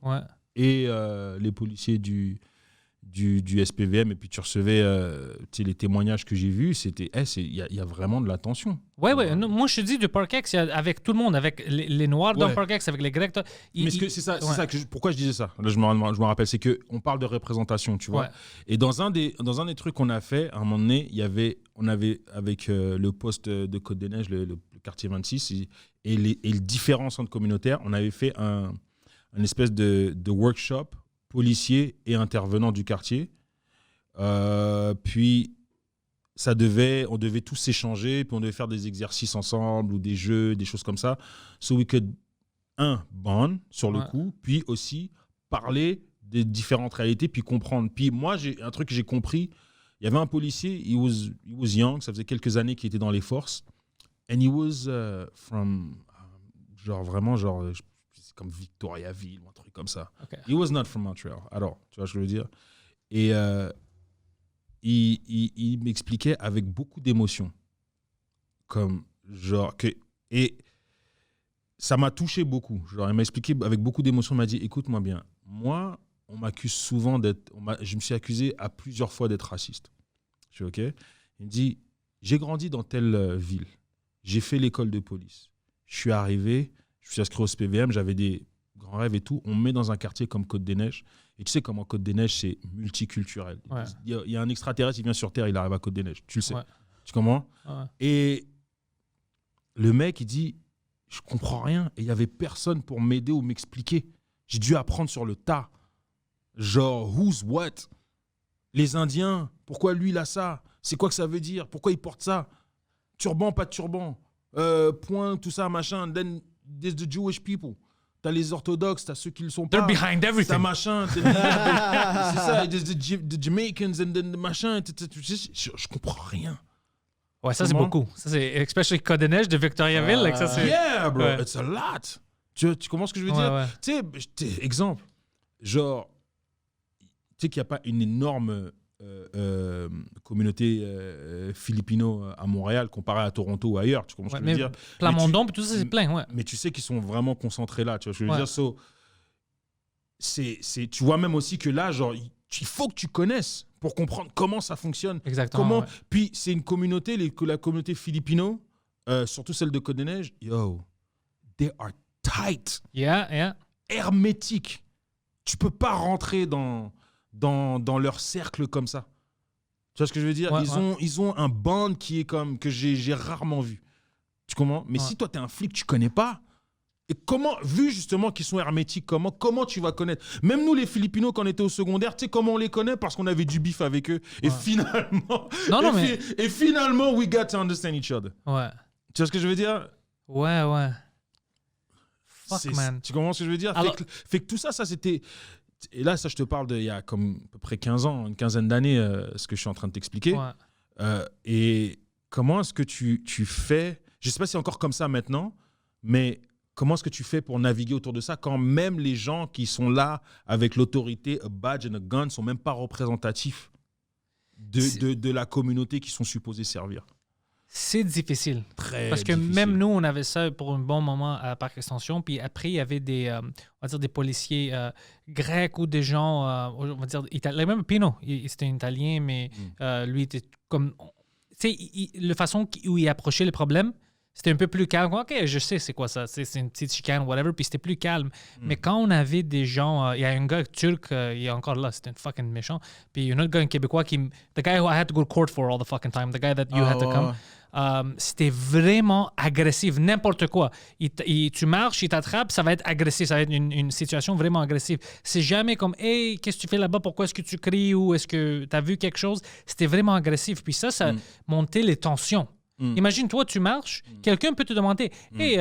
et les policiers du SPVM, et puis tu recevais les témoignages que j'ai vus, c'était il y a vraiment de la tension. Ouais. Non, moi, je te dis, du Parkex, avec tout le monde, avec les Noirs dans le Parkex, avec les Grecs. Mais c'est ça pourquoi je disais ça. Là, je me rappelle, c'est qu'on parle de représentation, tu vois. Ouais. Et dans un des trucs qu'on a fait, à un moment donné, on avait avec le poste de Côte-des-Neiges, le quartier 26, et les différents centres communautaires, on avait fait un espèce de workshop policiers et intervenants du quartier. Puis, on devait tous s'échanger, puis on devait faire des exercices ensemble ou des jeux, des choses comme ça. So we could, bond sur le coup, puis aussi parler des différentes réalités, puis comprendre. Puis moi, un truc que j'ai compris, il y avait un policier, he was young, ça faisait quelques années qu'il était dans les forces, and he was from, c'est comme Victoriaville, un truc comme ça. Okay. He was not from Montreal at all, tu vois ce que je veux dire. Et il m'expliquait avec beaucoup d'émotion, et ça m'a touché beaucoup. Genre, il m'a expliqué avec beaucoup d'émotion, il m'a dit, écoute-moi bien, moi, on m'accuse souvent je me suis accusé à plusieurs fois d'être raciste. Je suis OK. Il me dit, j'ai grandi dans telle ville, j'ai fait l'école de police, je suis arrivé, je suis inscrit au SPVM, j'avais des grands rêves et tout. On me met dans un quartier comme Côte-des-Neiges. Et tu sais comment Côte-des-Neiges, c'est multiculturel. Ouais. Il y a un extraterrestre qui vient sur Terre, il arrive à Côte-des-Neiges. Tu le sais. Ouais. Tu comprends? Ouais. Et le mec, il dit, je comprends rien. Et il n'y avait personne pour m'aider ou m'expliquer. J'ai dû apprendre sur le tas. Genre, who's what? Les Indiens, pourquoi lui, il a ça? C'est quoi que ça veut dire? Pourquoi il porte ça? Turban, pas de turban. Point, tout ça, machin. Then there's the Jewish people. T'as les orthodoxes, t'as ceux qui le sont pas. They're behind everything. T'as machin. C'est ça, the Jamaicans and then the machin. Je comprends rien. Ouais, ça c'est beaucoup. Ça c'est especially Côte-des-Neiges de Victoriaville. Like, ça, c'est... Yeah, bro, it's a lot. Tu comprends ce que je veux dire? Ouais. Tu sais, exemple, genre, tu sais qu'il n'y a pas une énorme communauté filipino à Montréal comparée à Toronto ou ailleurs. Tu comprends ce que je veux dire? Plamondon, puis tout ça, c'est plein, ouais. Mais tu sais qu'ils sont vraiment concentrés là. Tu vois ce que je veux Ouais. dire? So, tu vois même aussi que là, genre, il faut que tu connaisses pour comprendre comment ça fonctionne. Exactement. Comment... ouais. Puis c'est une communauté, la communauté filipino, surtout celle de Côte-des-Neiges, yo, they are tight, Yeah. hermétiques. Tu peux pas rentrer dans leur cercle comme ça. Tu vois ce que je veux dire? Ouais, Ils ont un band qui est comme que j'ai rarement vu. Tu comprends? Mais si toi, t'es un flic, tu connais pas. Et comment, vu justement qu'ils sont hermétiques, comment tu vas connaître? Même nous, les Filipinos, quand on était au secondaire, tu sais comment on les connaît? Parce qu'on avait du bif avec eux. Et finalement, et finalement, we got to understand each other. Ouais. Tu vois ce que je veux dire? Ouais. Fuck, man. Tu comprends ce que je veux dire? Alors... Fait que tout ça, c'était... Et là, ça, je te parle d'il y a comme à peu près 15 ans, une quinzaine d'années, ce que je suis en train de t'expliquer. Ouais. Et comment est-ce que tu fais... Je ne sais pas si c'est encore comme ça maintenant, mais comment est-ce que tu fais pour naviguer autour de ça quand même les gens qui sont là avec l'autorité, a badge and a gun, ne sont même pas représentatifs de la communauté qui sont supposés servir? C'est difficile. Très Parce que difficile. même nous, on avait ça pour un bon moment à Parc Extension. Puis après, il y avait des, on va dire des policiers grecs ou des gens, on va dire, italiens. Même Pino, c'était un Italien, mais lui était comme... Tu sais, la façon où il approchait les problèmes, c'était un peu plus calme. OK, je sais c'est quoi ça. C'est une petite chicane, whatever. Puis c'était plus calme. Mais quand on avait des gens... Il y a un gars turc, il est encore là. C'était un fucking méchant. Puis un autre gars, un Québécois, the guy who I had to go to court for all the fucking time. The guy that you had to come. C'était vraiment agressif, n'importe quoi. Tu marches, il t'attrape, ça va être agressif, ça va être une situation vraiment agressive. C'est jamais comme « Hey, qu'est-ce que tu fais là-bas? Pourquoi est-ce que tu cries? Ou est-ce que tu as vu quelque chose? » C'était vraiment agressif. Puis ça montait les tensions. Imagine, toi, tu marches, quelqu'un peut te demander « Hey,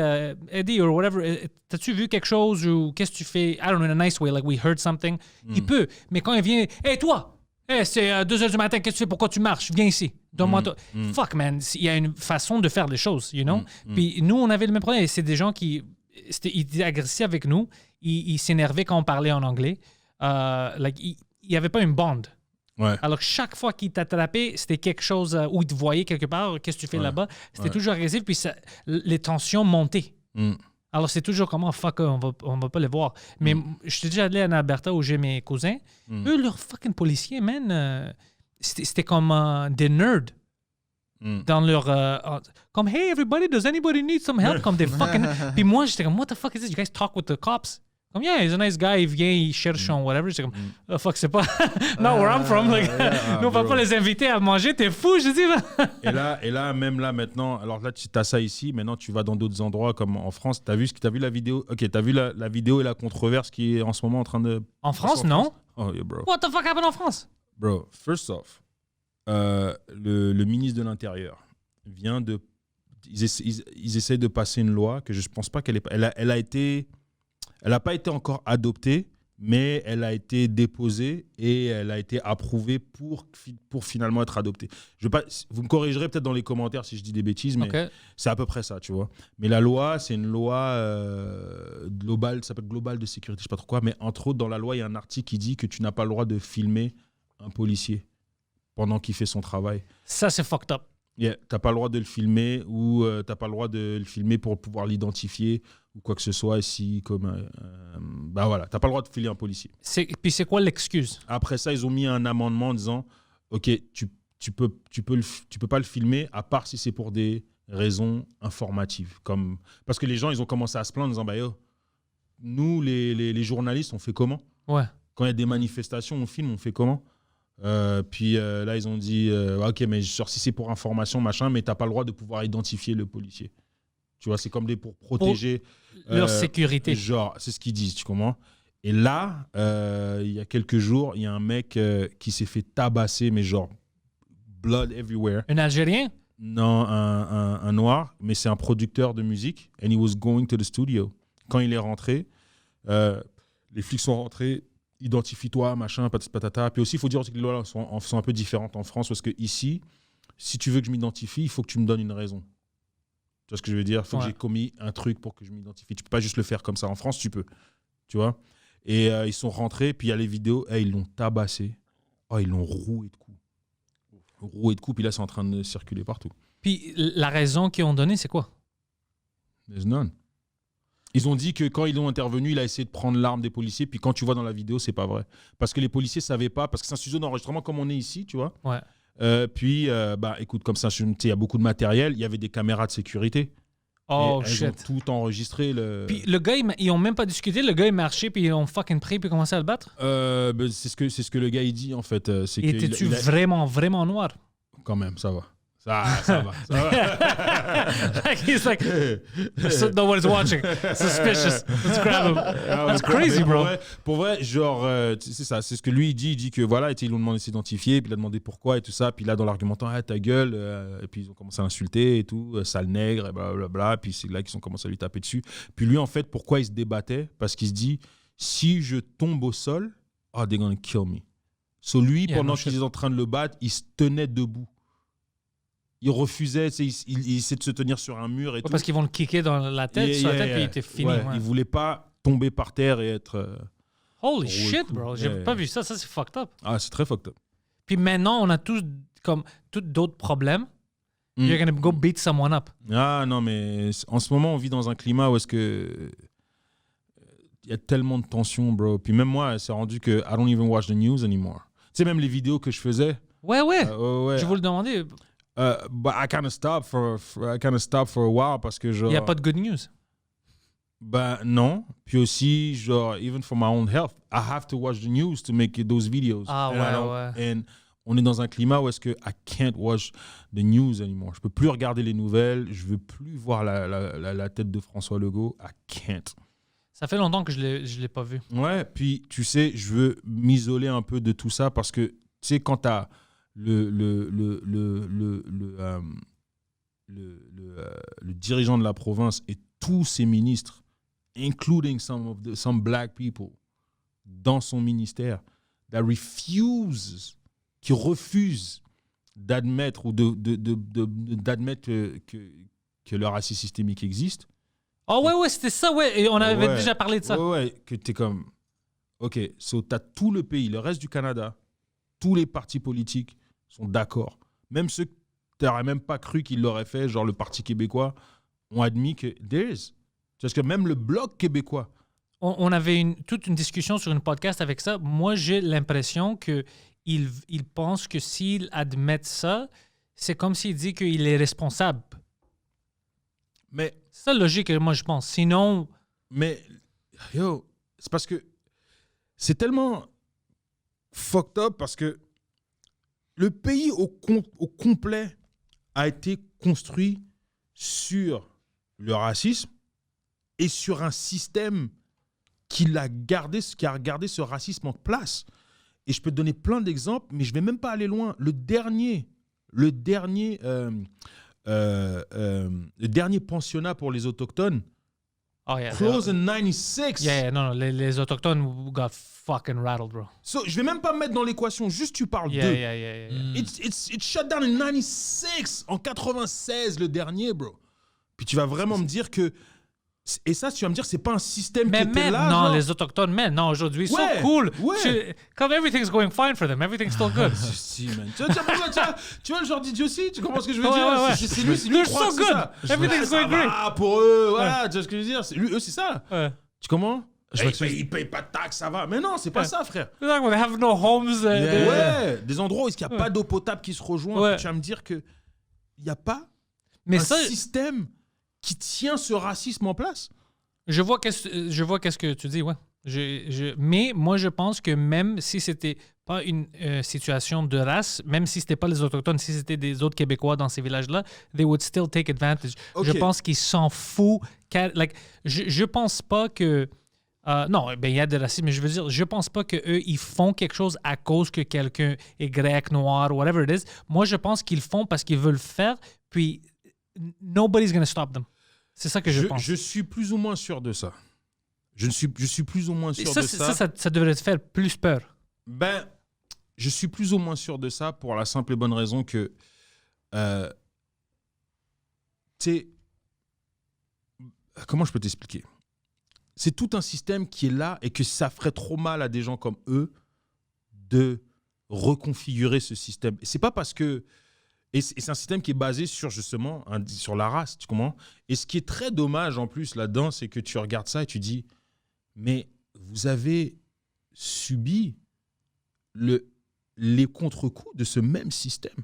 Eddie, or whatever, t'as-tu vu quelque chose? Ou qu'est-ce que tu fais? I don't know, in a nice way, like we heard something. » Il peut. Mais quand il vient « Hey, toi! » Hey, c'est 2 h du matin, qu'est-ce que tu fais? Pourquoi tu marches? Viens ici. Donne-moi toi. Fuck, man. Il y a une façon de faire les choses, you know? Puis nous, on avait le même problème. C'est des gens qui... Ils étaient agressifs avec nous. Ils s'énervaient quand on parlait en anglais. Il n'y avait pas une bande. Ouais. Alors, chaque fois qu'ils t'attrapaient, c'était quelque chose où ils te voyaient quelque part. Qu'est-ce que tu fais là-bas? C'était toujours agressif. Puis les tensions montaient. Alors, c'est toujours comment, fuck, on va pas les voir. Mais je suis déjà allé en Alberta où j'ai mes cousins. Eux, leurs fucking policiers, man, c'était comme des nerds. Dans leur... comme, hey, everybody, does anybody need some help? Comme des fucking... Puis moi, j'étais comme, what the fuck is this? You guys talk with the cops? Comme, yeah, he's a nice guy. Il vient, il cherche son whatever. J'étais comme, oh, fuck, c'est pas... not where I'm from. Like, nous, on va pas les inviter à manger. T'es fou, je dis. Là. et là, même là, maintenant... Alors là, tu as ça ici. Maintenant, tu vas dans d'autres endroits, comme en France. T'as vu la vidéo? OK, t'as vu la vidéo et la controverse qui est en ce moment en train de... En France, non? Oh, yeah, bro. What the fuck happened en France? Bro, first off, le ministre de l'Intérieur vient de... Ils essaient de passer une loi que je pense pas qu'elle est... Elle n'a pas été encore adoptée, mais elle a été déposée et elle a été approuvée pour finalement être adoptée. Vous me corrigerez peut-être dans les commentaires si je dis des bêtises, mais c'est à peu près ça, tu vois. Mais la loi, c'est une loi globale, ça s'appelle globale de sécurité, je sais pas trop quoi, mais entre autres, dans la loi, il y a un article qui dit que tu n'as pas le droit de filmer un policier pendant qu'il fait son travail. Ça, c'est fucked up. Yeah, t'as pas le droit de le filmer ou t'as pas le droit de le filmer pour pouvoir l'identifier ou quoi que ce soit si comme bah voilà, t'as pas le droit de filer un policier. Puis c'est quoi l'excuse? Après ça, ils ont mis un amendement en disant OK, tu peux pas le filmer à part si c'est pour des raisons informatives comme parce que les gens ils ont commencé à se plaindre en disant bah yo, nous les journalistes on fait comment? Ouais. Quand il y a des manifestations, on filme, on fait comment? Puis là, ils ont dit OK, mais genre, si c'est pour information, machin, mais t'as pas le droit de pouvoir identifier le policier. Tu vois, c'est comme pour protéger leur sécurité. Genre, c'est ce qu'ils disent, tu comprends? Et là, il y a quelques jours, il y a un mec qui s'est fait tabasser, mais genre, blood everywhere. Un Algérien? Non, un noir, mais c'est un producteur de musique. And he was going to the studio. Quand il est rentré, les flics sont rentrés. Identifie-toi, machin, patata. Puis aussi, il faut dire que les lois sont un peu différentes en France parce que ici, si tu veux que je m'identifie, il faut que tu me donnes une raison. Tu vois ce que je veux dire? Il faut que Ouais. j'ai commis un truc pour que je m'identifie. Tu peux pas juste le faire comme ça. En France, tu peux. Tu vois? Et ils sont rentrés, puis il y a les vidéos. Ils l'ont tabassé. Oh, ils l'ont roué de coups. Roué de coups, puis là, c'est en train de circuler partout. Puis la raison qu'ils ont donnée, c'est quoi? There's none. Ils ont dit que quand ils ont intervenu, il a essayé de prendre l'arme des policiers, puis quand tu vois dans la vidéo, c'est pas vrai. Parce que les policiers savaient pas, parce que c'est un studio d'enregistrement comme on est ici, tu vois. Ouais. Puis, écoute, comme ça, il y a beaucoup de matériel, il y avait des caméras de sécurité. Oh, Et elles ont shit. tout enregistré. Puis le gars, ils ont même pas discuté. Le gars, il marchait, puis ils ont fucking pris, puis commencé à le battre. C'est ce que le gars il dit en fait. C'est que Étais-tu il a- vraiment, vraiment noir? Quand même, ça va. Ça va. Like, he's like, so nobody's watching. Suspicious. Let's grab him. That's crazy, bro. Pour vrai, genre, c'est ça. C'est ce que lui il dit. Il dit que voilà, ils l'ont demandé de s'identifier, puis il a demandé pourquoi et tout ça. Puis là, dans l'argumentant, ta gueule. Et puis ils ont commencé à l'insulter et tout, sale nègre, et blablabla. Puis c'est là qu'ils ont commencé à lui taper dessus. Puis lui, en fait, pourquoi il se débattait? Parce qu'il se dit, si je tombe au sol, they're gonna kill me. So lui, Yeah, pendant no qu'ils shit. étaient en train de le battre, il se tenait debout. Il refusait, il essaie de se tenir sur un mur et tout. Parce qu'ils vont le kicker dans la tête, sur la tête, puis il était fini. Ouais, ouais. Il voulait pas tomber par terre et être. Holy Oh, shit, cool. bro. J'ai Yeah. pas vu ça. Ça, c'est fucked up. Ah, c'est très fucked up. Puis maintenant, on a tous comme tous d'autres problèmes. Mm. You're gonna go beat someone up. Ah non, mais en ce moment, on vit dans un climat où est-ce que il y a tellement de tensions, bro. Puis même moi, c'est rendu que I don't even watch the news anymore. Tu sais, même les vidéos que je faisais. Ouais. Ouais. Je vous le demandais. But I kind of stop for a while parce que genre. Il n'y a pas de good news. Ben non. Puis aussi, genre, even for my own health, I have to watch the news to make those videos. Ah, And I ouais, don't- ouais. And on est dans un climat où est-ce que I can't watch the news anymore. Je peux plus regarder les nouvelles. Je veux plus voir la tête de François Legault. I can't. Ça fait longtemps que je l'ai pas vu. Ouais, puis tu sais, je veux m'isoler un peu de tout ça parce que, tu sais, quand tu as le dirigeant de la province et tous ses ministres, including some black people, dans son ministère, qui refusent d'admettre ou d'admettre que le racisme systémique existe. Oh ouais, c'était ça, ouais. Et on avait Ouais. déjà parlé de ça. Ouais, que t'es comme... OK, so t'as tout le pays, le reste du Canada, tous les partis politiques sont d'accord. Même ceux que t'aurais même pas cru qu'ils l'auraient fait, genre le Parti québécois, ont admis que there is. Parce que même le Bloc québécois... On avait toute une discussion sur une podcast avec ça. Moi, j'ai l'impression qu'il pense que s'il admet ça, c'est comme s'il dit qu'il est responsable. Mais... C'est ça la logique, moi, je pense. Sinon... Mais, yo, c'est parce que c'est tellement fucked up parce que le pays au complet a été construit sur le racisme et sur un système qui a gardé ce racisme en place. Et je peux te donner plein d'exemples, mais je ne vais même pas aller loin. Le dernier pensionnat pour les Autochtones, Oh, yeah, close in 96. non, les Autochtones got fucking rattled, bro. So, je vais même pas me mettre dans l'équation, juste tu parles Yeah, d'eux. yeah. It's shut down in 96, en 96 le dernier, bro. Puis tu vas vraiment me dire que... Et ça, tu vas me dire, c'est pas un système Mais qui était même, là. non, genre. les Autochtones, maintenant, aujourd'hui, ils sont Ouais, cool. ouais. Comme everything's going fine for them, everything's still good. Si, man. Tu vois le genre d'idiotie, tu comprends ce que je veux Ouais, dire? ouais. C'est lui They're croit so que c'est good. ça. Everything's Ça going great. va pour eux, voilà, tu vois ce que je veux dire? Eux, c'est ça. Ouais. Tu comprends? Je vois que Ils payent pas de taxes, ça va. Mais non, c'est pas Ouais. ça, frère. They have no homes. Ouais, des endroits où il n'y a pas d'eau potable qui se rejoignent. Ouais. Tu vas me dire qu'il n'y a pas Mais un ça, système qui tient ce racisme en place. je vois qu'est-ce que tu dis, ouais. Mais moi, je pense que même si c'était pas une situation de race, même si c'était pas les Autochtones, si c'était des autres Québécois dans ces villages-là, they would still take advantage. Ok. Je pense qu'ils s'en foutent. Je pense pas que... non, ben, il y a de racisme, mais je veux dire, je pense pas qu'eux, ils font quelque chose à cause que quelqu'un est grec, noir, whatever it is. Moi, je pense qu'ils le font parce qu'ils veulent le faire, puis nobody's gonna stop them. C'est ça que je pense. Je suis plus ou moins sûr de ça. Je suis plus ou moins sûr de ça. Ça devrait te faire plus peur. Ben, je suis plus ou moins sûr de ça pour la simple et bonne raison que, tu sais, comment je peux t'expliquer? C'est tout un système qui est là et que ça ferait trop mal à des gens comme eux de reconfigurer ce système. Et c'est pas parce que... Et c'est un système qui est basé sur, justement, sur la race, tu comprends? Et ce qui est très dommage, en plus, là-dedans, c'est que tu regardes ça et tu dis, mais vous avez subi les contre-coups de ce même système.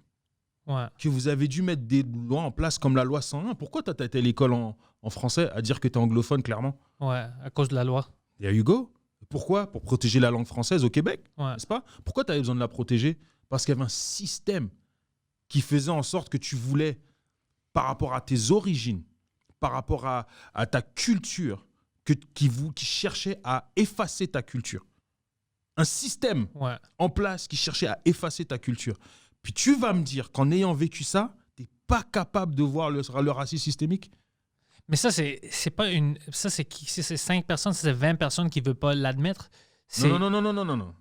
Ouais. Que vous avez dû mettre des lois en place comme la loi 101. Pourquoi tu as été à l'école en français à dire que tu es anglophone, clairement? Ouais, à cause de la loi. There you go. Pourquoi? Pour protéger la langue française au Québec, n'est-ce pas? Pourquoi tu avais besoin de la protéger? Parce qu'il y avait un système qui faisait en sorte que tu voulais, par rapport à tes origines, par rapport à ta culture, qui cherchait à effacer ta culture. Un système en place qui cherchait à effacer ta culture. Puis tu vas me dire qu'en ayant vécu ça, tu n'es pas capable de voir le racisme systémique? Mais ça, c'est pas une... Ça, c'est 5 personnes, c'est 20 personnes qui ne veulent pas l'admettre. Non.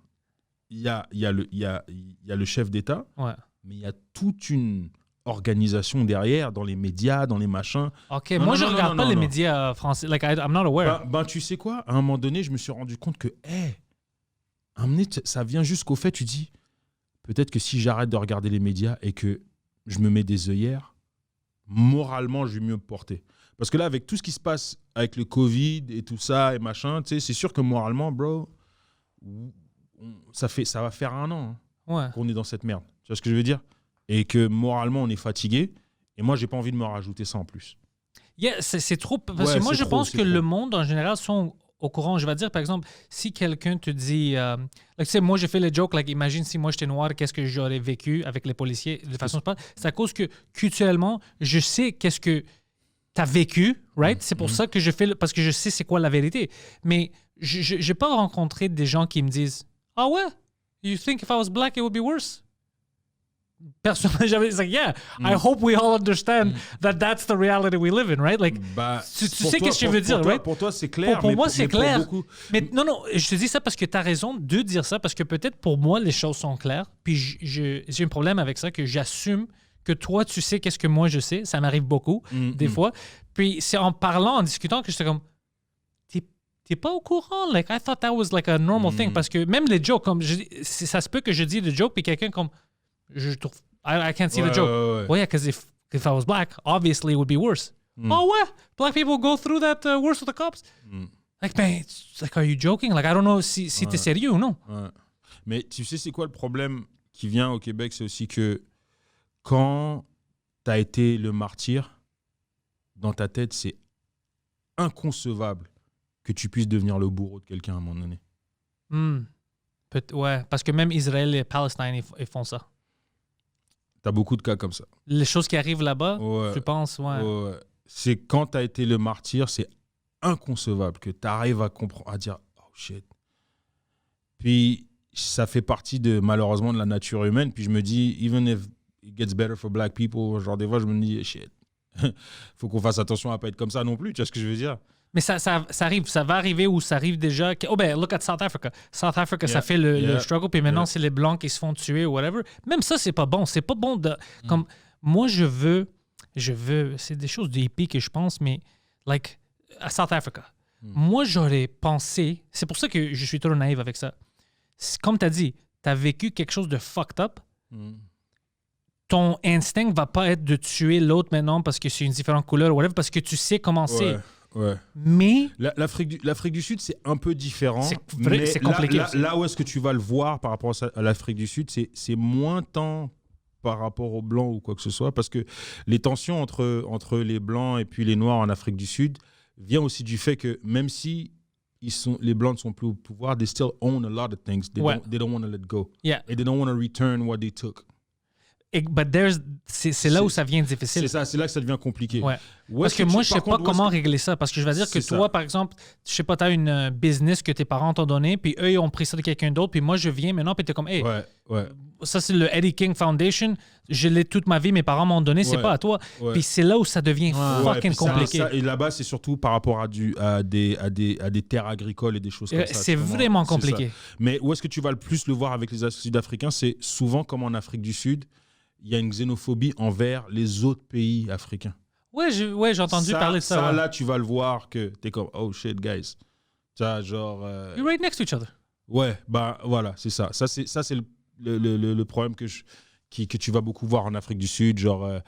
Il y a le chef d'État, mais il y a toute une organisation derrière, dans les médias, dans les machins. OK, moi, je ne regarde pas les médias français. Like, I'm not aware. Ben, tu sais quoi? À un moment donné, je me suis rendu compte que, à un moment donné, ça vient jusqu'au fait, tu dis... Peut-être que si j'arrête de regarder les médias et que je me mets des œillères, moralement, je vais mieux me porter. Parce que là, avec tout ce qui se passe avec le Covid et tout ça et machin, tu sais, c'est sûr que moralement, bro, ça va faire 1 an qu'on est dans cette merde. Tu vois ce que je veux dire? Et que moralement, on est fatigué. Et moi, j'ai pas envie de me rajouter ça en plus. Yeah, c'est trop. Parce que moi, je pense que le monde, en général, sont au courant. Je vais dire, par exemple, si quelqu'un te dit... tu sais, moi, j'ai fait le joke, like, imagine si moi, j'étais noir, qu'est-ce que j'aurais vécu avec les policiers de façon... C'est à cause que, culturellement, je sais qu'est-ce que tu as vécu, right? C'est pour ça que je fais... Parce que je sais c'est quoi la vérité. Mais je n'ai pas rencontré des gens qui me disent « Ah ouais? You think if I was black, it would be worse? » Personnellement, j'avais dit, yeah, I hope we all understand that that's the reality we live in, right? Like, tu sais qu'est-ce que je veux dire, right? Pour toi, c'est clair. Pour moi, c'est clair. Mais non, je te dis ça parce que tu as raison de dire ça, parce que peut-être pour moi, les choses sont claires. Puis j'ai un problème avec ça, que j'assume que toi, tu sais qu'est-ce que moi, je sais. Ça m'arrive beaucoup, des fois. Puis c'est en parlant, en discutant, que j'étais comme, t'es pas au courant? Like, I thought that was like a normal thing. Parce que même les jokes, comme ça se peut que je dis le joke, puis quelqu'un comme... Je trouve, I can't see the joke. Well, yeah, because if I was black, obviously it would be worse. Oh, ouais, black people go through that worse with the cops. Like, man, like, are you joking? Like, I don't know si t'es sérieux ou non. Mais tu sais, c'est quoi le problème qui vient au Québec? C'est aussi que quand t'as été le martyr, dans ta tête, c'est inconcevable que tu puisses devenir le bourreau de quelqu'un à un moment donné. Ouais, parce que même Israël et Palestine, ils font ça. T'as beaucoup de cas comme ça. Les choses qui arrivent là-bas, tu penses, c'est quand t'as été le martyr, c'est inconcevable que t'arrives à comprendre, à dire « Oh shit ». Puis ça fait partie malheureusement de la nature humaine. Puis je me dis, even if it gets better for black people, genre des fois je me dis « Shit, faut qu'on fasse attention à pas être comme ça non plus ». Tu vois ce que je veux dire? Mais ça arrive, ça va arriver ou ça arrive déjà. Oh ben, look at South Africa. South Africa, ça fait le struggle, puis maintenant, c'est les Blancs qui se font tuer ou whatever. Même ça, c'est pas bon. C'est pas bon de... Comme, moi, je veux... C'est des choses d'hippie que je pense, mais, like, à South Africa, moi, j'aurais pensé... C'est pour ça que je suis trop naïf avec ça. Comme tu as dit, tu as vécu quelque chose de fucked up. Ton instinct va pas être de tuer l'autre maintenant parce que c'est une différente couleur ou whatever, parce que tu sais comment c'est. Ouais. Mais l'Afrique du Sud, c'est un peu différent. C'est compliqué. Là où est-ce que tu vas le voir par rapport à l'Afrique du Sud, c'est moins tant par rapport aux Blancs ou quoi que ce soit, parce que les tensions entre les Blancs et puis les Noirs en Afrique du Sud vient aussi du fait que même si les Blancs ne sont plus au pouvoir, they still own a lot of things. They don't want to let go. Yeah. And they don't want to return what they took. C'est là où ça devient difficile. C'est là que ça devient compliqué. Ouais. Parce que moi, je ne sais pas comment régler ça. Parce que je vais dire que toi, par exemple, je sais pas, tu as une business que tes parents t'ont donné, puis eux, ils ont pris ça de quelqu'un d'autre, puis moi, je viens maintenant, puis tu es comme, hey, ça, c'est le Eddie King Foundation, je l'ai toute ma vie, mes parents m'ont donné, c'est pas à toi. Puis c'est là où ça devient fucking compliqué. Et là-bas, c'est surtout par rapport à des terres agricoles et des choses comme ça. C'est vraiment compliqué. Mais où est-ce que tu vas le plus le voir avec les Sud-Africains? C'est souvent comme en Afrique du Sud, il y a une xénophobie envers les autres pays africains. Ouais, j'ai entendu parler de ça. Ouais. Là, tu vas le voir que t'es comme, oh shit, guys. Ça, genre. You're right next to each other. Ouais, bah voilà, c'est ça. Ça, c'est le problème que tu vas beaucoup voir en Afrique du Sud. Genre,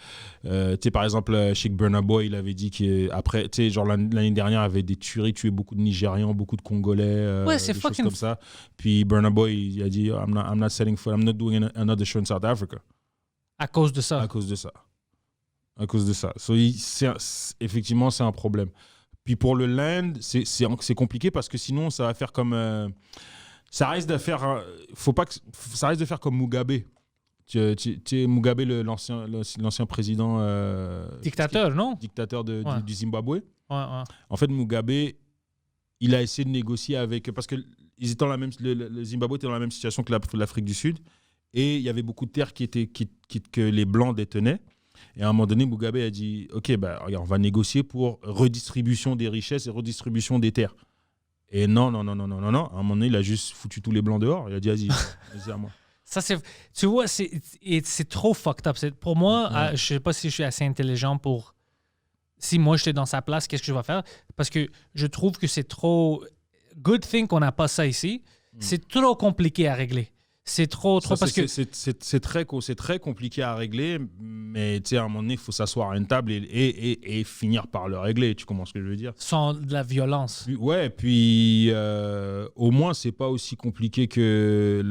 tu sais, par exemple, Sheikh Burna Boy, il avait dit qu'après, tu sais, genre l'année dernière, il avait des tueries, tué beaucoup de Nigérians, beaucoup de Congolais. Ouais, c'est des fucking. choses comme ça. Puis Burna Boy, il a dit, I'm not setting foot, I'm not doing another show in South Africa. À cause de ça. À cause de ça. Effectivement, c'est un problème. Puis pour le land, c'est compliqué parce que sinon, ça va faire comme. Ça risque de faire. Ça risque de faire comme Mugabe. Tu sais, Mugabe, l'ancien président. Dictateur, non? Dictateur du Zimbabwe. Ouais. En fait, Mugabe, il a essayé de négocier avec. Parce que ils étaient dans la même, le Zimbabwe était dans la même situation que l'Afrique du Sud. Et il y avait beaucoup de terres que les Blancs détenaient. Et à un moment donné, Mugabe a dit, OK, bah, regarde, on va négocier pour redistribution des richesses et redistribution des terres. Et non. À un moment donné, il a juste foutu tous les Blancs dehors. Il a dit, vas-y à moi. Ça, tu vois, c'est trop fucked up. Pour moi, je sais pas si je suis assez intelligent pour... Si moi, j'étais dans sa place, qu'est-ce que je vais faire? Parce que je trouve que c'est trop... Good thing qu'on n'a pas ça ici. C'est trop compliqué à régler. C'est trop parce que c'est très compliqué à régler, mais tu sais, à un moment donné, il faut s'asseoir à une table et finir par le régler. Tu comprends ce que je veux dire? Sans de la violence. Ouais, puis au moins c'est pas aussi compliqué que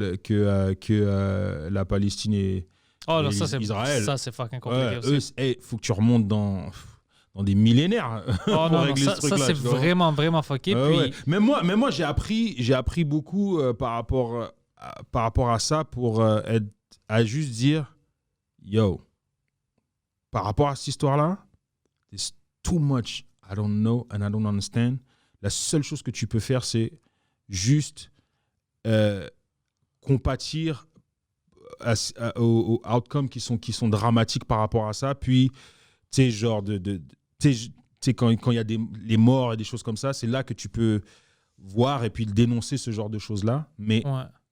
la Palestine et Israël. Ça c'est fucking compliqué aussi. Faut que tu remontes dans des millénaires pour régler ce truc-là. Ça c'est vraiment vraiment fucké. Ouais. Mais moi j'ai appris beaucoup par rapport à ça pour à juste dire yo, par rapport à cette histoire-là, there's too much I don't know and I don't understand. La seule chose que tu peux faire, c'est juste compatir aux outcomes qui sont dramatiques par rapport à ça. Puis, tu sais, genre quand il y a les morts et des choses comme ça, c'est là que tu peux voir et puis dénoncer ce genre de choses-là. Mais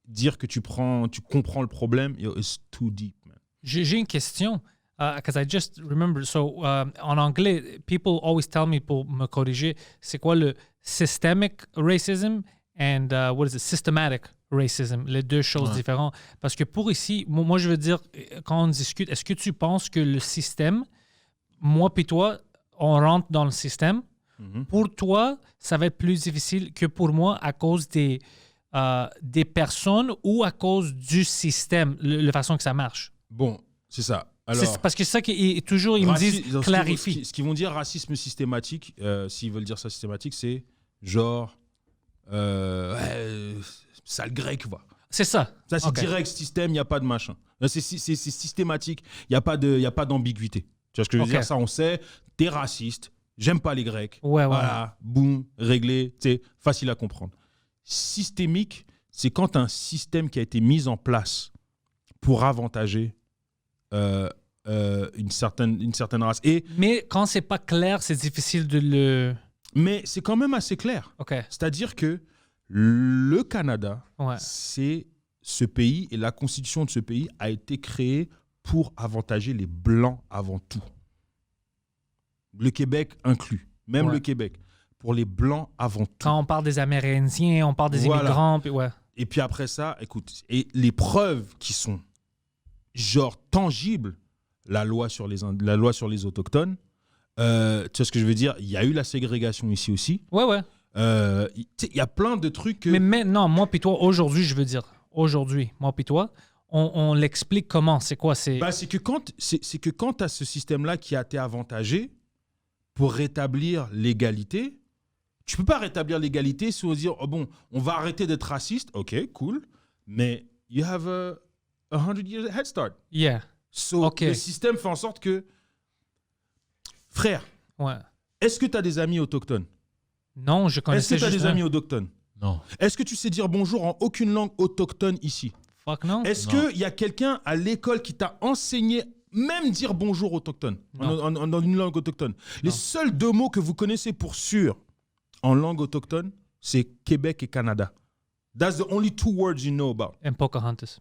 dire que tu comprends le problème, it's too deep, man. J'ai une question. Because I just remember, en anglais, people always tell me, pour me corriger, c'est quoi le systemic racism and what is it, systematic racism, les deux choses différentes. Parce que pour ici, moi je veux dire, quand on discute, est-ce que tu penses que le système, moi puis toi, on rentre dans le système, pour toi, ça va être plus difficile que pour moi à cause des personnes ou à cause du système, la façon que ça marche? Bon, c'est ça. Alors, parce que c'est ça qui toujours ils me disent clarifie. Ce qu'ils vont dire racisme systématique, s'ils veulent dire ça systématique, c'est genre sale grec, quoi. C'est ça. Ça c'est direct système, il n'y a pas de machin. C'est systématique, il n'y a pas d'ambiguïté. Tu vois ce que je veux dire? Ça on sait. T'es raciste, j'aime pas les Grecs. Voilà, boum, réglé, c'est facile à comprendre. Systémique, c'est quand un système qui a été mis en place pour avantager une certaine race. Mais quand c'est pas clair, c'est difficile de le... Mais c'est quand même assez clair. C'est-à-dire que le Canada, c'est ce pays, et la constitution de ce pays a été créée pour avantager les Blancs avant tout. Le Québec inclus, même le Québec, pour les Blancs avant tout. Quand on parle des Amérindiens, on parle des immigrants. Puis Et puis après ça, écoute, et les preuves qui sont genre tangible, la loi sur les autochtones. Tu vois ce que je veux dire? Il y a eu la ségrégation ici aussi. Il y a plein de trucs que... Mais maintenant, moi puis toi, aujourd'hui, je veux dire, aujourd'hui, moi puis toi, on l'explique comment? C'est quoi? C'est que quand tu as ce système-là qui a été avantagé pour rétablir l'égalité, tu peux pas rétablir l'égalité sans dire, oh bon, on va arrêter d'être raciste. Ok, cool. Mais you have a 100 years head start. Le système fait en sorte que... Frère, est-ce que tu as des amis autochtones? Non, je connaissais juste... Est-ce que tu as des amis autochtones? Non. Est-ce que tu sais dire bonjour en aucune langue autochtone ici? Fuck non. Est-ce qu'il y a quelqu'un à l'école qui t'a enseigné même dire bonjour autochtone dans une langue autochtone? Les seuls deux mots que vous connaissez pour sûr en langue autochtone, c'est Québec et Canada. That's the only two words you know about. And Pocahontas.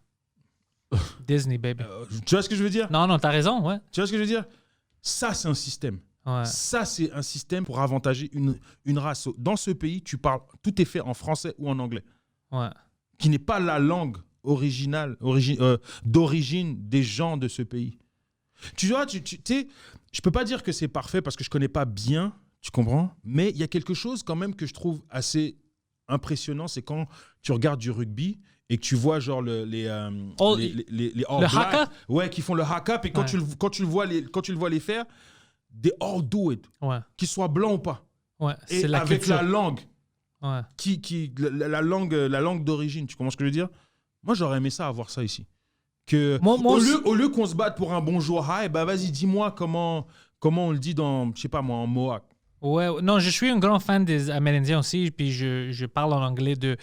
Disney, baby. Tu vois ce que je veux dire? Non, t'as raison, Tu vois ce que je veux dire? Ça, c'est un système. Ouais. Ça, c'est un système pour avantager une race. Dans ce pays, tout est fait en français ou en anglais, Ouais. qui n'est pas la langue originale, d'origine des gens de ce pays. Tu vois, tu sais, je peux pas dire que c'est parfait parce que je connais pas bien, tu comprends? Mais il y a quelque chose quand même que je trouve assez impressionnant, c'est quand tu regardes du rugby et que tu vois genre les All Blacks, haka? ouais, qui font le haka, et quand tu le vois les faire, they all do it, Ouais. qu'ils soient blancs ou pas. Ouais. Et C'est la avec culture. la langue, Ouais. la langue d'origine, tu comprends ce que je veux dire? Moi, j'aurais aimé ça, avoir ça ici. Que Moi au lieu qu'on se batte pour un bonjour hi, bah vas-y, dis-moi comment on le dit dans, je sais pas moi, en Mohawk. Ouais, non, je suis un grand fan des Amérindiens aussi, puis je parle en anglais de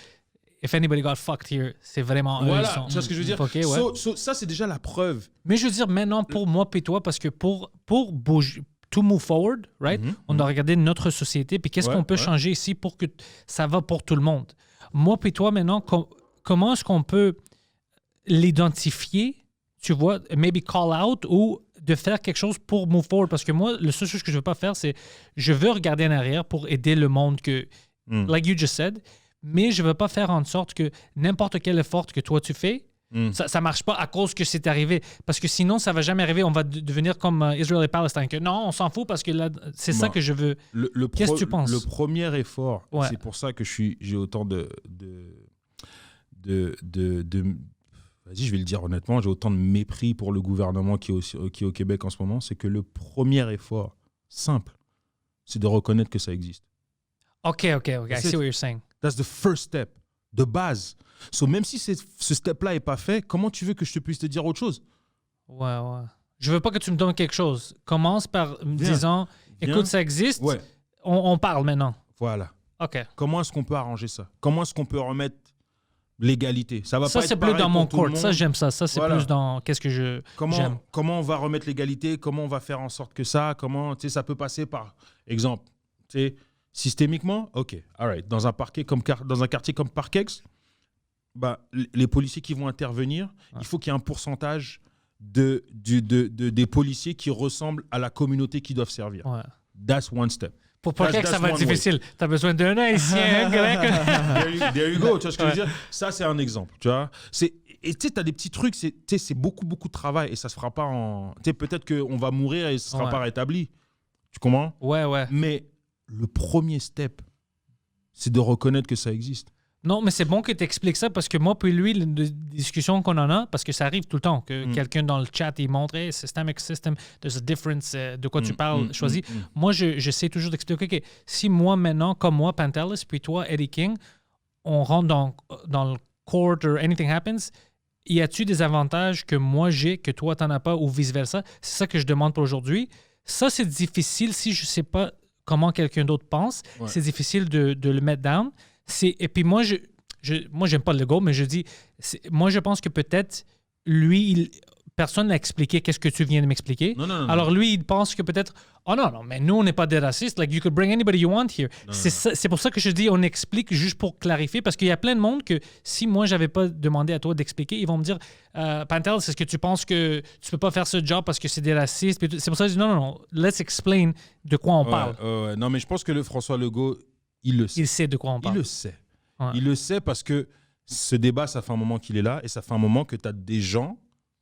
If anybody got fucked here, c'est vraiment eux. Voilà, ils sont tu vois ce que je veux dire? fuckés, ouais. Ça, c'est déjà la preuve. Mais je veux dire, maintenant, pour moi et toi, parce que pour bouger, to move forward, right, on doit regarder notre société, puis qu'est-ce qu'on peut changer ici pour que ça va pour tout le monde. Moi et toi, maintenant, comment est-ce qu'on peut l'identifier, tu vois, maybe call out ou de faire quelque chose pour move forward? Parce que moi, la seule chose que je veux pas faire, c'est je veux regarder en arrière pour aider le monde que, like you just said, mais je veux pas faire en sorte que n'importe quel effort que toi tu fais, ça marche pas à cause que c'est arrivé. Parce que sinon, ça va jamais arriver. On va devenir comme Israël et Palestine. Que non, on s'en fout parce que là, c'est ça que je veux. Qu'est-ce que tu penses? Le premier effort, Ouais. c'est pour ça que j'ai autant vas-y, je vais le dire honnêtement, j'ai autant de mépris pour le gouvernement qui est au Québec en ce moment, c'est que le premier effort, simple, c'est de reconnaître que ça existe. OK. I see what you're saying. That's the first step, de base. So, même si ce step-là n'est pas fait, comment tu veux que je puisse te dire autre chose? Ouais. Je veux pas que tu me donnes quelque chose. Commence par me disant, écoute, ça existe, Ouais. on parle maintenant. Voilà. OK. Comment est-ce qu'on peut arranger ça? Comment est-ce qu'on peut remettre l'égalité? Ça va Ça, pas c'est être plus pareil dans pour mon tout le court. monde. Ça, j'aime ça. Ça, c'est Voilà. plus dans qu'est-ce que j'aime. Comment on va remettre l'égalité? Comment on va faire en sorte que ça? Comment, tu sais, ça peut passer par exemple, tu sais, systémiquement, OK, all right. Dans un quartier comme Parkex, bah, les policiers qui vont intervenir, il faut qu'il y ait un pourcentage des policiers qui ressemblent à la communauté qu'ils doivent servir. Ouais. That's one step. Pour Parkex, ça va être one way. difficile. Tu as besoin d'un Haïtien, un Grec. There you go. Tu vois ce que je veux dire? Ça, c'est un exemple. Tu vois? Et tu sais, tu as des petits trucs, c'est beaucoup de travail et ça se fera pas en. Tu sais, peut-être qu'on va mourir et ça ne sera pas rétabli. Tu comprends? Ouais. Mais le premier step, c'est de reconnaître que ça existe. Non, mais c'est bon que tu expliques ça parce que moi puis lui, les discussions qu'on en a, parce que ça arrive tout le temps, que quelqu'un dans le chat, il montre hey, systemic system, there's a difference, de quoi tu parles, choisis. Moi, j'essaie toujours d'expliquer, OK, si moi maintenant, comme moi, Pantelis, puis toi, Eddie King, on rentre dans le court or anything happens, y a-tu des avantages que moi j'ai, que toi, t'en as pas, ou vice-versa? C'est ça que je demande pour aujourd'hui. Ça, c'est difficile si je sais pas comment quelqu'un d'autre pense. Ouais. C'est difficile de le mettre down. Et puis moi, j'aime pas le go, mais je dis, moi, je pense que peut-être, lui, personne n'a expliqué qu'est-ce que tu viens de m'expliquer. Non. Alors lui, il pense que peut-être, oh non, mais nous, on n'est pas des racistes. Like, you could bring anybody you want here. C'est pour ça que je dis, on explique juste pour clarifier, parce qu'il y a plein de monde que si moi, j'avais pas demandé à toi d'expliquer, ils vont me dire, Pantel, est-ce que tu penses que tu peux pas faire ce job parce que c'est des racistes? C'est pour ça que je dis, non, let's explain de quoi on parle. Non, mais je pense que le François Legault, il le sait. Il sait de quoi on parle. Il le sait. Ouais. Il le sait parce que ce débat, ça fait un moment qu'il est là et ça fait un moment que tu as des gens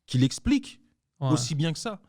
qui l'expliquent aussi bien que ça.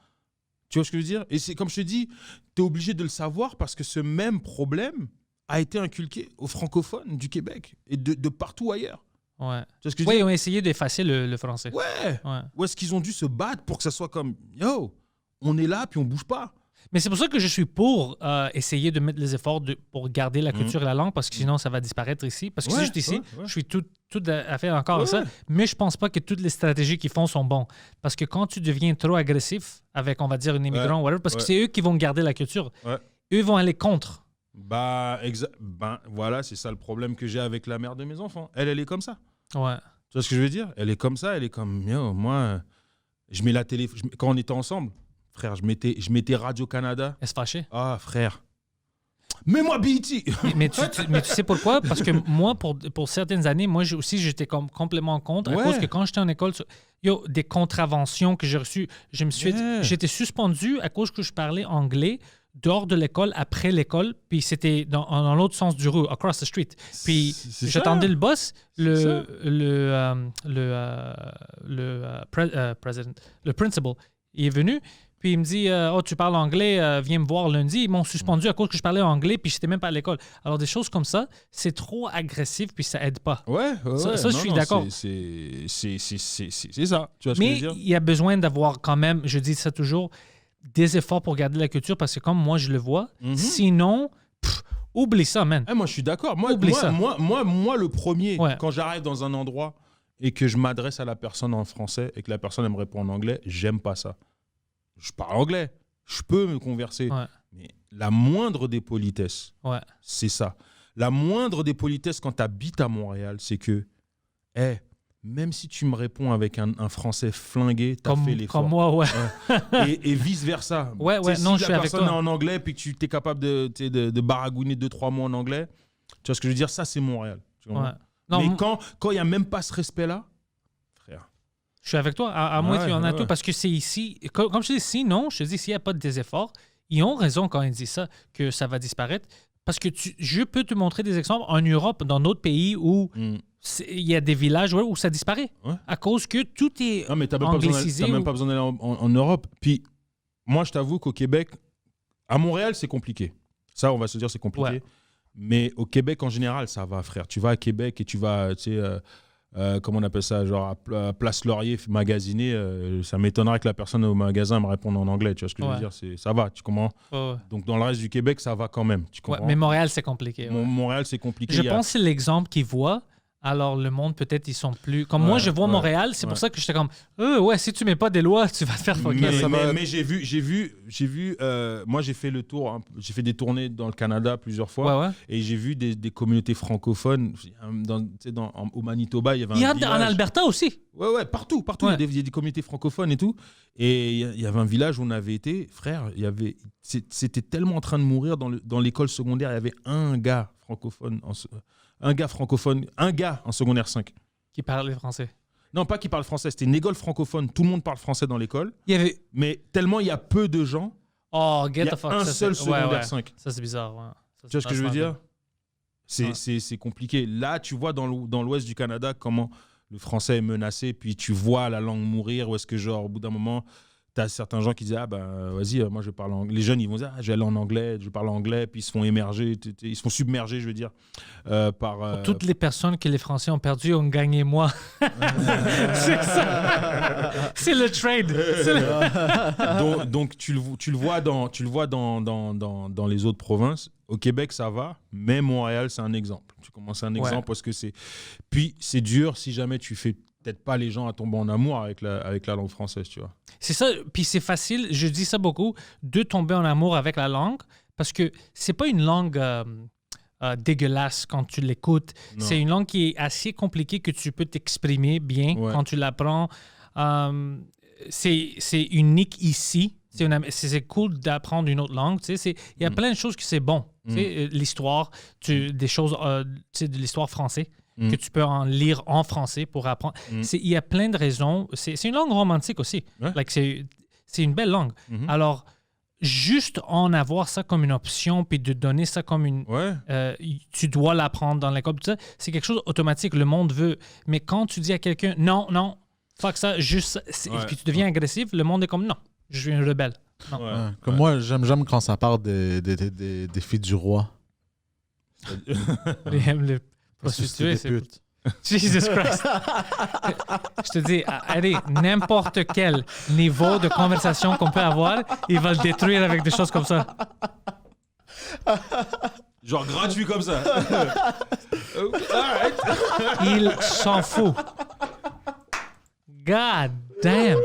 Tu vois ce que je veux dire? Et c'est comme je te dis, tu es obligé de le savoir parce que ce même problème a été inculqué aux francophones du Québec et de partout ailleurs. Ouais. Tu vois ce que je veux dire? Ils ont essayé d'effacer le français. Ouais. Où est-ce qu'ils ont dû se battre pour que ça soit comme, yo, on est là puis on bouge pas. Mais c'est pour ça que je suis pour essayer de mettre les efforts pour garder la culture et la langue, parce que sinon, ça va disparaître ici. Parce que si je suis ici, je suis tout à fait d'accord avec ça. Mais je pense pas que toutes les stratégies qu'ils font sont bonnes. Parce que quand tu deviens trop agressif avec, on va dire, un immigrant ou whatever, parce que c'est eux qui vont garder la culture. Ouais. Eux vont aller contre. Voilà, c'est ça le problème que j'ai avec la mère de mes enfants. Elle est comme ça. Ouais. Tu vois ce que je veux dire? Elle est comme ça. Elle est comme, yo, moi, je mets la télé... Quand on était ensemble, frère, je mettais Radio-Canada. Elle se fâchait. Ah, frère. Mets-moi BET. mais tu sais pourquoi? Parce que moi, pour certaines années, moi aussi, j'étais complètement contre. À cause que quand j'étais en école, des contraventions que j'ai reçues, j'étais suspendu à cause que je parlais anglais dehors de l'école, après l'école, puis c'était dans l'autre sens du rue, across the street. Puis j'attendais le boss, le principal. Il est venu, puis il me dit oh, tu parles anglais, viens me voir lundi. Ils m'ont suspendu à cause que je parlais anglais, puis j'étais même pas à l'école. Alors, des choses comme ça, c'est trop agressif, puis ça aide pas. Ça, je suis d'accord. C'est ça. Tu vois ce que je veux Mais dire? il y a besoin d'avoir quand même, je dis ça toujours, des efforts pour garder la culture, parce que comme moi, je le vois, sinon, oublie ça, man. Moi, je suis d'accord. Moi, le premier, quand j'arrive dans un endroit et que je m'adresse à la personne en français et que la personne elle me répond en anglais, j'aime pas ça. Je parle anglais, je peux me converser. Mais la moindre des politesses, c'est ça. La moindre des politesses quand tu habites à Montréal, c'est que, même si tu me réponds avec un français flingué, tu as fait l'effort. Comme moi, et vice-versa. Non, je suis avec toi. Si la personne est en anglais et que tu es capable de baragouiner 2-3 mots en anglais, tu vois ce que je veux dire? Ça, c'est Montréal. Tu vois? Mais quand il n'y a même pas ce respect-là, frère. Je suis avec toi. À moi, il y en a tout. Parce que c'est ici. Comme je dis, sinon, je te dis, s'il n'y a pas des efforts, ils ont raison quand ils disent ça, que ça va disparaître. Parce que je peux te montrer des exemples en Europe, dans d'autres pays où il y a des villages où ça disparaît. À cause que tout est anglicisé. Tu n'as même pas besoin d'aller en Europe. Puis, moi, je t'avoue qu'au Québec, à Montréal, c'est compliqué. Ça, on va se dire, c'est compliqué. Mais au Québec, en général, ça va, frère. Tu vas à Québec et tu vas, tu sais, comment on appelle ça, genre à Place Laurier, magasiner. Ça m'étonnerait que la personne au magasin me réponde en anglais. Tu vois ce que je veux dire? Ça va, tu comprends? Donc, dans le reste du Québec, ça va quand même. Tu comprends? Mais Montréal, c'est compliqué. Montréal, c'est compliqué. Je pense que c'est l'exemple qu'ils voient. Alors, le monde, peut-être, ils sont plus... Comme moi, je vois Montréal, c'est pour ça que j'étais comme... si tu mets pas des lois, tu vas te faire fucker. Mais j'ai vu moi, j'ai fait le tour, j'ai fait des tournées dans le Canada plusieurs fois, et j'ai vu des communautés francophones. Au Manitoba, il y avait un village. En Alberta aussi. Partout. Il y a des communautés francophones et tout. Et il y avait un village où on avait été, frère, c'était tellement en train de mourir dans l'école secondaire. Il y avait un gars francophone un gars en secondaire 5. Qui parlait français. Non, pas qui parle français, c'était une école francophone. Tout le monde parle français dans l'école. Mais tellement il y a peu de gens, il y a un seul secondaire 5. Ça, c'est bizarre. Tu vois ce que je veux dire? C'est compliqué. Là, tu vois dans l'ouest du Canada comment le français est menacé, puis tu vois la langue mourir, ou est-ce que genre au bout d'un moment... T'as certains gens qui disent vas-y, moi je parle anglais. Les jeunes ils vont dire je vais aller en anglais, je parle anglais, puis ils se font ils se font submerger, je veux dire, par toutes les personnes que les Français ont perdues ont gagné moi. C'est ça. C'est le trade. Donc tu le vois dans les autres provinces. Au Québec ça va, mais Montréal c'est un exemple. Tu commences un exemple parce que puis c'est dur si jamais tu fais peut-être pas les gens à tomber en amour avec la langue française, tu vois. C'est ça, puis c'est facile, je dis ça beaucoup, de tomber en amour avec la langue, parce que c'est pas une langue dégueulasse quand tu l'écoutes. C'est une langue qui est assez compliquée que tu peux t'exprimer bien quand tu l'apprends. C'est unique ici. C'est cool d'apprendre une autre langue. Il y a plein de choses que c'est bon. L'histoire, des choses de l'histoire française. Que tu peux en lire en français pour apprendre. Il y a plein de raisons. C'est une langue romantique aussi. C'est une belle langue. Alors, juste en avoir ça comme une option puis de donner ça comme une... tu dois l'apprendre dans l'école. C'est quelque chose d'automatique. Le monde veut. Mais quand tu dis à quelqu'un, non, fuck ça, juste ça, et puis tu deviens agressif, le monde est comme, non, je suis un rebelle. Non. Comme moi, j'aime quand ça parle des filles du roi. les prostituées, c'est pute. Jesus Christ. Je te dis, allez, n'importe quel niveau de conversation qu'on peut avoir, il va le détruire avec des choses comme ça. Genre gratuit comme ça. Il s'en fout. God damn.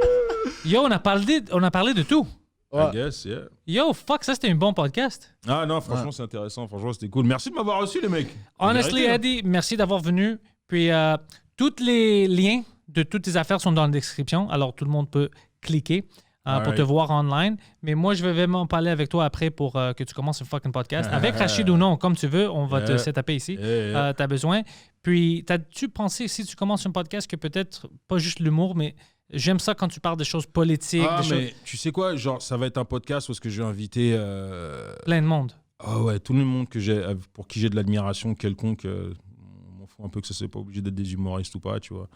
Yo, on a parlé de tout. I guess, yeah. Yo, fuck, ça c'était un bon podcast. Ah non, franchement, c'est intéressant. Franchement, c'était cool. Merci de m'avoir reçu, les mecs. Honestly, Eddie, merci d'avoir venu. Puis, tous les liens de toutes tes affaires sont dans la description. Alors, tout le monde peut cliquer pour te voir online. Mais moi, je vais vraiment parler avec toi après pour que tu commences un fucking podcast. Avec Rachid ou non, comme tu veux, on va te setuper ici. T'as besoin. Puis, t'as-tu pensé, si tu commences un podcast, que peut-être, pas juste l'humour, mais J'aime ça quand tu parles des choses politiques. Ah, des mais choses... tu sais quoi? Genre, ça va être un podcast où est-ce que je vais inviter... Plein de monde. Ah ouais, tout le monde pour qui j'ai de l'admiration quelconque. On m'en fout un peu que ce soit pas obligé d'être des humoristes ou pas, tu vois.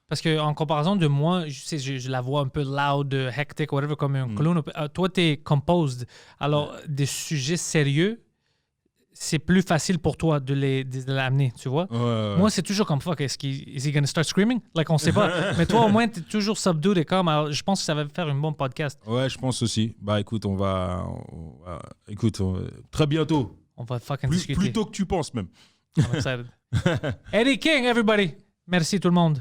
Parce qu'en comparaison de moi, je la vois un peu loud, hectic, whatever, comme un clown. Toi, tu es composed. Alors, des sujets sérieux, c'est plus facile pour toi de l'amener, tu vois. Ouais. Moi, c'est toujours comme fuck. Is he gonna start screaming? Like, on sait pas. Mais toi, au moins, tu es toujours subdued et calm. Alors, je pense que ça va faire un bon podcast. Ouais, je pense aussi. Bah écoute, écoute, très bientôt. On va fucking discuter. Plus tôt que tu penses même. I'm excited. Eddie King, everybody. Merci tout le monde.